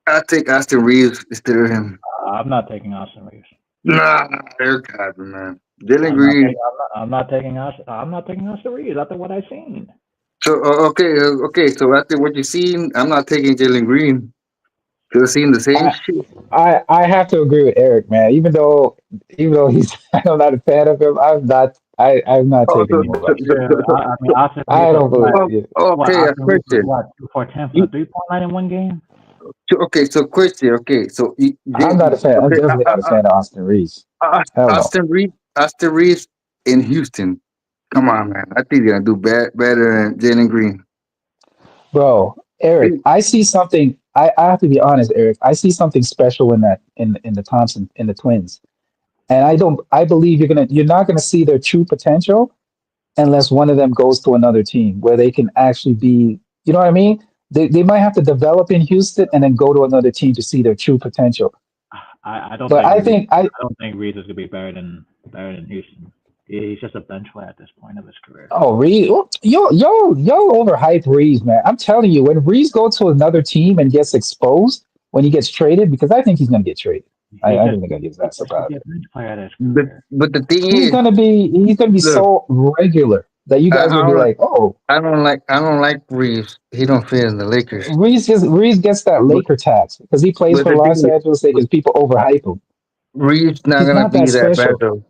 I take Austin Reeves instead of him. I'm not taking Austin Reeves. Nah, Eric Cosby, man. Dylan Green. I'm not taking Austin Reeves after what I've seen. So okay. So after what you seen, I'm not taking Jalen Green. Still seeing the same I, shit. I have to agree with Eric, man. Even though he's I'm not a fan of him. I'm not Oh, taking him over Austin Yeah, Reeves. I mean Austin Reeves I was don't what? believe oh, it. What okay, a Austin Reeves was question. what 2 for 10 from the You 3-point line in one game? okay? So question. Okay, so I'm not a fan. I'm okay. definitely not a fan of Austin Reeves. Hell no. Austin Reeves in Houston. Come on, man. I think he's gonna do better than Jalen Green. Bro, Eric, I see something. I have to be honest, Eric. I see something special in that in the Thompson in the twins, and I believe you're not gonna see their true potential unless one of them goes to another team where they can actually be. You know what I mean? They might have to develop in Houston and then go to another team to see their true potential. I don't But think I think I I don't think Reeves is gonna be better than Houston. He's just a bench player at this point of his career. oh Reed, yo overhype Reeves, man. I'm telling you, when Reeves goes to another team and gets exposed when he gets traded, because I think he's gonna get traded. He's I just don't think I give he's that just gonna about be it. a bench player at his But career. but the thing is, He's gonna be look, so regular that you I, guys I will be don't like, oh, I don't like Reeves. He don't fit in the Lakers. Reeves gets that But Laker tax because he plays but for the thing Los Angeles is, Lakers. People overhype him. Reeves not He's gonna not that be that bad special. though.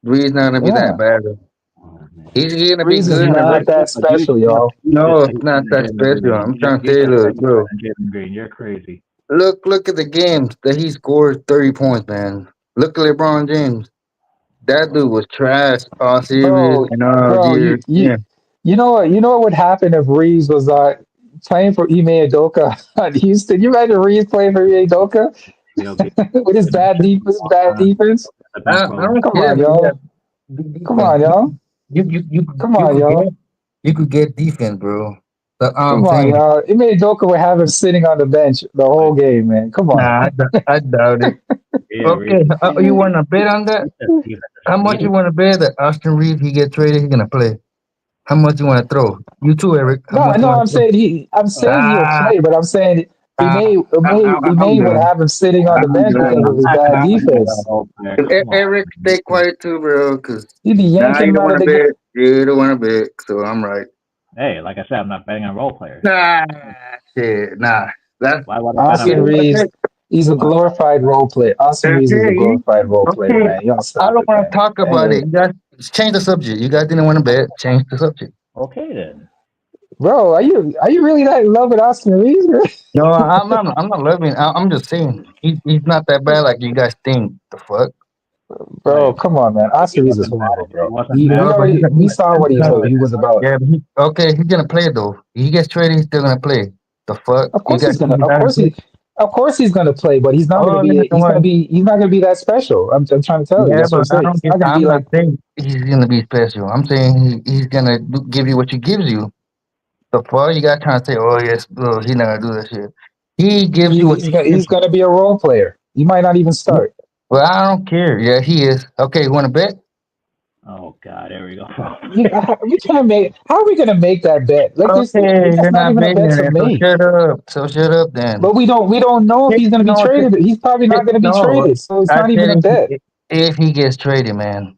Reeves not gonna be that Yeah, bad though. Oh, man. He's gonna be Reeves is good in the not regular. that But you special, no, y'all. you No, just it's say not better that than Jalen special. Green. I'm trying to You tell you, just say look, better bro. than Jalen Green. You're crazy. Look at the games that he scored 30 points, man. Look at LeBron James. That dude was trash all series Bro, and all bro, year. Yeah. you know what would happen if Reeves was playing for Ime Udoka on Houston? You imagine Reeves playing for Ime Udoka He'll be with his bad defense? the bench for a I long don't Come care, on, man. Yeah, y'all. big Come defense. on, y'all. Come You on, could y'all. get defense, bro. That's all I'm Come on, saying. y'all. Ime Udoka would have him sitting on the bench the whole time. game, man. Come on. Nah, I doubt it. Yeah, Okay, you want to bet on that? Reeves just How much you want to bet that Austin Reeves he get traded? He gonna play. How much you want to throw? You too, Eric. How No, much you no, want to throw? I'm saying he'll Ah, play, but I'm saying We I'm may would done. have him sitting on the I'm bench because of done. his Not bad gonna make that a defense. role player. Come on. Eric, stay quiet too, bro, because He'd be now yanking you him don't out want of to the game. bet. You don't want to bet, so I'm right. Hey, like I said, I'm not betting on role players. Nah, shit, nah. That's Why would I bet on Austin you role know what, players? Reeves, he's a What? glorified role player. Austin Reeves is a okay, glorified role player, okay. man. You don't I stop don't it, want to man. talk about it. And You guys change the subject. You guys didn't want to bet. Change the subject. Okay then. bro, are you really that in love with Austin Reeves, bro? No, I'm not. I'm not loving. I'm just saying he's not that bad like you guys think. The fuck. Bro, Wait, come on, man. he Austin Reeves is wasn't horrible, bad. He bro. wasn't He, we bad. Yeah, but already we saw what he's not. he was about. Yeah, but okay. He's gonna play though. He gets traded. He's still gonna play. The fuck. Of You course guys he's gonna. think he's not gonna play? Of course he's gonna play, but he's not gonna Oh, be. listen, what? He's not gonna be that special. I'm trying to tell you. Yeah, That's what I'm but I saying. don't He's get. not gonna be I'm not like. saying he's gonna be special. I'm saying he's gonna give you what he gives you. The fuck you got trying to say? Oh yes, he's not gonna do that shit. He gives you what he gives He's gonna be a role player. He might not even you. start. Well, I don't care. Yeah, he is. Okay, you want to bet? Oh God, there we go. We can't make. How are we gonna make that bet? Like this. Okay, That's you're not not even a betting bet to it, so make. shut up. So shut up then. But we don't know if he's gonna be No, traded. He's probably not gonna be no. traded. So it's I not even said a bet. if he gets traded, man.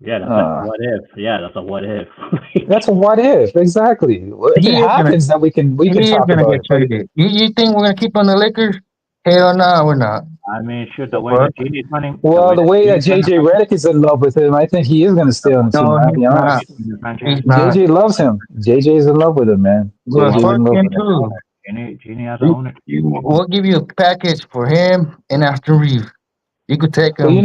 Yeah, that's a Uh, what if. Yeah, that's a what if. that's a what if exactly. Well, if it He is gonna happens, then we he can is talk gonna about get it. But traded. You think we're gonna keep on the Lakers? Hell no, we're not. I mean, shoot, the The way fuck? that Genie's running, the well, way the that way that Genie's running, JJ Redick is in love with him, I think he is gonna stay on the team. No, I'll he's be not. honest. the He's franchise. not. JJ loves him. JJ is in love with him, man. Well, JJ's Well, in fuck love him with him. too. Genie has an owner. We'll give you a package for him and after Reeves. You could take But him. you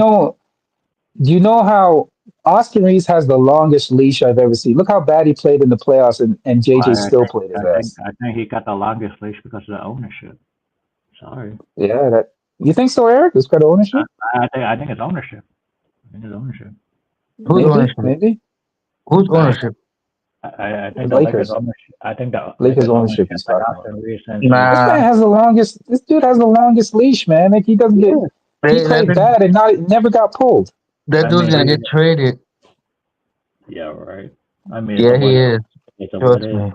know how Austin Reeves has the longest leash I've ever seen. Look how bad he played in the playoffs, and JJ still played his ass. I think he got the longest leash because of the ownership. Sorry, Yeah, that you think so, Eric? It's got I, ownership? I think it's ownership. I think it's ownership. Who's Maybe, ownership? maybe. Whose I, ownership? I The think the Lakers Lakers. ownership. I think the Lakers Lakers ownership ownership he's and talking about. Austin Reeves since he This Nah, man has the longest. This dude has the longest leash, man. Like he doesn't get. yeah. He that played bad and not never got pulled. that I dude's mean, gonna get traded. yeah, right. I mean, it's a Yeah, he what if. is. It's a what Trust if. me.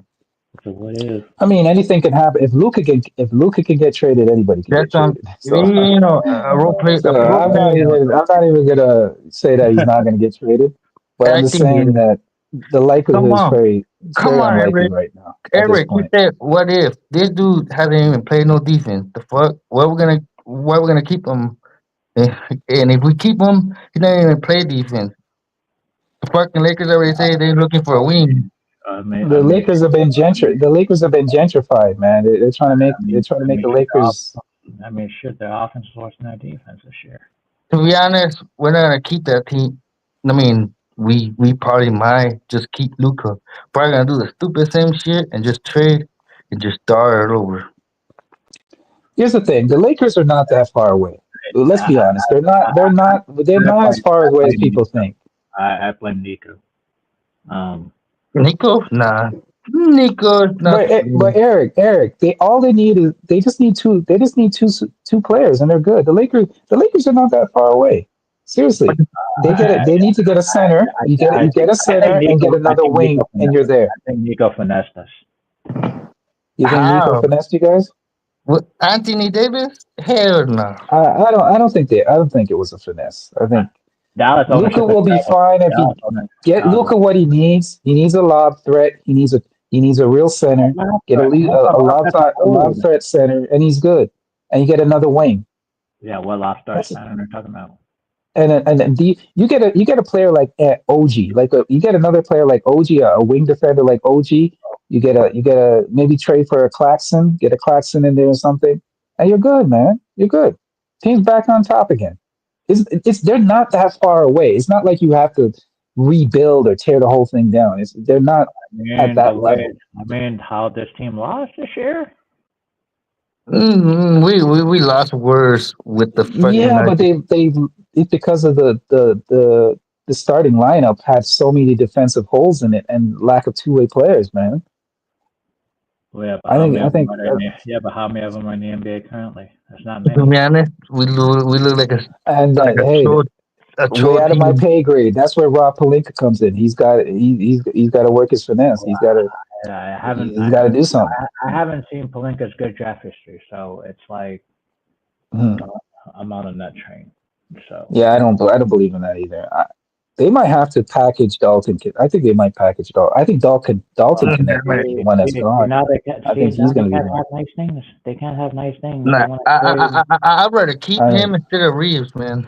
It's a what if. I mean, anything can happen. If Luca can get traded, anybody can get That's traded. So, you know a role play a so pro player. I'm not even gonna say that he's not gonna get traded. But I'm I just think he saying is. that the Come likelihood is on, it's come very on, unlikely Eric. right now at this Eric, you point. said what if this dude hasn't even played no defense? The fuck? What we're gonna keep him? And if we keep him, he doesn't even play defense. The fucking Lakers already say they're looking for a wing. The Lakers have been gentrified, man. They're trying to make the Lakers. I mean, shit, their offense is worse than their defense this year. To be honest, we're not gonna keep that team. I mean, we probably might just keep Luca. Probably gonna do the stupid same shit and just trade and just start it over. Here's the thing: the Lakers are not that far away. Let's I, be honest. They're not. They're not. They're not as far away as people think. I blame Nico. Um, Nico, nah. Nico is not. But Eric, they need is they just need two. They just need two players, and they're good. The Lakers are not that far away. Seriously, they get it. They need to get a center. You get a I think center and get I another think wing, Nico and finessed you're us. there. I think Nico finessed us. You think Nico How? finessed you guys? What, Anthony Davis? Hell no. I don't think I don't think it was a finesse. I Uh, think Dallas Luca ownership is will be terrible. fine if he Dallas ownership. get Dallas Luca what he needs. He needs a lob threat. He needs a real center. Get a a lob old. threat center, and he's good. And you get another wing. Yeah, what last start That's center they're talking about? you get a player like OG, you get another player like OG, a wing defender like OG. You get a maybe trade for a Claxton, get a Claxton in there or something, and you're good, man. You're good. Team's back on top again. It's they're not that far away. It's not like you have to rebuild or tear the whole thing down. They're not I at mean, the that way level. how this team lost this year. We lost words with the fucking Yeah, but Nuggets. it's because of the starting lineup had so many defensive holes in it and lack of two-way players, man. Well, yeah, but I how think many I of them think are there? Yeah, but how many of them are in the NBA currently? There's not To many. be honest, we look and like hey, a way troll out of my team. pay grade. That's where Rob Palinka comes in. He's got to work his finesse. He's got to. I haven't He's got to do something. I haven't seen Palinka's good draft history, so it's like Hmm. I'm out on that train. So Yeah, I don't believe in that either. They might have to package Dalton. I think they might package Dalton. I think Dalton Connect might be the one that's see, gone. now they can't I see think he's now they going to be can't gone. have nice things. They can't have nice things. They Nah, want to trade. I'd rather keep I, him instead of Reeves, man.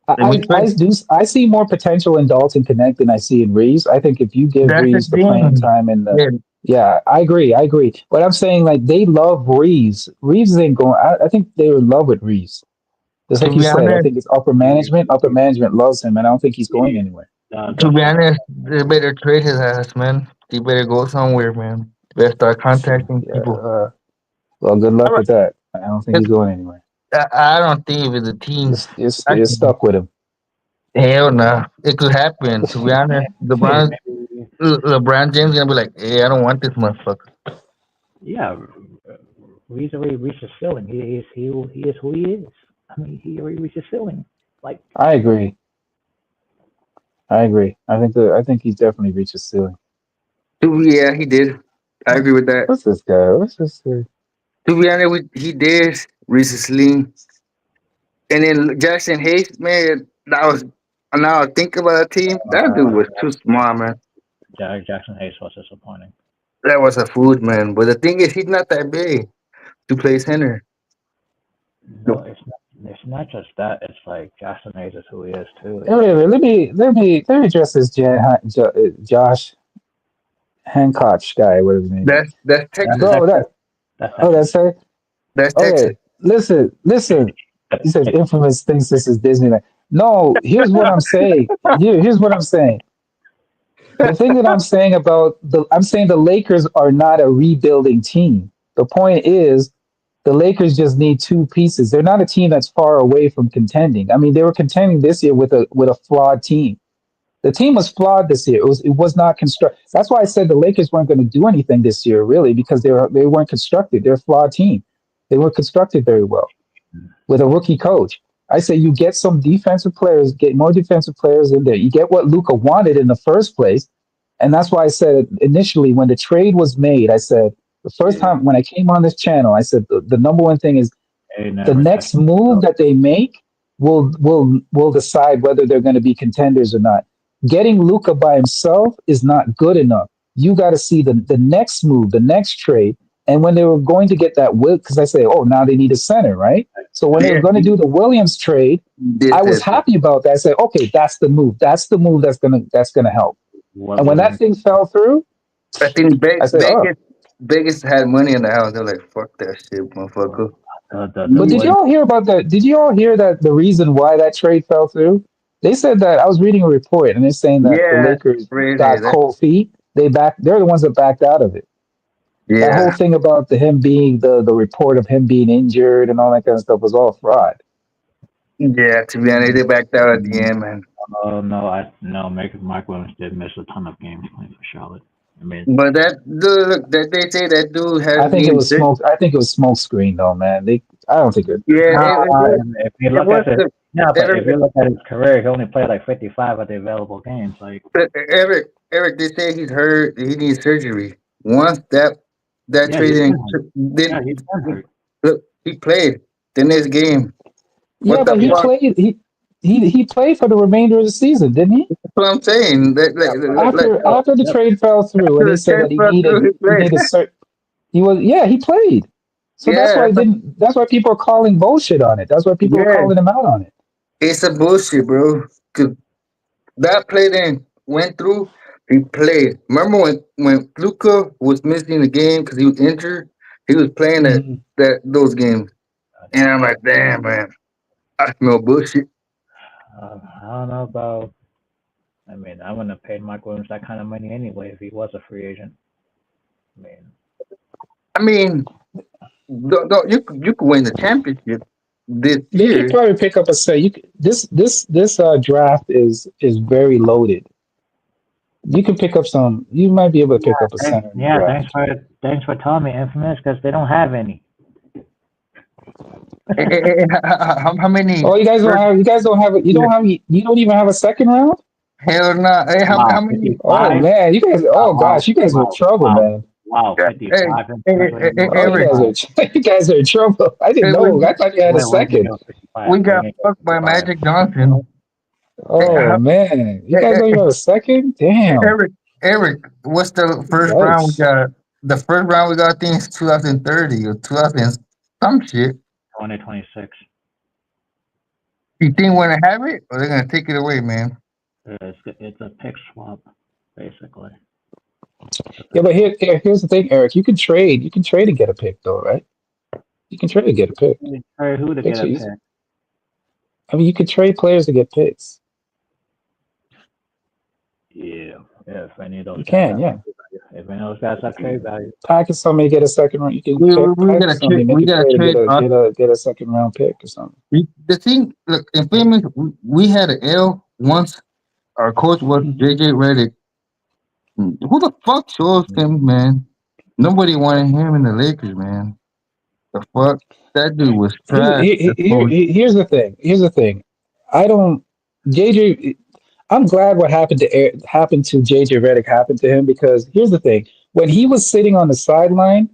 Let me I trade. do I see more potential in Dalton Connect than I see in Reeves. I think if you give That's the Reeves the playing thing. time and the Yeah, yeah, I agree. I agree. But I'm saying like they love Reeves. Reeves ain't going. I think they're in love with Reeves. Just to like you be said, I honest, think it's upper management. Upper management loves him, and I don't think he's going anywhere. to be The honest, they better trade his ass, man. He better go somewhere, man. Better start contacting Yeah. people. Well, good I, luck with that. I don't think he's going anywhere. I don't think if it's a team, You're stuck with him. hell no. It could happen. To be honest, maybe LeBron James gonna be like, hey, I don't want this motherfucker. yeah, Reese already reached his ceiling. He is who he is. I mean, he already reached his ceiling. Like I agree. I agree. I think he's definitely reached his ceiling. Yeah, he did. I agree with that. What's this guy? What's this guy? To be honest, he did recently. And then Jackson Hayes, man, that was now I think about a team. That dude was too smart, man. Jackson Hayes was disappointing. That was a food, man. But the thing is, he's not that big to play center. No, it's not just that. It's like Jackson Hayes is who he is too. Wait, wait, wait, let me address this Josh Hancock guy. What his name is? That's That's Texas. Bro, Texas. that That's oh, Texas. that's her. That's Texas. Okay, listen. He says infamous thinks this is Disneyland. No, here's what I'm saying. Here's what I'm saying. The thing that I'm saying I'm saying the Lakers are not a rebuilding team. The point is the Lakers just need two pieces. They're not a team that's far away from contending. I mean, they were contending this year with a flawed team. The team was flawed this year. It was not construct. That's why I said the Lakers weren't going to do anything this year, really, because they weren't constructed. They're a flawed team. They weren't constructed very well with a rookie coach. I say you get some defensive players, get more defensive players in there. You get what Luca wanted in the first place. And that's why I said initially when the trade was made, I said the first time when I came on this channel, I said the number one thing is They the never touched next move that they make will decide whether they're going to be contenders or not. Getting Luca by himself is not good enough. You got to see the next move, the next trade. And when they were going to get that will, because I say, oh, now they need a center, right? So when they were Yeah, going to he do the Williams trade, did I was that. happy about that. I said, okay, that's the move. That's the move that's gonna help. what And when that Williams. thing fell through, I think I said, oh. Vegas had money in the house. They're like, fuck that shit, motherfucker. The But did you Williams. all hear about that? Did you all hear that the reason why that trade fell through? They said that I was reading a report and they're saying that the Yeah, Lakers crazy. got cold feet. They're the ones that backed out of it. That whole Yeah, thing about him being the report of him being injured and all that kind of stuff was all fraud. yeah. To be honest, they backed out at the end, man. Oh no, no. Mike Williams did miss a ton of games playing for Charlotte. I mean, But that dude, look, that they say that dude has I think it been was smoke. I think it was smoke screen though, man. I don't think it. yeah, nah, if you it look was at it, the no, but if you Eric, look at his career, he only played like 55 of the available games. Like, Eric. They say he's hurt. He needs surgery. Once that yeah, he's trading, been hurt. Yeah, then he's been hurt. look, he played the next game. Yeah, What the but he Yeah, fuck? played. He played for the remainder of the season, didn't he? That's what I'm saying. oh, After the yep. trade fell through, and After they the said trade that fell through, he he played. needed cert. He played. So that's why Yeah, it didn't. That's why people are calling bullshit on it. That's why people are yeah. calling him out on it. It's a bullshit, bro. 'Cause that play then went through. He played. Remember when Luca was missing the game because he was injured? He was playing Mhm. those games, and I'm like, damn man, I smell bullshit. I don't know about. I mean, I wouldn't have paid Mike Williams that kind of money anyway if he was a free agent. I mean, I mean, don't you could win the championship this They could year. probably pick up a set. This draft is very loaded. You can pick up some. You might be able to pick up a center in the yeah, draft. thanks for telling me, Infamous, because they don't have any. How many Oh, you guys don't first? have. You guys don't have. You don't have. You don't even have a second round. Hell no. Hey, how Wow, many? Oh 55. man, you guys. Oh Wow, gosh, you guys are in wow, trouble, wow, man. wow, Hey, 55. And hey, that's what hey, you hey, go Oh, you Eric. guys 55. are you guys are in trouble. I didn't Hey, know. I thought you had a Wait, when did you second. go 55? we When got did you go fucked by 55? Magic Johnson. Hey, Oh man, you hey, guys know you hey, have a second? Damn, Eric, Eric, what's the first round we yikes. got? The first round we got, I think, is 2030 or 2000 some shit. 2026. You think we're gonna have it, or they're gonna take it away, man? It's a pick swap, basically. It's a Yeah, pick but swap. here's the thing, Eric. You can trade. You can trade and get a pick, though, right? You can trade to get a pick. Hey, who to get Picks are a easy. pick? I mean, you can trade players to get picks. Yeah, if any of those You guys can, have yeah. trade value. If any of those guys have trade value. Package somebody get a second round. You can We package gotta somebody trade. make We a gotta trade to trade. get a second round pick or something. The thing, look, in Famous, we had an L once. Our coach was Mhm. JJ Redick. Who the fuck chose him, man? Nobody wanted him in the Lakers, man. The fuck, that dude was trash. That coach. Here's the thing. Here's the thing. I don't. JJ. I'm glad what happened to JJ Redick happened to him because here's the thing: when he was sitting on the sideline,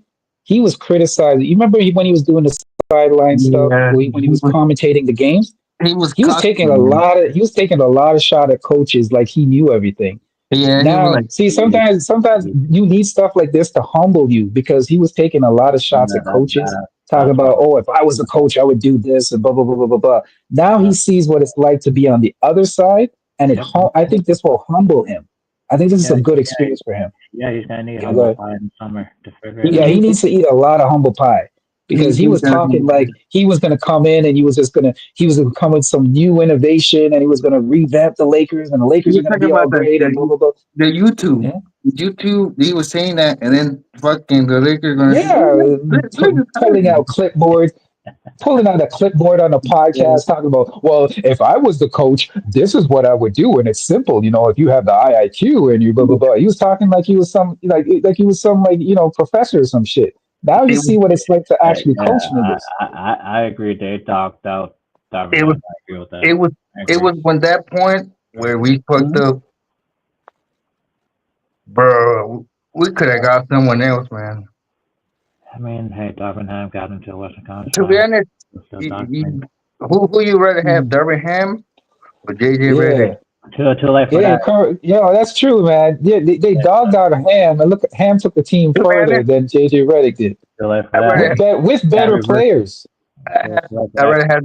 he was criticized. You remember when he was doing the sideline stuff Yeah, when he was commentating the games? he was He was cocky, taking a man. lot of shot at coaches like he knew everything. Yeah, he was Now, like, see, sometimes you need stuff like this to humble you because he was taking a lot of shots Yeah, at coaches, talking that's about, what. oh, if I was a coach, I would do this and blah blah blah blah blah blah. Now he Yeah, sees what it's like to be on the other side, and yep. I think this will humble him. I think this is Yeah, a good yeah, experience for him. yeah. He's gonna need Yeah, go humble ahead. pie in the summer to figure it he, Yeah, out. he he, needs to eat a lot of humble pie because he he's was gonna talking like he was going to come in and he was going to come with some new innovation and he was going to revamp the Lakers and the Lakers you are going to talking be all about great and blah blah blah. the YouTube. Yeah, YouTube, he was saying that, and then fucking the Lakers gonna say, yeah, Lakers hired pulling him. out clipboard, pulling out a clipboard on a Yeah, podcast, talking about, well, if I was the coach, this is what I would do, and it's simple. You know, if you have the IIQ and you blah blah blah. He was talking like he was some like he was some like professor or some shit. Now you it was see what it's like to actually Yeah, coach niggas. I agree. They dogged out Darvin it was Ham. I agree with it that. was I it agree. was when that point where we fucked Mhm. up, bro. We could have got someone else, man. I mean, hey, Darvin Ham got into the Western Conference To be Finals. honest, It's still you, documented. who you rather have, Mhm. Darvin Ham or JJ Redick? Yeah. Too late for Yeah, that. yeah, that's true, man. Yeah, they dogged out Ham, and look, Ham took the team To be further honest, than JJ Redick did Too late for I that. rather with Can't better reverse. players. I Too late for I that. rather have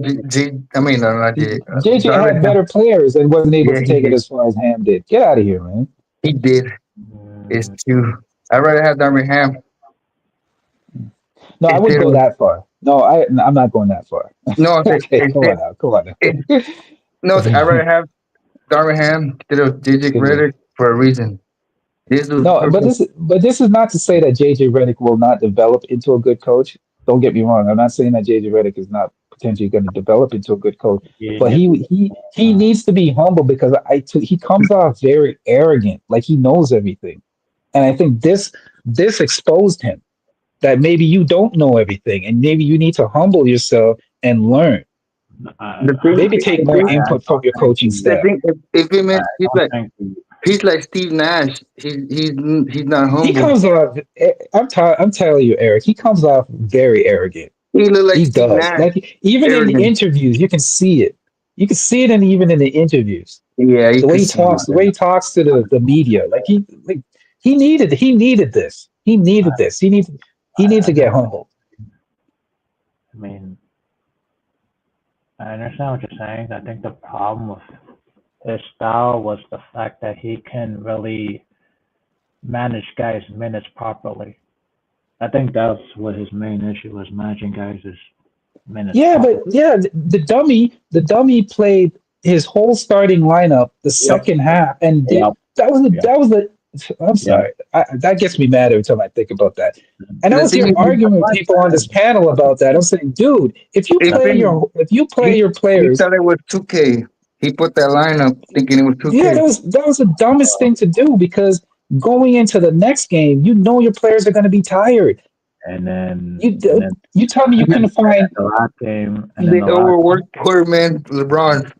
I mean, no, not J. JJ Darvin had Ham. better players and wasn't able Yeah, to he take it did. as far as Ham did. Get out of here, man. He did. It's Mm, true. I rather have Darvin Ham No, I wouldn't instead go of that far. No, I'm not going that far. no. Okay, Instead, come on it, now. no. I rather have Darvin Ham instead of JJ Excuse me. Redick for a reason. This was No, perfect. but this is not to say that JJ Redick will not develop into a good coach. Don't get me wrong. I'm not saying that JJ Redick is not potentially going to develop into a good coach, but yep. he needs to be humble because he comes off very arrogant, like he knows everything. And I think this exposed him that maybe you don't know everything and maybe you need to humble yourself and learn. The thing, Maybe take more I input from don't your think coaching he. the staff. thing. If he I meant, don't think he. he's like Steve Nash. He's not He humble. comes off. I'm telling you, Eric. He comes off very arrogant. He look like He Steve does. Nash. Like even in the Arrogant. interviews, you can see it. You can see it, and even in the interviews, Yeah, you could see it. the way he talks to the media, he needed this. He needed this. He needs I to get humbled. mean, I understand what you're saying. I think the problem with his style was the fact that he can really manage guys' minutes properly. I think that's what his main issue was, managing guys' minutes Yeah, properly. but yeah, the dummy played his whole starting lineup the Yep, second half, and yep, yep, that was the. I'm yep. sorry, that gets me mad every time I think about that. And I The was thing here is, arguing with people on this panel about that. I'm saying, dude, if if you play your he players, thought it was 2K, he put that lineup thinking it was yeah, 2K. that was the dumbest thing to do because going into the next game, you know your players are going to be tired. And then, You and then, you tell me you and then couldn't find the last game, and then They the last overworked poor man LeBron.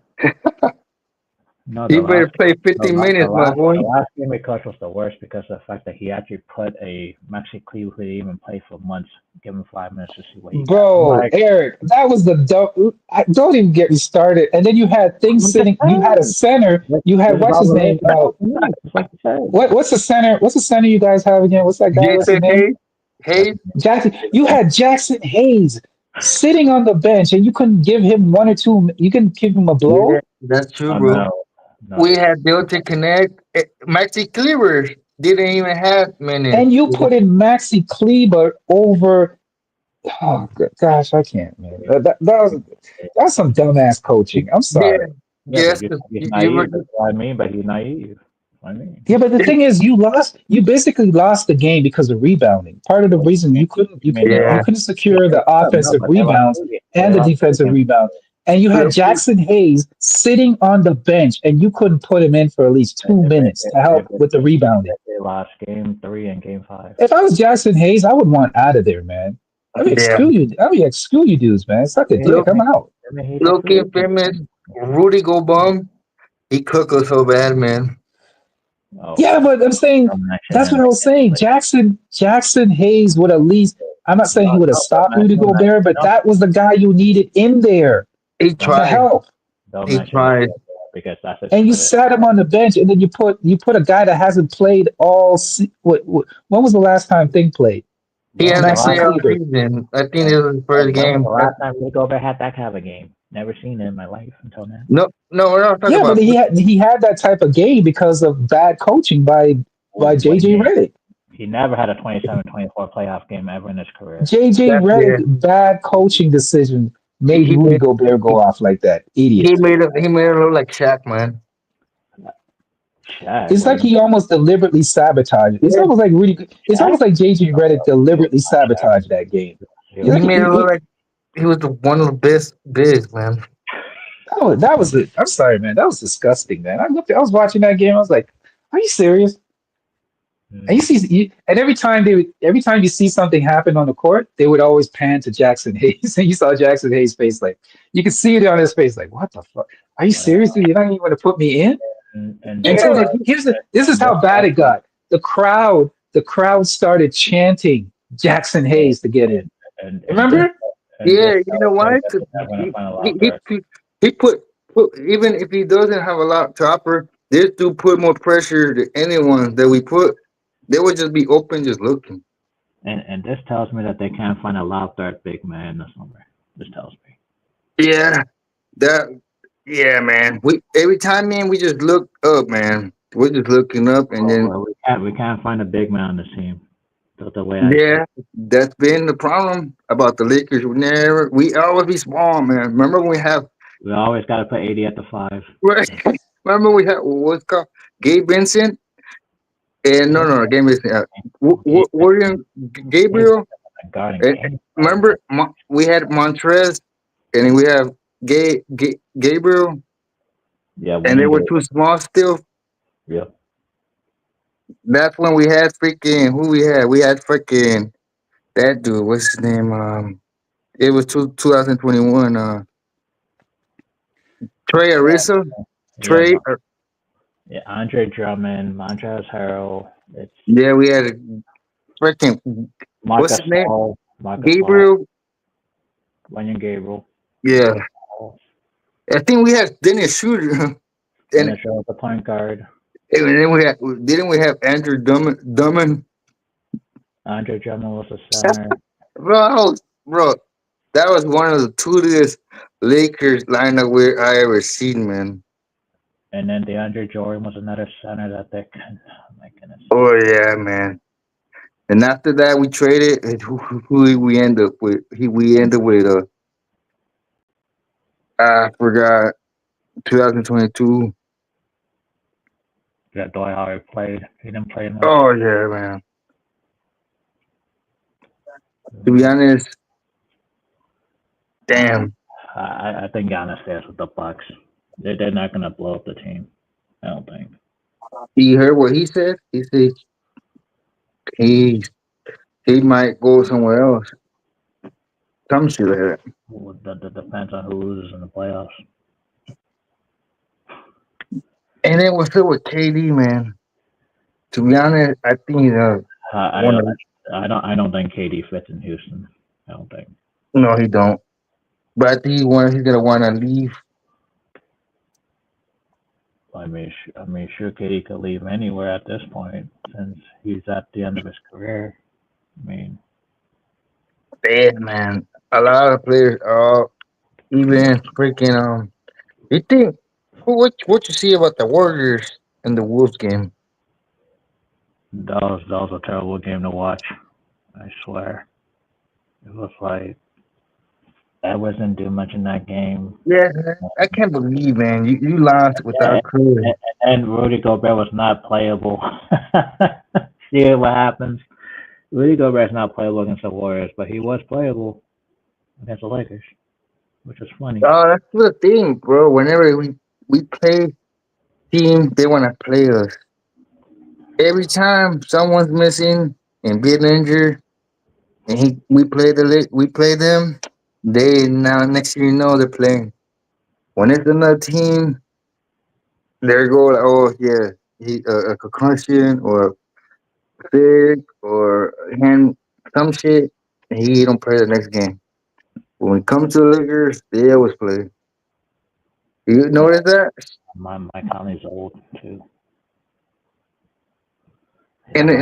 No, You better play 50 minutes, my boy. the last game we coached was the worst because of the fact that he actually put a Maxi Cleve who didn't even play for months, give him 5 minutes to see what he got. I'm Bro, like, Eric, that was the don't even get me started. And then you had things I'm just sitting. You had a saying. center. You This had is what's all his name? related to the team, just like you said. What's the center? What's the center you guys have again? What's that guy? What's his Jason name? Hayes. That's Hayes. Jackson. You had Jackson Hayes sitting on the bench, and you couldn't give him one or two. You couldn't give him a Yeah, blow, that's true, oh bro. no, We had Delta Connect. Maxi Cleaver didn't even have minutes. and you put in Maxi Kleber over. Oh gosh, I can't, man. That was some dumbass coaching. I'm Yeah, sorry. yeah, but yes, you 'cause he's you were naive. That's what I mean. But he's naive. I mean, Yeah, but the thing is, you lost. You basically lost the game because of rebounding. Part of the what reason do you couldn't, you you mean? They couldn't, you yeah. lost. couldn't secure the No, offensive but they lost rebounds 2 games. They and the lost 2 defensive games. rebound, and you had Jackson Hayes sitting on the bench, and you couldn't put him in for at least They, two they, minutes they, to they, help with the rebounding. they lost game 3 and game 5. If I was Jackson Hayes, I would want out of there, man. I mean, Yeah. screw you. I mean, like, screw you dudes, man. Suck a Yeah, dick. Look, I'm out. I mean, he's a Loki free famous agent. Rudy Gobert. He cooked us so bad, man. Oh, Yeah, but I'm saying don't mention that's him what I was again, saying. please. Jackson Hayes would at least. I'm not saying he No, would have no, stopped Rudy don't Gobert, mention, but that was the guy you needed in there He don't, to tried. help. don't He mention tried. Rudy because that's his And you credit. sat him on the bench, and then you put a guy that hasn't played all. When was the last time Thing played? He When was the hasn't Maxi played last? all Kleber. season. I think When, this was his first when was game. the last time Rudy Gobert had that kind of a game? Never seen it in my life until now. No, no, we're not talking Yeah, but about. he had that type of game because of bad coaching by What do you JJ mean? Redick. He never had a 27-24 playoff game ever in his career. JJ That's Redick yeah. bad coaching decision He, made he Rudy made Gobert go he, off like that. he Idiot. made it. He made it look like Shaq, man. Shaq, It's what do like you mean? he almost deliberately sabotaged. It's Yeah, almost like it's Shaq? almost like JJ Redick He was deliberately not Shaq. sabotaged that game. He You was he like not. made it look like he was one of the best bigs, man. that was it. I'm sorry, man. That was disgusting, man. I was watching that game. I was like, "Are you serious?" And Mm, and every time you see something happen on the court, they would always pan to Jackson Hayes, and you saw Jackson Hayes' face, like you could see it on his face, like, "What the fuck? Are you whatever. serious, dude? You're not even going to put me in?" And this Until Yeah, this is and this how bad tells it got. The crowd started chanting Jackson me, Hayes to get in. and this Remember? and this yeah. You know tells me why? that 'Cause they're never gonna he, find a he, lot he, there. he he put even if he doesn't have a lot chopper, this dude put more pressure to anyone that we put. They would just be open, just looking. And this tells me that they can't find a loud third big man in the summer. This tells me. Yeah, that. Yeah, man. We every time, man, we just look up, man. We're just looking up, and then Well, we can't find a big man on the team. The way I see it. yeah, that's been the problem about the Lakers. We always be small, man. Remember when we have, We always got to put 80 at the 5. remember we had what's it called Gabe Vincent, and Yeah, no, Gabe Vincent, Gabe William Gabe Gabriel. guarding And paint. remember, we had Montrez, and then we have Gabriel, Yeah, and they winning were Gabe. too small still. Yep. That's when we had freaking who we had. We had freaking that dude. What's his name? It was 2021. Trey Yeah, Arisa. yeah, Trey. yeah. Andre Drummond, Montrezl Harrell. It's Yeah, we had a freaking what's Marcus his name? Hall, Marcus Hall, Gabriel. Wenyon Gabriel, Yeah, Marcus Hall. I think we had Dennis Shooter, and, Dennis Schroeder, the point guard. and then we had didn't we have Andrew Drummond? Andre Drummond was the center. Bro, that was one of the tootiest Lakers lineup where I ever seen, man. And then DeAndre Jordan was another center that they can. Oh my goodness. Oh yeah, man. And after that, we traded. And who we end up with? We ended with I forgot 2022. Yeah, Dwight Howard played. He didn't play much. Oh yeah, man. To be Mm, honest, Uh, damn. I think Giannis stays with the Bucks. They're not gonna blow up the team. I don't think. You heard what he said? He said he he might go somewhere else. Some shit like that. Well, that depends on who's in the playoffs. And then what's up with KD, man? To be honest, I think he's one I of I don't think KD fits in Houston. I don't think. no, he don't. But I think he's gonna want to leave. I mean, sure, KD could leave anywhere at this point since he's at the end of his career. I mean, Bad man. A lot of players are even freaking You think what you see about the Warriors and the Wolves game? that was a terrible game to watch. I swear, it was like I wasn't doing much in that game. Yeah, man. I can't believe, man. You lost And, without Curry. and Rudy Gobert was not playable. See what happens. Rudy Gobert's not playable against the Warriors, but he was playable against the Lakers, which is funny. Oh, that's the thing, bro. Whenever we play teams, they want to play us. Every time someone's missing and getting injured, and we play them. They now next thing you know they're playing. When it's another team, they're going, oh yeah, a concussion or sick or hand some shit, and he don't play the next game. When it comes to the Lakers, they always play. You Yeah, notice that? my Conley's old too. Yeah, And Mike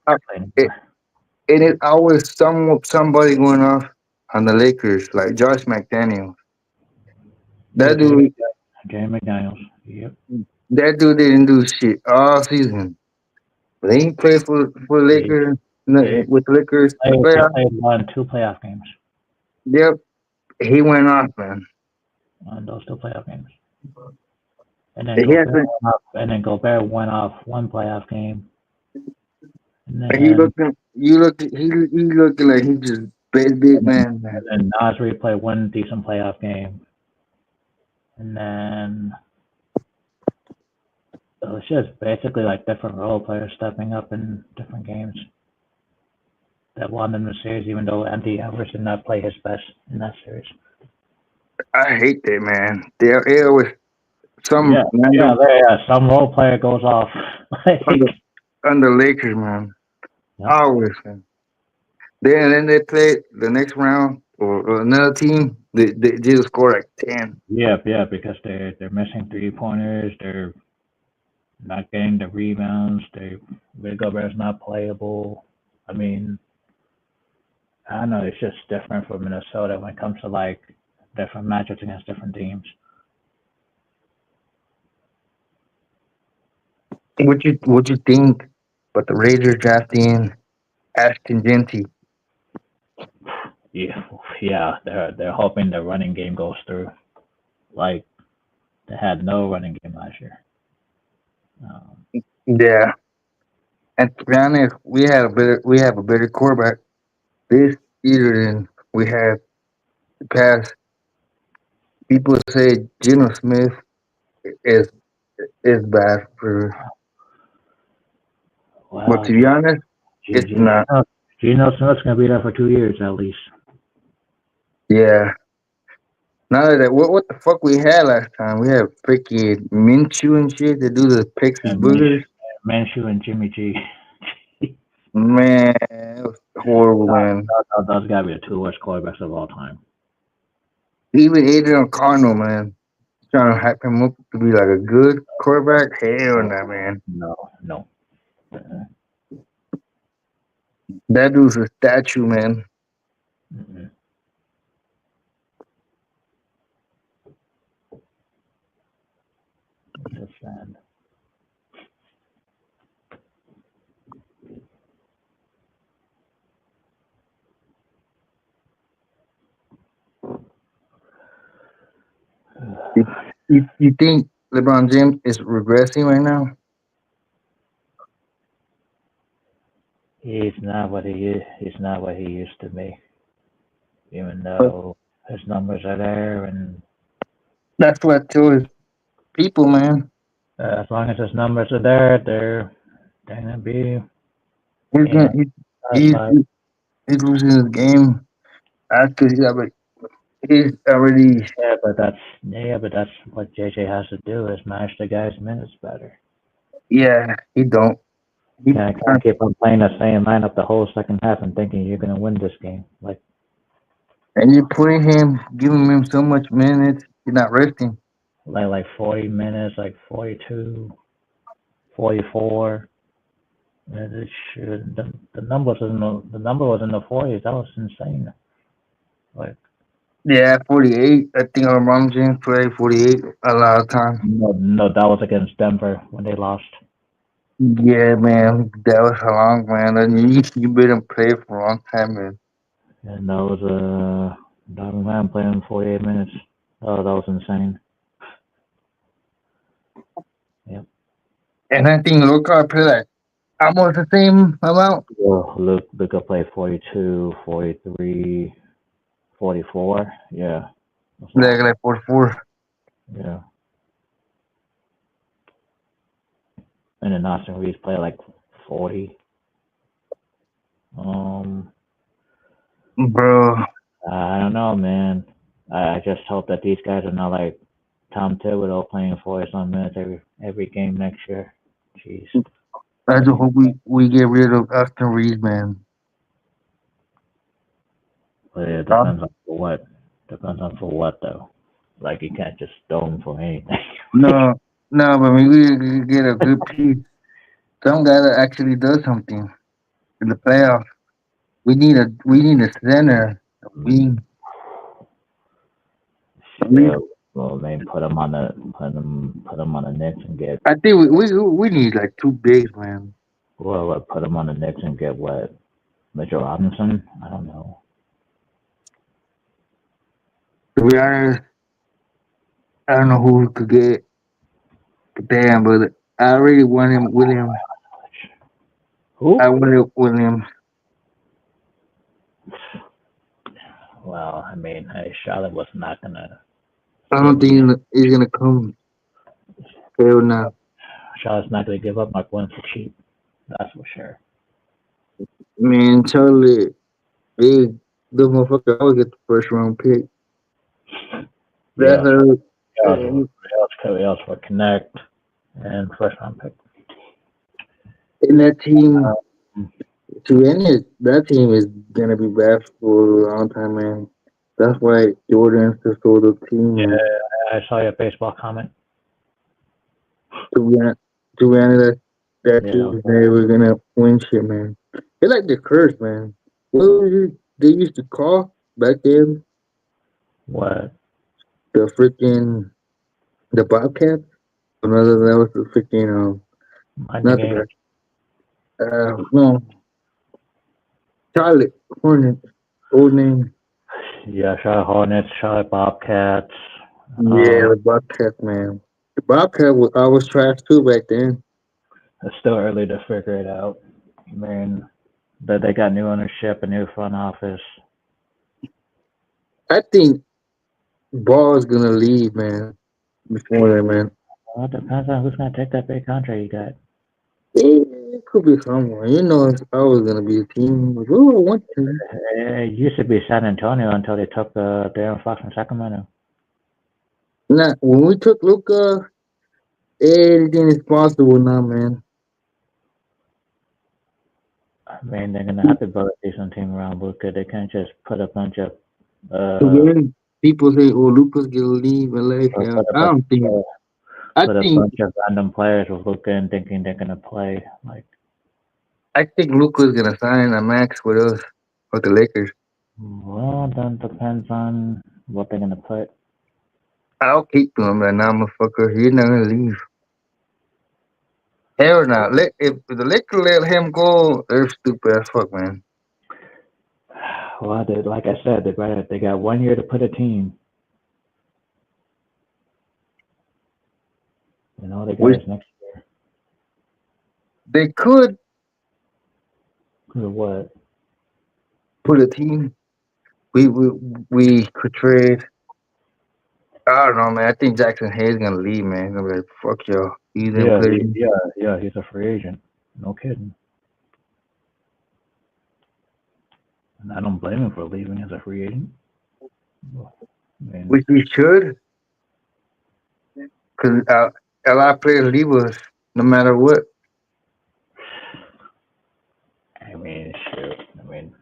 and playing it, anymore. and it's always somebody going off on the Lakers, like Josh McDaniel. Yeah, That dude, Jamie McDaniels. Yep. that dude didn't do shit all season. But he played for He, Lakers he with Lakers in the he playoffs. played one, two playoff games Yep, he went off, man. on those two playoff games, He hasn't. And then Gobert went off one playoff game, and He then looking. You look. He looking like he just big and then, man, man. and then Nasri played one decent playoff game, and then it was just basically like different role players stepping up in different games that won them the series, even though Anthony Edwards did not play his best in that series. I hate that, man. There was some Yeah, random some role player goes off. on Like, the Lakers, man. yep, Always, man. Then they play the next round or another team. They just score like 10. yeah, because they're missing 3 pointers. They're not getting the rebounds. Rudy Gobert's not playable. I mean, I don't know. It's just different for Minnesota when it comes to like different matchups against different teams. What you think? But the Raiders drafting Ashton Genty. Yeah, yeah. They're hoping the running game goes through. Like they had no running game last year. Um, Yeah, and to be honest, we have a better quarterback this year than we had the past. People say Geno Smith is is bad for, but well, to be honest, it's not. Geno Smith's gonna be there for 2 years at least. Yeah. Now that what the fuck we had last time? We had freaking Minshew and shit to do the picks and And boogers. Minshew and Jimmy G. Man, it was horrible, man. Those gotta be the two worst quarterbacks of all time. Even Adrian Cardinal, man, trying to hype him up to be like a good quarterback. Hell No, no, man. no. That dude's a statue, man. Mm-mm. It's just sad. You think LeBron James is regressing right now? He's not what he is. He's not what he used to be. Even But though his numbers are there, and that's what I tell his people, man. as long as his numbers are there, they're gonna be He's in gonna, it. he, Outside. he's losing his game after he got like He's already. But that's what JJ has to do is manage the guys' minutes better. Yeah, he don't. He Can't keep on playing the same lineup the whole second half and thinking you're gonna win this game. and you putting him, giving him so much minutes. He's not resting. Like 40 minutes, like 42, 44. It should, the number was in the 40s. That was insane. Like Yeah, 48. I think Ron James played 48 a lot of times. no, that was against Denver when they lost. Yeah, man, that was a long man. And you made him play for a long time, man. And that was Donovan Man playing 48 minutes. Oh, that was insane. Yep. And I think Luka played like almost the same amount. Well, Luka played 42, 43, 44. Yeah, that's a lot. Like 44. Yeah. And then Austin Reeves played like 40. Um, Bro, I don't know, man. I just hope that these guys are not like Tom Thibodeau playing 40 some minutes every game next year. Jeez. I That'd just be, hope we get rid of Austin Reeves, man. but it Huh? depends on for what. Depends on for what though. Like you can't just throw him for anything. No, no, but we could get a good piece. Some guy that actually does something in the playoffs. We need a center. Mm, We we Shit. Well, maybe put him on the Knicks and get I think we need like two bigs, man. put him on the Knicks and get what Mitchell Robinson. I don't know. To be honest, I don't know who we could get. Damn, but I really want him William. I Who? wanted Williams. Well, I mean, hey, Charlotte was not gonna I don't give think he's gonna come. Hell no. Charlotte's not gonna give up Mark Williams for cheap. That's for sure. Man, Charlie, they the motherfucker always get the first round pick. That's Yeah, a else for Connect and first round pick. in that team. Um, To end it, that team is gonna be bad for a long time, man. That's why Jordan's the sort of team, yeah, man. I saw your baseball comment. To be honest, to be honest, that Yeah, team is never gonna win shit, man. It's like the curse, man. What was it they used to call back then? what? The freaking the Bobcats. Another that was the freaking Mind the not game. the no Charlotte Hornets old name. Yeah, Charlotte Hornets, Charlotte Bobcats. Yeah, Um, the Bobcats, man. The Bobcat was always trash too back then. it's still early to figure it out. I mean, that they got new ownership, a new front office. I think Ball is gonna leave, man. Before that, man. Well, it depends on who's gonna take that big contract you got. It could be someone. You know, it's always gonna be a team. Like, oh, one team. It used to be San Antonio until they took Darren Fox from Sacramento. Now, when we took Luca, anything is possible now, man. I mean, they're gonna have to build a decent team around Luka. They can't just put a bunch of uh Again, people say, "Oh, Luca's gonna leave LA." put, Yeah, put a I bu- don't think. uh, I put a think. bunch of random players with Luka and thinking they're gonna play. Like, I think Luca's gonna sign a max with us, with the Lakers. well, then depends on what they're gonna put. I'll keep to him, that nah, motherfucker. He's not gonna leave. Hell no. If the Lakers let him go, they're stupid as fuck, man. Well, like I said, they got 1 year to put a team. You know, they got We is next they could year. What? put a team. We we we could trade. I don't know, man. I think Jackson Hayes gonna leave, man. He's gonna be like, fuck y'all. He didn't Yeah, play. yeah. He's a free agent. No kidding. And I don't blame him for leaving as a free agent. I mean, which we should, because a lot of players leave us no matter what. shoot. I mean,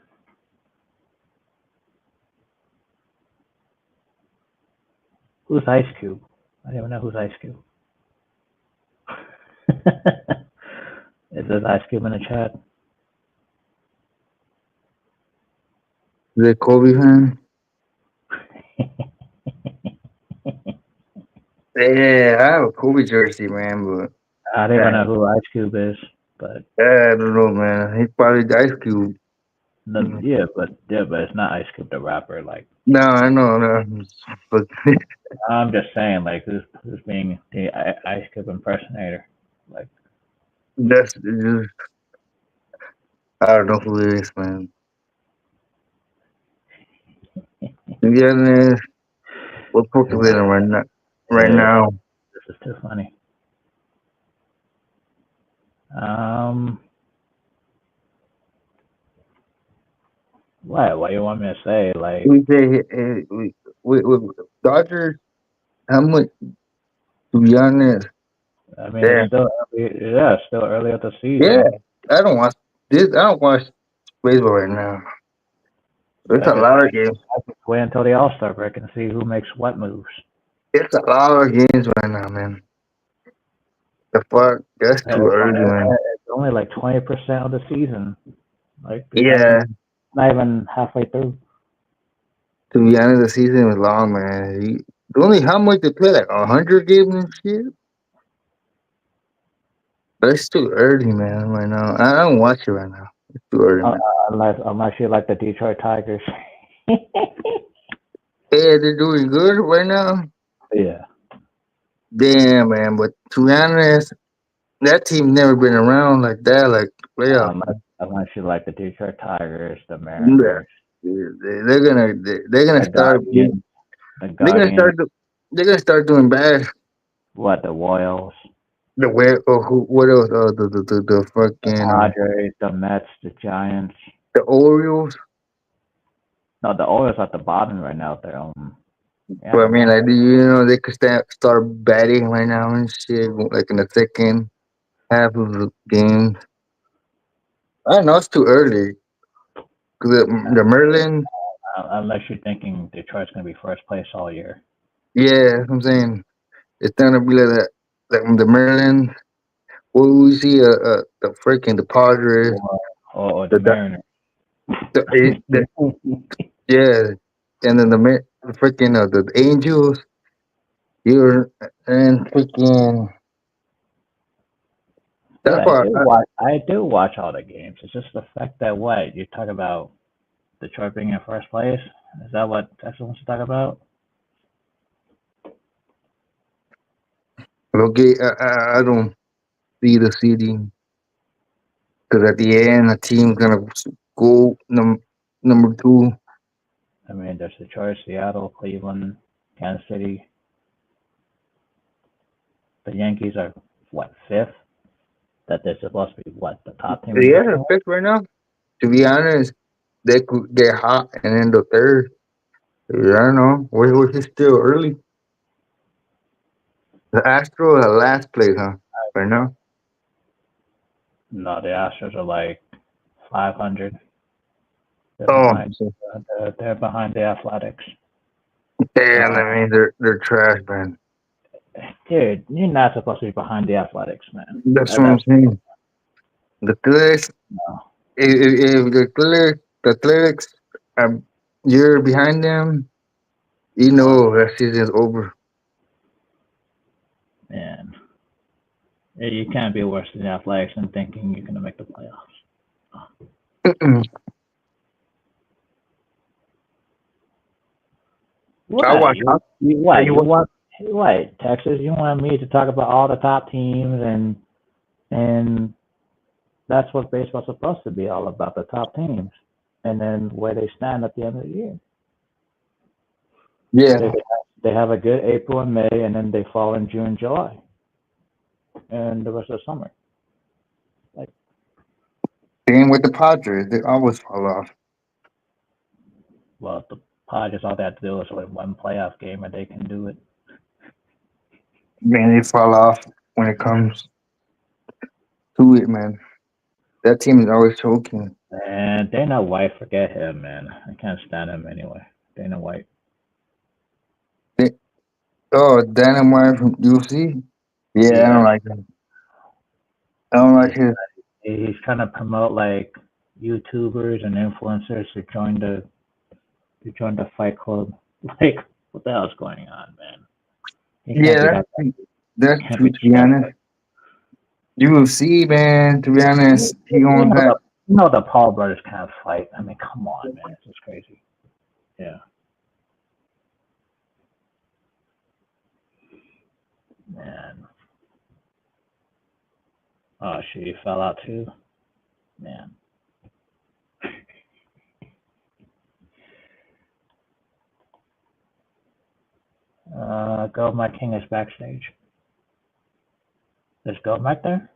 who's Ice Cube? I don't even know who's Ice Cube. Is this Ice Cube in the chat? The Kobe fan. Yeah, I have a Kobe jersey, man, but I don't even know who Ice Cube is, but I don't know, man. He's probably the Ice Cube. Mm. but it's not Ice Cube the rapper. Like, No, I know, no. But I'm just saying, like, who's being the Ice Cube impersonator? Like, that's just, I don't know who it is, man. To be honest, we're focusing right now. Right uh, now, this is too funny. Um, what you want me to say? Like, we say we Dodgers. How much? To be honest, I mean, yeah, it's still early, yeah, it's still early of the yeah. season. I don't watch this. I don't watch baseball right now. There's I a just lot of games. wait until the All Star break and see who makes what moves. It's a lot of games right now, man. The fuck? That's too early, man. It's only like 20% of the season. Like, it's Yeah. not even halfway through. To be honest, the season was long, man. Only how much they play, like 100 games and shit. But it's too early, man. Right now, I don't watch it right now. It's too early, Uh, man. unless you like the Detroit Tigers. Yeah, they're doing good right now. Yeah. Damn, man. But to be honest, that team never been around like that, like playoff. Unless you like the Detroit Tigers, the Yeah. Mariners, They're gonna the start. Guardians, the They're gonna Guardians, start. They're gonna start doing bad. what, the Royals, The where? Oh, who? What else? The the fucking Padres, the Mets, the Giants. the Orioles. No, the Orioles at the bottom right now. They're yeah, But I they're mean, one. like, they could start batting right now and shit, like in the second half of the game. I know it's too early. 'Cause the Merlin, Unless you're thinking Detroit's going to be first place all year. yeah, that's what I'm saying it's gonna be like that. Like the Merlin, what we see, the freaking the Padres, Or the the Mariners. yeah, and then the freaking the Angels, you're and freaking. Dude, That's why. I do watch all the games. It's just the fact that what you talk about Detroit being in first place. Is that what Texas wants to talk about? Okay, I don't see the seeding. Because at the end, a team's gonna go number two. I mean, there's Detroit, Seattle, Cleveland, Kansas City. The Yankees are what, fifth? That they're supposed to be what, the top team in Yeah, they're baseball? fifth right now. To be honest, they could get hot and then the third. I don't know. We're still early. The Astros are last place, huh? Right now. No, the Astros are like 500. They're Oh, behind. They're behind the Athletics. damn! Uh, I mean, they're trash, man. dude, you're not supposed to be behind the Athletics, man. That's what I'm That's saying. The Athletics, no, if the Athletics, um, you're behind them. You know that season's over. man. You can't be worse than the Athletics and thinking you're gonna make the playoffs. I What? watch. You watch. What? Texas? You want me to talk about all the top teams and that's what baseball's supposed to be all about, the top teams, and then where they stand at the end of the year. They Yeah, they have a good April and May, and then they fall in June, July, and the rest of the summer. Like, same with the Padres. They always fall off. well, the Padres, all they have to do is win one playoff game and they can do it. Man, they fall off when it comes to it, man. That team is always choking. And Dana White, forget him, man. I can't stand him anyway. Dana White. They, oh, Dynamite from UFC. Yeah, I Yeah, don't like him. I don't like he's his. he's trying to promote like YouTubers and influencers to join the Fight Club. Like, what the hell's going on, man? He can't be Yeah, that. that's Can't true. be To be that. honest, UFC, man. To be honest, he You gonna know have. the Paul brothers can't fight. I mean, come on, man. It's just crazy. Yeah, man. Oh, she fell out too, man. Go, my king is backstage. Is Go back there?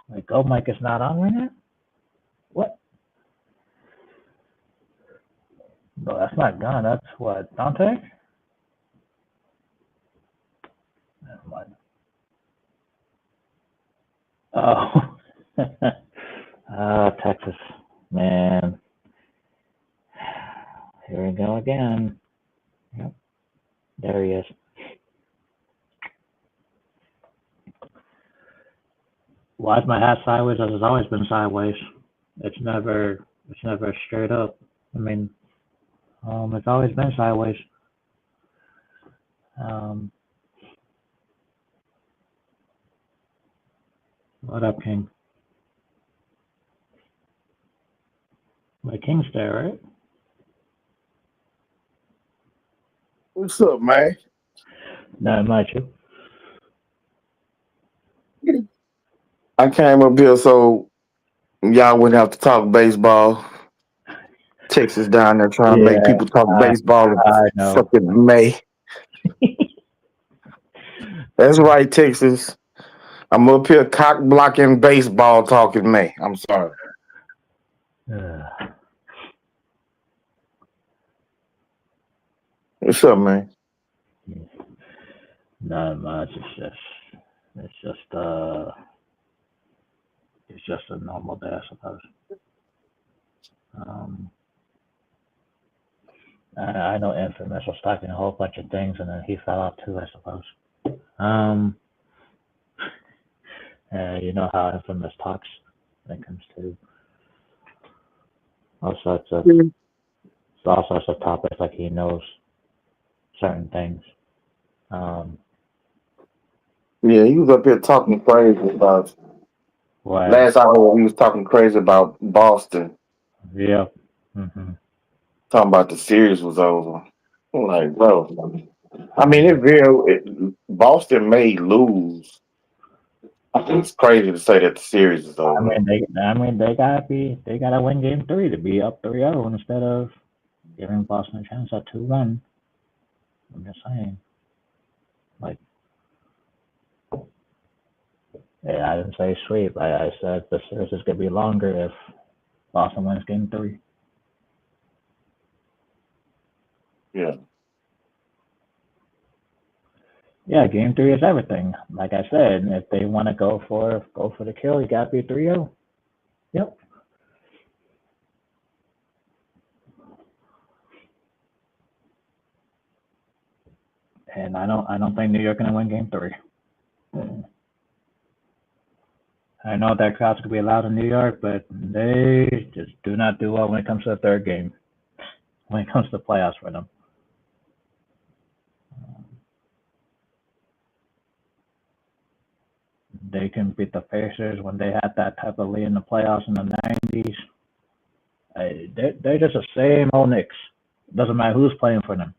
Like Go Mike is not on right now. What? No, that's not Gun. That's what Dante. Never mind. Oh, Texas, man. Here we go again. Yep, there he is. Why is my hat sideways? It's always been sideways. It's never straight up. I mean, it's always been sideways. Um, what up, King? My King's there, right? What's up, man? No, mind you. I came up here so y'all wouldn't have to talk baseball. Texas down there trying to make Yeah, people talk I baseball in I know. fucking May. That's right, Texas. I'm up here cock blocking baseball talking May. I'm sorry. What's up, man? Not much. It's just it's just a normal day, I suppose. Um, I know Infamous was talking a whole bunch of things, and then he fell off too, I suppose. Um, you know how Infamous talks when it comes to all sorts of topics, like he knows certain things. Um, Yeah, he was up here talking crazy about. where Last I heard, he was talking crazy about Boston, yeah, hmm talking about the series was over. I'm like, bro. I mean, yeah. Boston may lose. I think it's crazy to say that the series is over. They gotta win game three to be up 3-0 instead of giving Boston a chance at 2-1. I'm just saying, like, yeah, I didn't say sweep. I said the series is gonna be longer if Boston wins game three. Yeah. Yeah, game three is everything. Like I said, if they want to go for the kill, you gotta be 3-0. Yep. And I don't think New York gonna win game three. I know that crowd's gonna be loud in New York, but they just do not do well when it comes to the third game. When it comes to playoffs for them, they can beat the Pacers when they had that type of lead in the playoffs in the '90s. They're just the same old Knicks. Doesn't matter who's playing for them.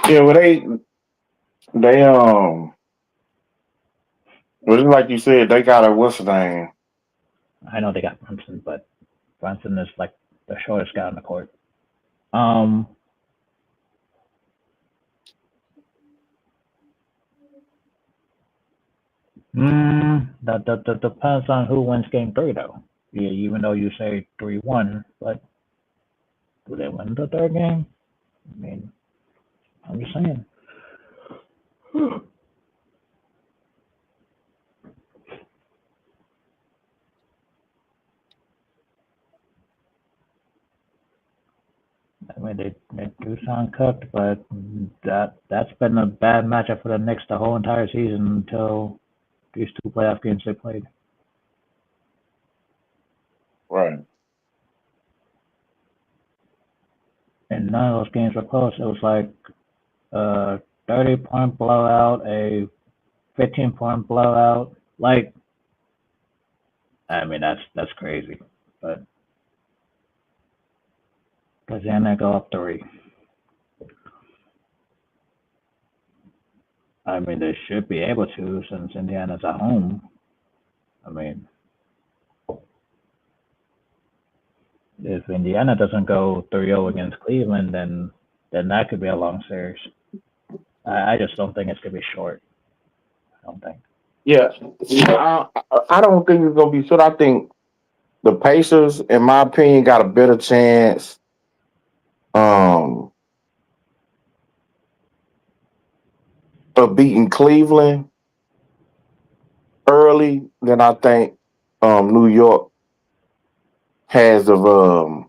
Yeah, well they well just like you said, they got a what's the name? I know they got Brunson, but Brunson is like the shortest guy on the court. Um, that depends on who wins game three, though. Yeah, even though you say 3-1, but do they win the third game? I mean, I'm just saying. I mean, they do sound cooked, but that's been a bad matchup for the Knicks the whole entire season until these two playoff games they played. Right. And none of those games were close. It was like a 30-point blowout, a 15-point blowout. Like, I mean, that's crazy. But because then they go up three. I mean, they should be able to since Indiana's at home. I mean, if Indiana doesn't go 3-0 against Cleveland, then that could be a long series. I just don't think it's gonna be short. I don't think. Yeah. I don't think it's gonna be short. I think the Pacers, in my opinion, got a better chance um of beating Cleveland early than I think New York has of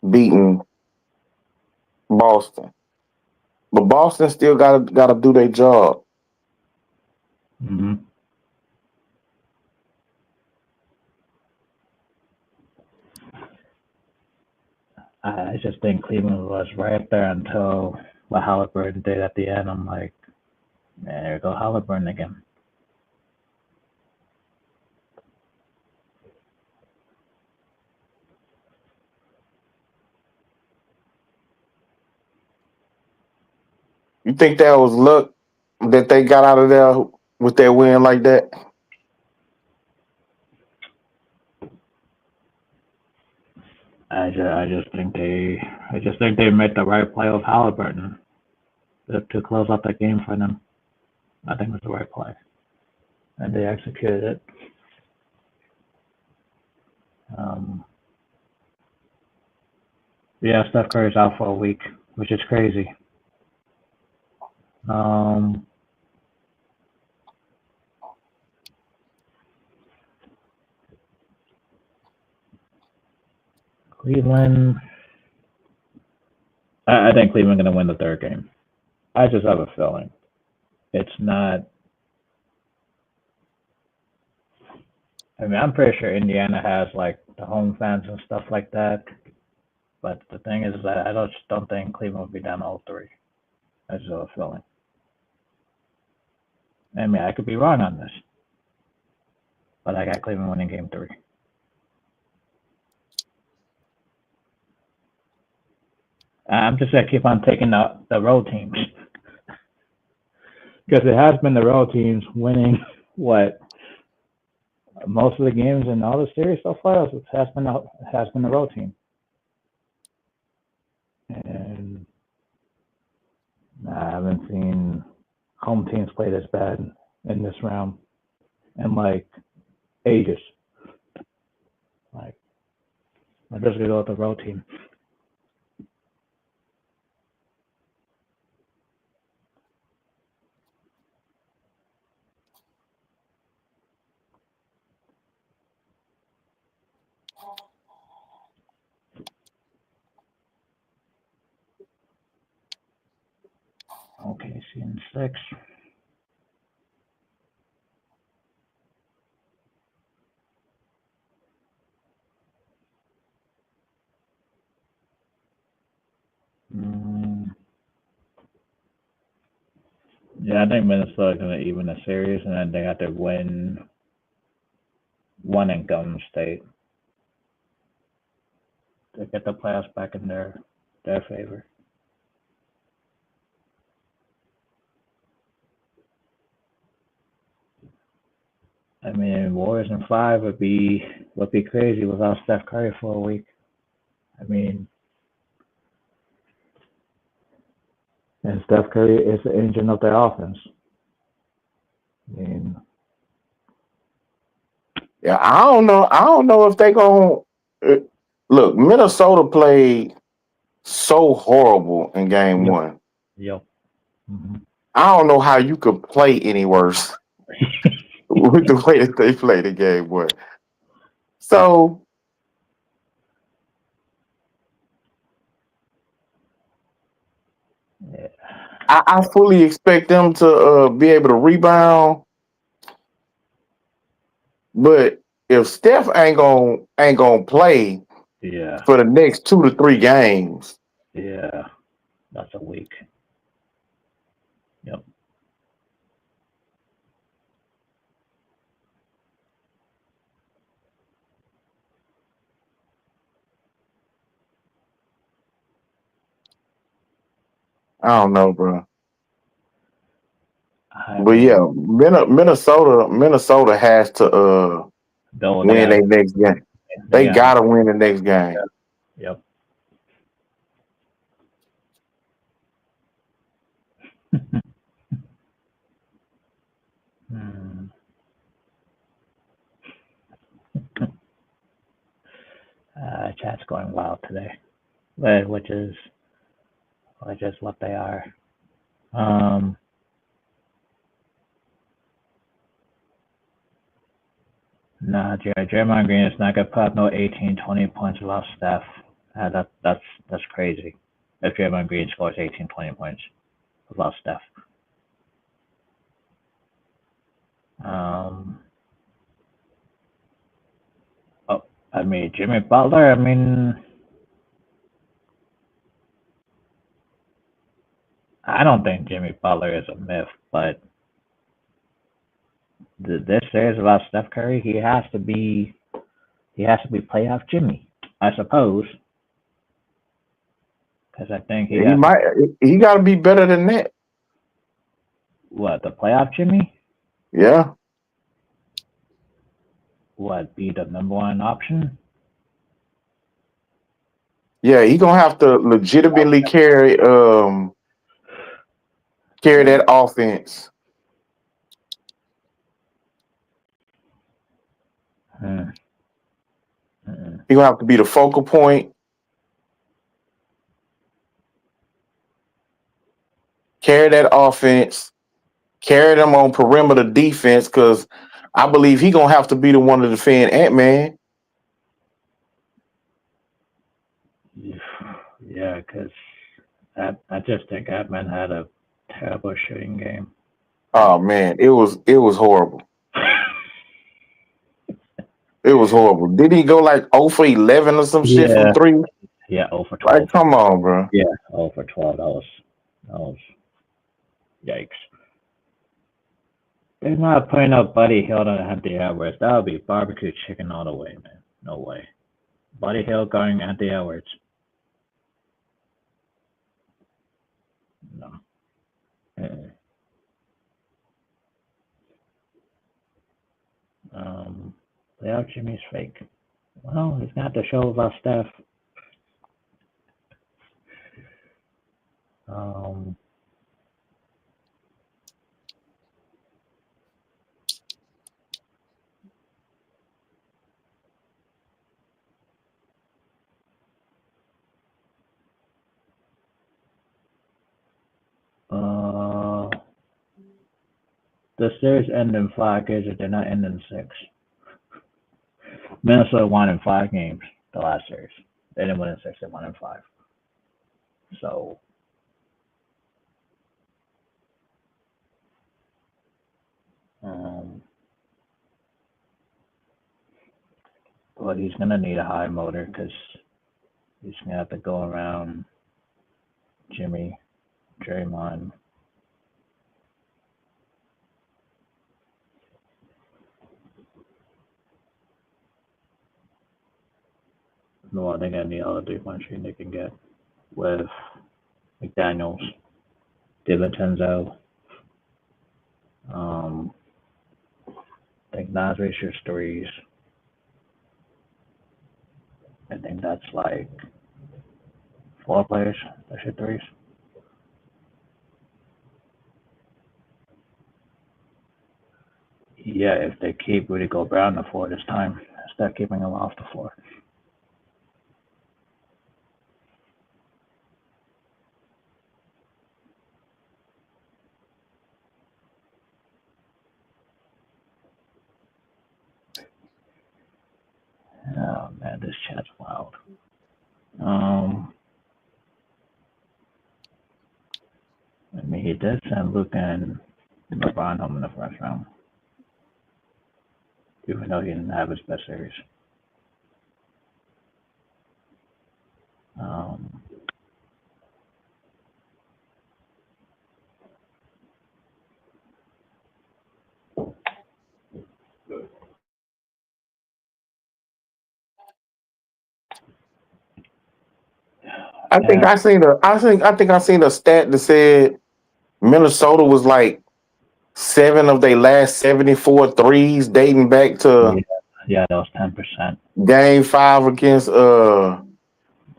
beating Boston. But Boston still gotta do their job. Hmm. I just think Cleveland was right up there until what Halliburton did at the end. I'm like, man, there go Halliburton again. You think that was luck that they got out of there with that win like that? I just think they made the right play with Halliburton to close out the game for them. I think it was the right play, and they executed it. Um, yeah, Steph Curry's out for a week, which is crazy. Um, Cleveland. I think Cleveland going to win the third game. I just have a feeling it's not. I mean, I'm pretty sure Indiana has like the home fans and stuff like that. But the thing is that I just don't think Cleveland will be down all three. I just have a feeling. I mean, I could be wrong on this, but I got Cleveland winning game three. I'm just gonna keep on taking the road teams because it has been the road teams winning what most of the games in all the series so far. It has been the road team, and I haven't seen home teams play this bad in this round in like ages. Like I'm just gonna go with the road team. Okay, see in 6. Mm, yeah, I think Minnesota's gonna even the series, and then they have to win one in Golden State to get the playoffs back in their favor. I mean, Warriors in 5 would be crazy without Steph Curry for a week. I mean, And Steph Curry is the engine of their offense. I mean, Yeah, I don't know. I don't know if they gonna look. Minnesota played so horrible in game yep, one. yep. hmm I don't know how you could play any worse with the way that they played the game one. So Yeah. I fully expect them to be able to rebound, but if Steph ain't gonna play Yeah, for the next 2 to 3 games, yeah. That's a week. Yep. I don't know, bro. I But yeah, mean, Minnesota has to though they win got their next game. they They got gotta win the next game. yep. Hmm. Chat's going wild today, which is what they are. Um, nah, Draymond Green is not gonna put up no 18, 20 points without Steph. That's crazy. If Draymond Green scores 18, 20 points without Steph. Um, oh, I mean Jimmy Butler. I mean, I don't think Jimmy Butler is a myth, but this series without Steph Curry, he has to be playoff Jimmy, I suppose, because I think he He has to might. He got to be better than that. what the playoff Jimmy, Yeah, what be the number one option? yeah. He gonna have to legitimately carry that offense. Hmm. Hmm. He gonna have to be the focal point, carry that offense, carry them on perimeter defense. Because I believe he gonna have to be the one to defend Ant Man. Yeah, because I just think Adman had a terrible shooting game. Oh man, it was horrible. It was horrible. Did he go like 0 for 11 or some shit from Yeah, three? yeah, 0 for Like, 12. come on, bro. Yeah, 0 for 12. That was yikes. They're not putting up Buddy Hill on Anthony Edwards. That would be barbecue chicken all the way, man. No way. Buddy Hill going Anthony Edwards. No. Uh-uh. Um, Playoff Jimmy's fake. Well, he's got to show about Steph. Um, uh, the series ended in 5 games, but they're not ending in 6. Minnesota won in 5 games the last series. They didn't win in 6, they won in 5. So, um, but he's going to need a high motor because he's going to have to go around Jimmy, Draymond. No, I think I need all the 3-point shooting they can get with McDaniels, DiVincenzo. I think Nasri shoots threes. I think that's like 4 players that shoot threes. yeah, if they keep Rudy Gobert on the floor this time, instead of keeping him off the floor. Oh man, this chat's wild. I mean, he did send Luke and LeBron home in the first round, even though he didn't have his best series. Um, I think and I seen I seen a stat that said Minnesota was like 7 of their last 74 threes dating back yeah, to yeah, that was 10% game 5 against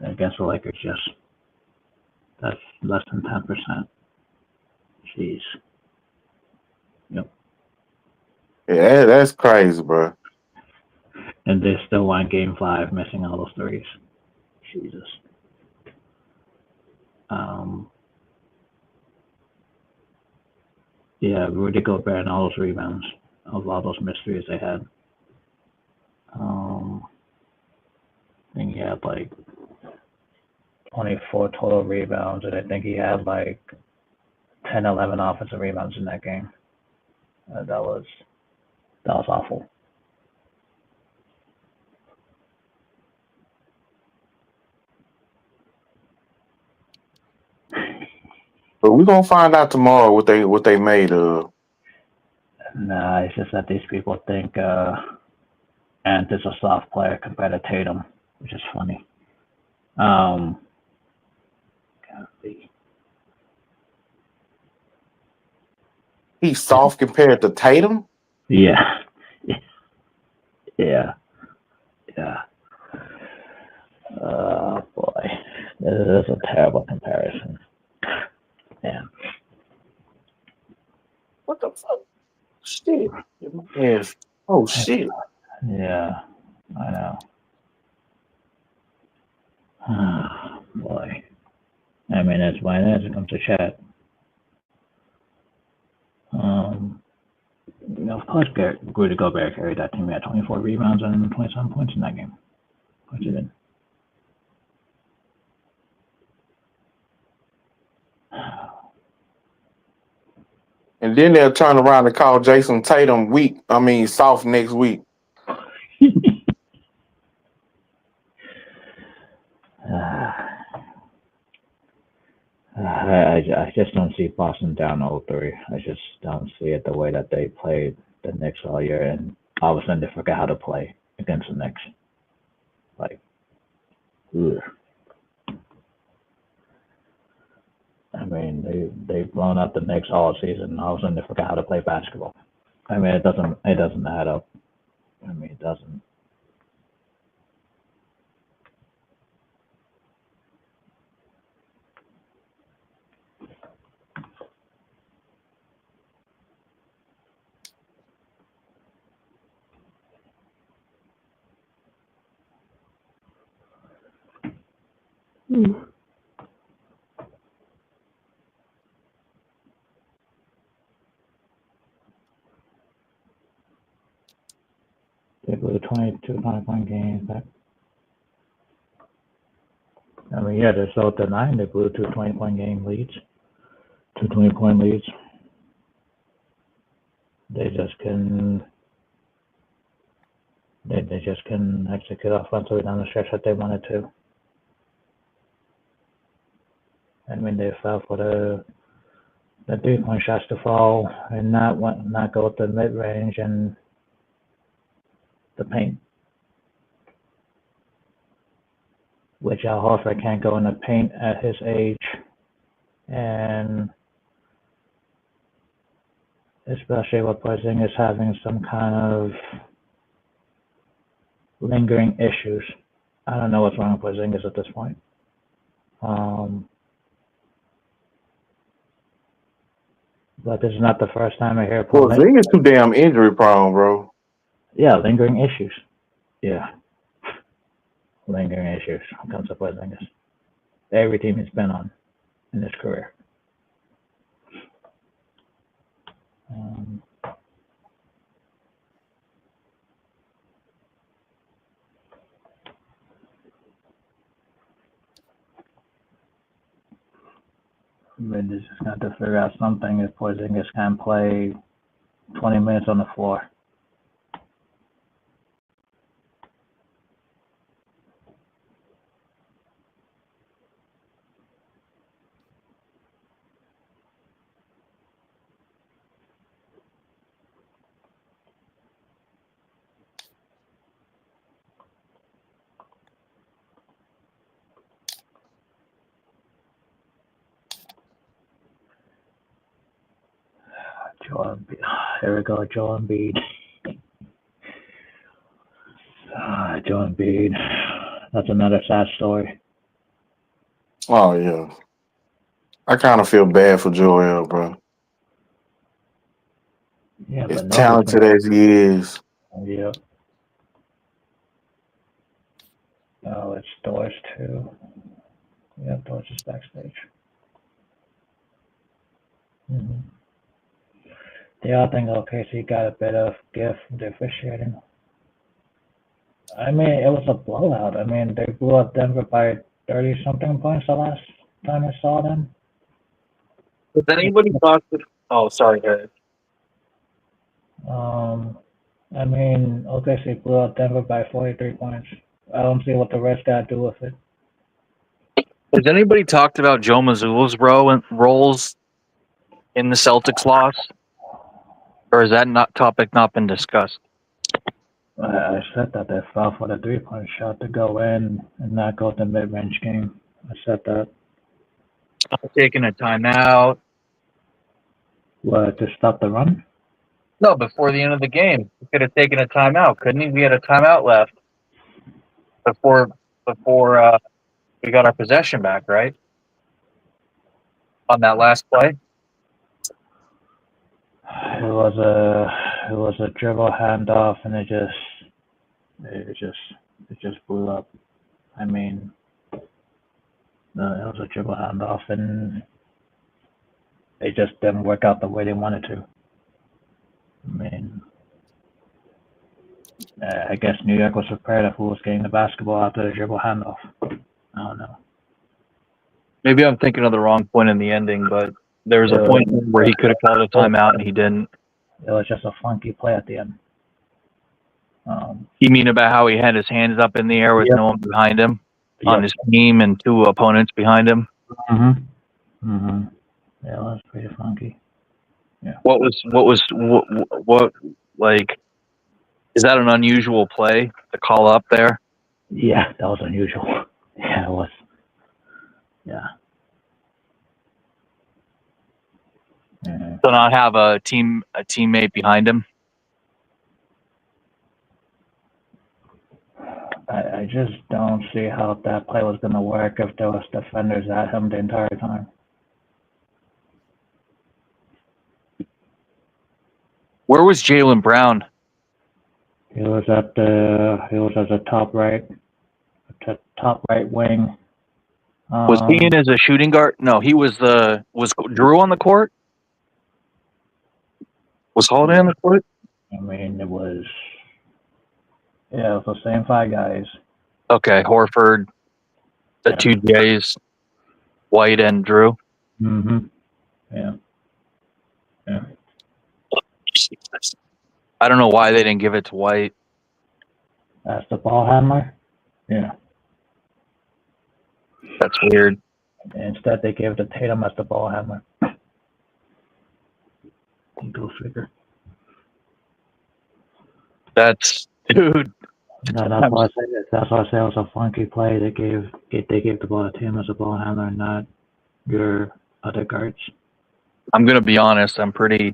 against the Lakers. Yes, that's less than 10%. Jeez. Yep. yeah, that's crazy, bro. And they still won Game 5, missing all those threes. Jesus. Um, yeah, Rudy Gobert and all those rebounds of all those missed threes they had. I think he had like 24 total rebounds, and I think he had like 10, 11 offensive rebounds in that game. That was awful. But we're gonna find out tomorrow what they made of. Nah, it's just that these people think Ant is a soft player compared to Tatum, which is funny. Um, He's soft compared to Tatum. yeah, yeah, yeah. Oh boy, this is a terrible comparison. Yeah, What the fuck? Shit. Yes. Oh shit. yeah, I know. Oh, boy, I mean that's why it comes to chat. Um, of course, Rudy Gobert carried that team. He had 24 rebounds and 27 points in that game. Of course he did. And then they'll turn around and call Jason Tatum weak. I mean soft next week. I just don't see Boston down 0-3. I just don't see it the way that they played the Knicks all year, and all of a sudden they forgot how to play against the Knicks. Like, ugh. I mean, they've blown up the Knicks all season, and all of a sudden they forgot how to play basketball. I mean, it doesn't add up. I mean, it doesn't. They blew 22 20-point games. I mean, yeah, they're still at the 9. They blew 2 20-point game leads, 2 20-point leads. They just can they just can execute offensively down the stretch that they wanted to. I mean, they fell for the 3-point shots to fall and not go with the mid range and the paint, which Al Horford can't go in the paint at his age, and especially with Porzingis having some kind of lingering issues. I don't know what's wrong with Porzingis at this point. Um, But this is not the first time I hear Well, Paul. Zing is too damn injury prone, bro. Yeah, lingering issues. Yeah, lingering issues when it comes to Porzingis. Every team he's been on in his career. Um, They're just going to figure out something if Porzingis can't play 20 minutes on the floor. Joel Embiid. Here we go, Joel Embiid. Joel Embiid. That's another sad story. Oh yeah. I kind of feel bad for Joel, bro. Yeah, As but nobody's talented as he is. Yep. Oh, it's Doors too. Yep, Doors is backstage. Mm-hmm. Yeah, I think OKC got a bit of gift from the officiating. I mean, it was a blowout. I mean, they blew up Denver by 30 something points the last time I saw them. Has anybody talked to? Oh, sorry, guys. I mean, OKC blew out Denver by 43 points. I don't see what the rest got to do with it. Has anybody talked about Joe Mazzulla's roles in the Celtics loss, or has that topic not been discussed? I said that they fell for the 3-point shot to go in and not go to the mid-range game. I said that. Taking a timeout. What, to stop the run? No, before the end of the game, he could have taken a timeout, couldn't he? We had a timeout left before we got our possession back, right? On that last play. It was a dribble handoff, and it just blew up. I mean, it was a dribble handoff, and it just didn't work out the way they wanted to. I mean, I guess New York was prepared of who was getting the basketball after the dribble handoff. I don't know. Maybe I'm thinking of the wrong point in the ending, but there was a point where he could have called a timeout and he didn't. It was just a funky play at the end. You mean about how he had his hands up in the air with no one behind him on his team and two opponents behind him? Mm-hmm. Yeah, it was pretty funky. Yeah. What like? Is that an unusual play to call up there? Yeah, that was unusual. Yeah, it was. Yeah. Mm-hmm. To not have a teammate behind him. I just don't see how that play was going to work if there was defenders at him the entire time. Where was Jaylen Brown? He was at the top right wing. Was he in as a shooting guard? No, he was was Drew on the court? Was Holiday on the court? I mean, it was the same 5 guys. Okay, Horford, the 2 J's, White and Drew. Mm-hmm. Yeah. I don't know why they didn't give it to White. That's the ball handler? Yeah. That's weird. Instead, they gave it to Tatum as the ball handler. Go figure. Dude. No, that's why I say it was a funky play. They gave the ball to Tatum as a ball handler, not your other guards. I'm gonna be honest. I'm pretty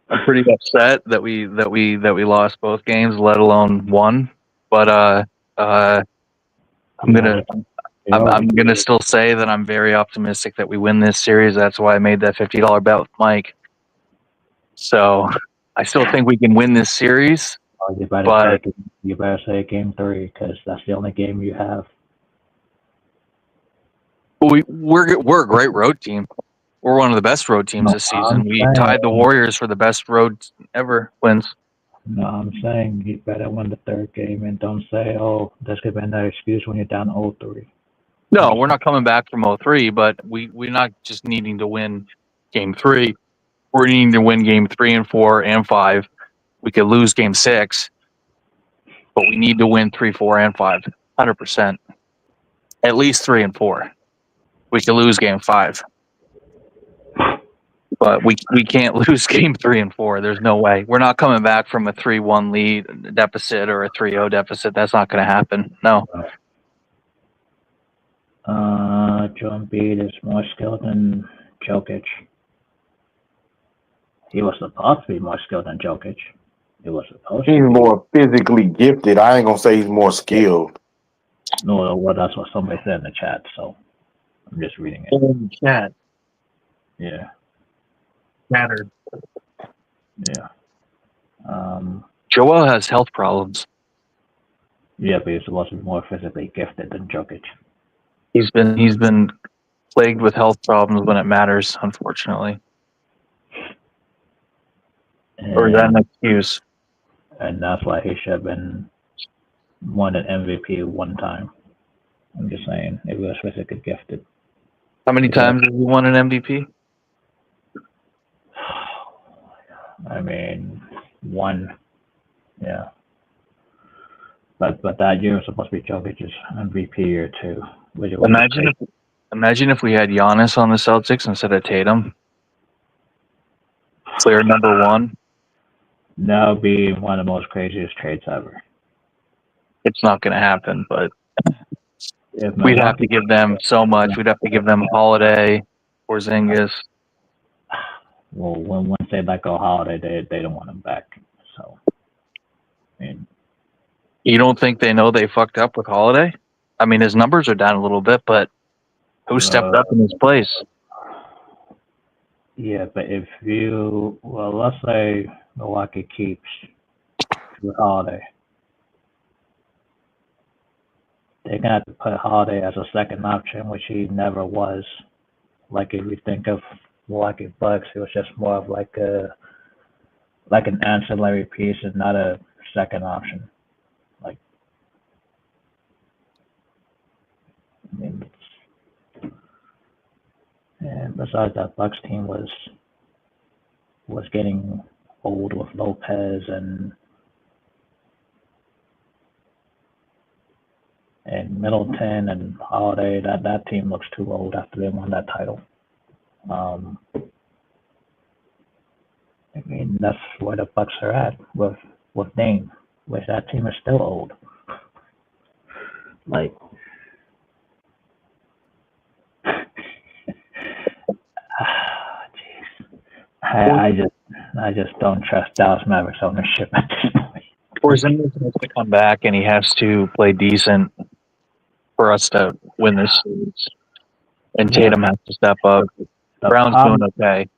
upset that we lost both games, let alone one. But I'm gonna I'm going to still say that I'm very optimistic that we win this series. That's why I made that $50 bet with Mike. So I still think we can win this series. Oh, you better But say Game 3 because that's the only game you have. we're a great road team. We're one of the best road teams this season. We tied the Warriors for the best road ever wins. No, I'm saying you better win the third game and don't say, "Oh, this could be another excuse when you're down 0-3." No, we're not coming back from 0-3, but we're not just needing to win Game 3. We're needing to win Game 3 and 4 and 5. We could lose Game 6, but we need to win 3, 4, and 5. 100%. At least 3 and 4. We could lose Game 5. But we can't lose Game 3 and 4. There's no way. We're not coming back from a 3-1 lead deficit or a 3-0 deficit. That's not going to happen. No. Joe Embiid is more skilled than Jokic. He was supposed to be more skilled than Jokic. He was supposed to He's be. more physically gifted. I ain't gonna say he's more skilled. No, well, that's what somebody said in the chat, so I'm just reading it. In chat. Yeah. Mattered. Yeah. Joel has health problems. Yeah, but he's supposed to be more physically gifted than Jokic. He's been plagued with health problems when it matters, unfortunately. Or is that an excuse? And that's why he should have been won an MVP one time. I'm just saying, if he was physically gifted. How many times have you won an MVP? I mean, one. Yeah. But that year was supposed to be Jokic's MVP year too. Imagine if we had Giannis on the Celtics instead of Tatum. Clear number one. That would be one of the most craziest trades ever. It's not going to happen, but we'd have to give them so much. We'd have to give them Holiday, Porzingis. Well, once they let go Holiday, they don't want him back. So, I mean, you don't think they know they fucked up with Holiday? I mean, his numbers are down a little bit, but who stepped up in his place? Yeah, but let's say Milwaukee keeps with Holiday. They're gonna have to put Holiday as a second option, which he never was. Like if you think of Milwaukee Bucks, it was just more of like an ancillary piece and not a second option. Like, I mean, and besides that, Bucks team was getting old with Lopez and Middleton and Holiday. That team looks too old after they won that title. I mean, that's where the Bucks are at with Dame, which that team is still old. Like, I just don't trust Dallas Mavericks ownership at this point. Porzingis has to come back, and he has to play decent for us to win this series. And Tatum has to step up. Brown's doing okay.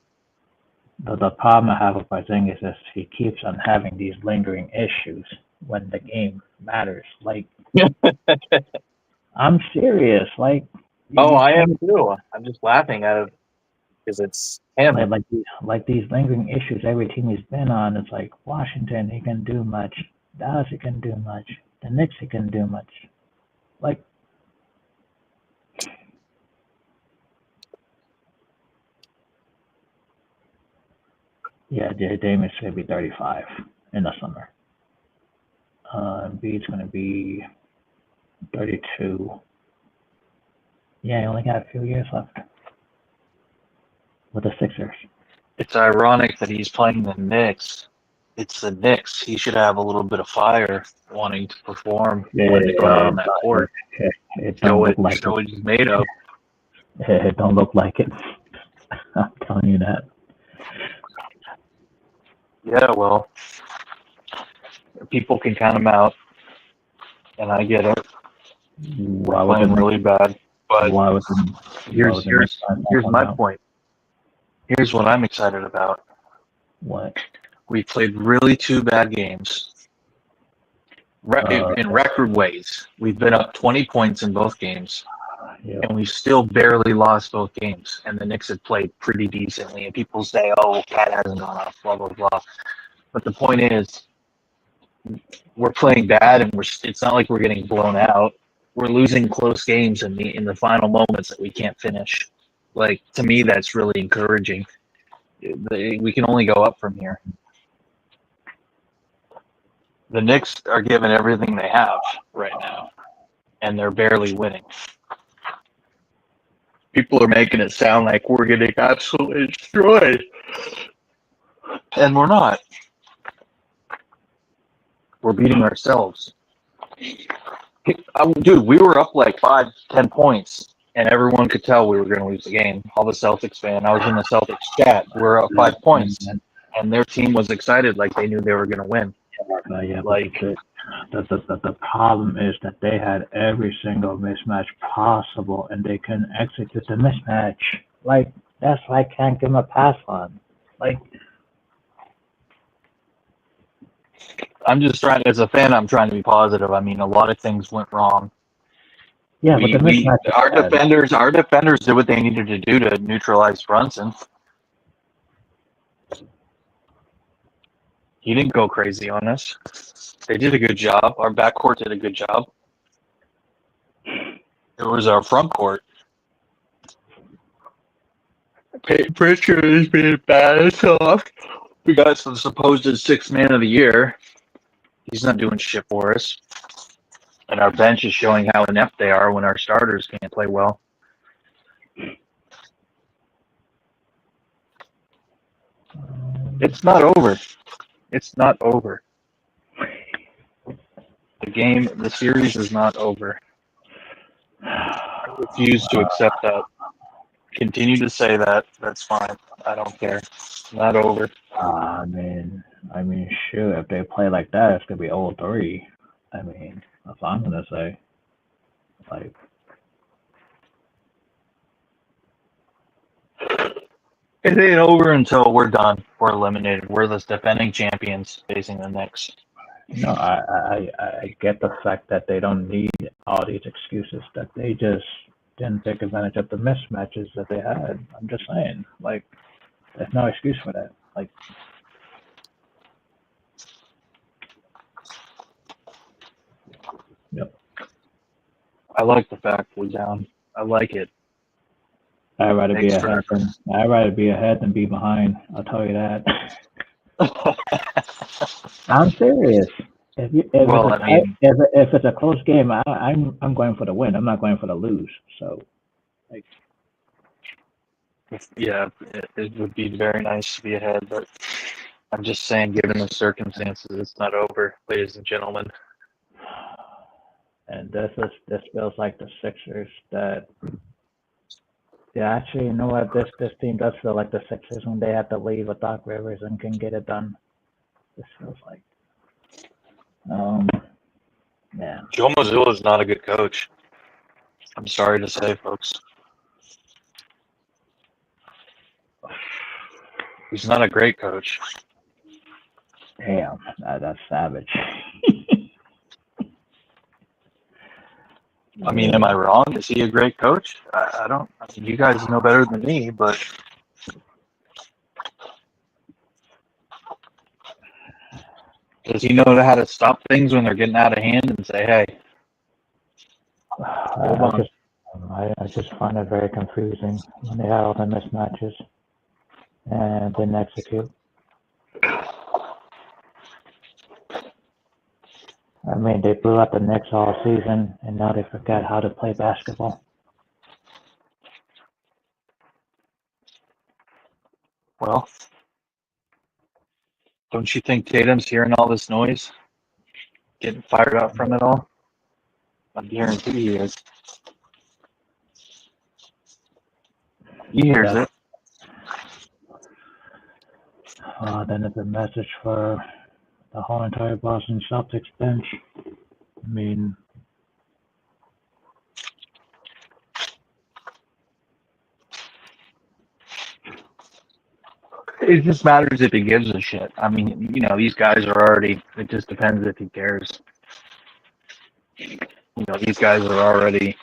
The problem I have with Porzingis is he keeps on having these lingering issues when the game matters. Like, I'm serious. Like, I am too. I'm just laughing at it because it's him. Like these lingering issues every team he's been on. It's like Washington, he can do much. Dallas, he can do much. The Knicks, he can do much. Like, yeah, Dame is going to be 35 in the summer. Embiid's going to be 32. Yeah, he only got a few years left with the Sixers. It's ironic that he's playing the Knicks. It's the Knicks. He should have a little bit of fire wanting to perform when they go on that court. It don't look like what he's made of. It don't look like it. I'm telling you that. Yeah, well, people can count him out, and I get it. Why We're would the playing really bad. But why would the why would here's the Knicks here's not here's come my down? point. Here's what I'm excited about. What? We played really two bad games Uh, in record ways. We've been up 20 points in both games, yeah. and we still barely lost both games. And the Knicks have played pretty decently. And people say, "Oh, Cat hasn't gone off," blah blah blah. But the point is, we're playing bad, and it's not like we're getting blown out. We're losing close games in the final moments that we can't finish. Like, to me, that's really encouraging. We can only go up from here. The Knicks are giving everything they have right now, and they're barely winning. People are making it sound like we're getting absolutely destroyed, and we're not. We're beating ourselves. Dude, we were up like 5-10 points, and everyone could tell we were going to lose the game. All the Celtics fans. I was in the Celtics chat. We were up 5 points, and their team was excited, like they knew they were going to win. Yeah, Like, but the problem is that they had every single mismatch possible, and they couldn't execute the mismatch. Like, that's why I can't give them a pass on. Like, I'm just trying, as a fan, I'm trying to be positive. I mean, a lot of things went wrong. yeah, but the mismatch is Our bad. defenders did what they needed to do to neutralize Brunson. He didn't go crazy on us. They did a good job. Our backcourt did a good job. It was our front court. Pritchard is being bad and soft. We got some supposed sixth man of the year. He's not doing shit for us. And our bench is showing how inept they are when our starters can't play well. It's not over. It's not over. The series is not over. I refuse to accept that. Continue to say that. That's fine. I don't care. It's not over. I mean, shoot, if they play like that, it's gonna be 0-3. I mean, that's what I'm gonna say. Like, It ain't over until we're done. We're eliminated. We're the defending champions facing the Knicks. no, I get the fact that they don't need all these excuses, that they just didn't take advantage of the mismatches that they had. I'm just saying, like, there's no excuse for that. Like, yep. I like the fact we're down. I like it. I'd rather be Thanks ahead than I'd rather be ahead than be behind. I'll tell you that. I'm serious. Well, I mean, If it's a close game, I'm going for the win. I'm not going for the lose. So, like, yeah, it would be very nice to be ahead, but I'm just saying, given the circumstances, it's not over, ladies and gentlemen. and this feels like the Sixers that. Yeah, actually, you know what? This team does feel like the Sixers when they have to leave with Doc Rivers and can get it done. This feels like, yeah. Joe Mazzulla is not a good coach. I'm sorry to say, folks. He's not a great coach. Damn, that's savage. I mean, am I wrong? Is he a great coach? I don't. I mean, you guys know better than me, but does he know how to stop things when they're getting out of hand and say, "Hey, hold on"? I just find it very confusing when they had all the mismatches and didn't execute. I mean, they blew out the Knicks all season, and now they forgot how to play basketball. Well, don't you think Tatum's hearing all this noise, getting fired up from it all? I guarantee he is. He hears it. Then it's a message for the whole entire Boston Celtics bench. I mean, It just matters if he gives a shit. I mean, these guys are already. It just depends if he cares. These guys are already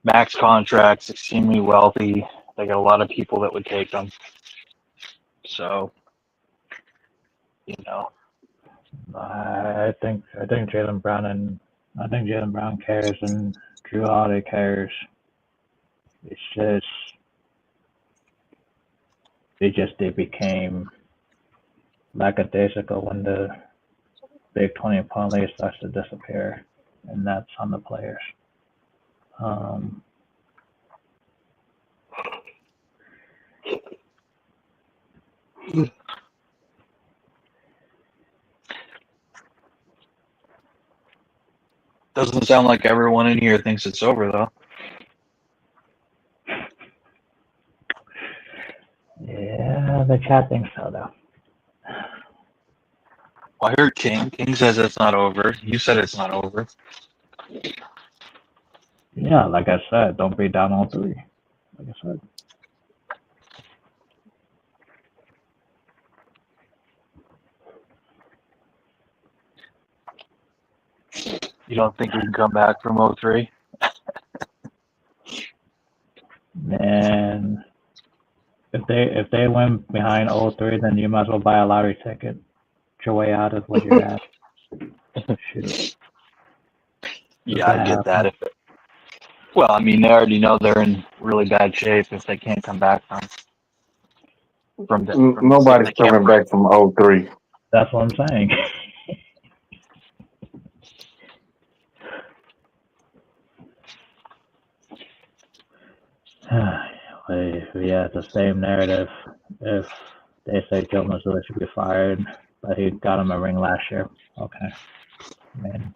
max contracts, extremely wealthy. They got a lot of people that would take them. So, I think Jalen Brown cares and Drew Holiday cares. It's just they became lackadaisical when the Big 20 parlay starts to disappear, and that's on the players. Um, doesn't sound like everyone in here thinks it's over, though. yeah, the chat thinks so, though. Well, I heard King. King says it's not over. You said it's not over. Yeah, like I said, don't be down on 3. Like I said. You don't think we can come back from 03? Man, if they win behind 03, then you might as well buy a lottery ticket. Get your way out of what you're at. Shoot. Yeah, I get that. Well, I mean, they already know they're in really bad shape if they can't come back from Nobody's coming back from 03. That's what I'm saying. Yeah, it's the same narrative. If they say Joe Mazzulla should be fired, but he got him a ring last year, okay. Man.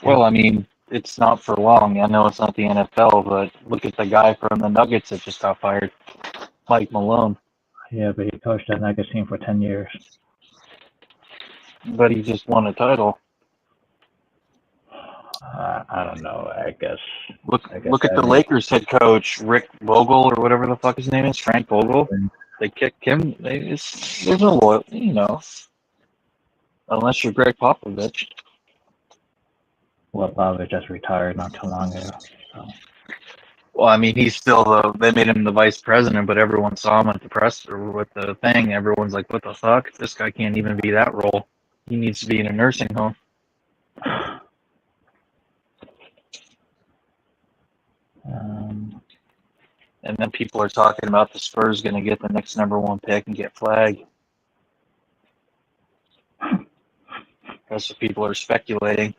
Well, I mean, it's not for long. I know it's not the NFL, but look at the guy from the Nuggets that just got fired, Mike Malone. Yeah, but he coached that Nuggets team for 10 years. But he just won a title. I don't know. I guess. Look at the Lakers head coach, Rick Vogel, or whatever the fuck his name is, Frank Vogel. They kicked him. There's no loyalty, unless you're Greg Popovich. Well, Popovich just retired not too long ago. So. Well, I mean, he's still they made him the vice president, but everyone saw him at the press or with the thing. Everyone's like, "What the fuck? This guy can't even be that role. He needs to be in a nursing home." And then people are talking about the Spurs going to get the next #1 pick and get Flag. That's what people are speculating.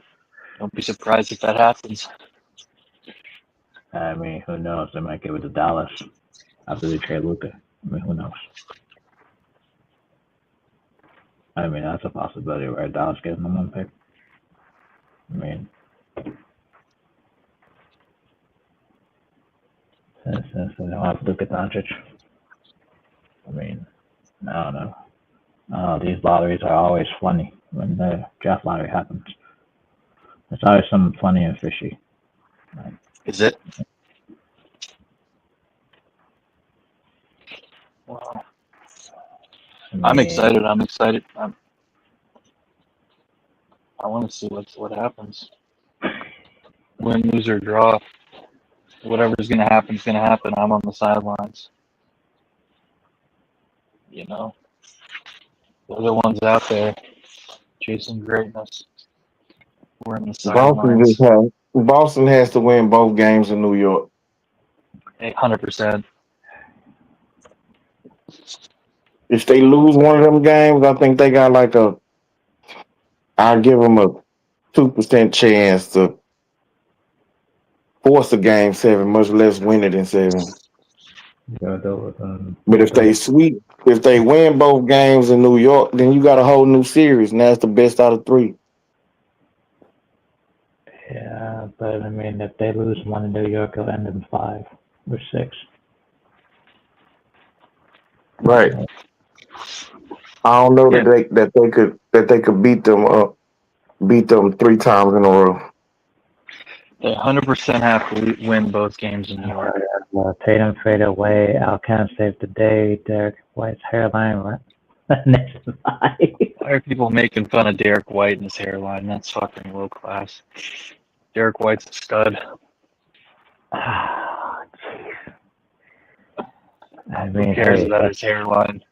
Don't be surprised if that happens. I mean, who knows? They might give it to Dallas after they trade Luka. I mean, who knows? I mean, that's a possibility where Dallas gets the #1 pick. I mean, since they don't have Luka Doncic. I mean, I don't know. These lotteries are always funny when the draft lottery happens. There's always something funny and fishy. Right? Is it? Wow. I'm excited. I want to see what happens. Win, lose, or draw. Whatever's going to happen is going to happen. I'm on the sidelines. They're the ones out there chasing greatness. We're in the sidelines. Boston has to win both games in New York. 100%. If they lose one of them games, I think they got I'll give them a 2% chance to force a game 7, much less win it in 7. But if they win both games in New York, then you got a whole new series, and that's the best out of 3. Yeah, but I mean, if they lose one in New York, it'll end in 5 or 6. Right. I don't know that they could beat them 3 times in a row. They 100% have to win both games in New York. Tatum faded away. Alcan saved the day. Derek White's hairline next to Why are people making fun of Derek White and his hairline? That's fucking low class. Derek White's a stud. Jeez. I Who mean, cares hey, about his hairline?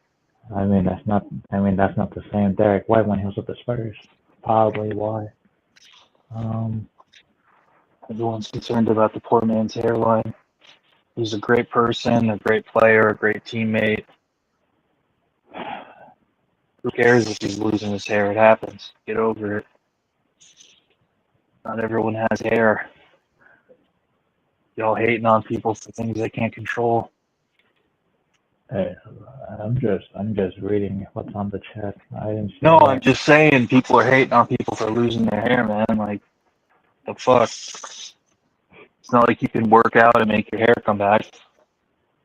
I mean that's not. I mean that's not the same Derek White when he was with the Spurs. Probably why. Everyone's concerned about the poor man's hairline. He's a great person, a great player, a great teammate. Who cares if he's losing his hair? It happens. Get over it. Not everyone has hair. Y'all hating on people for things they can't control. Hey, I'm just reading what's on the chat. I didn't see No, that. I'm just saying people are hating on people for losing their hair, man. Like, the fuck? It's not like you can work out and make your hair come back.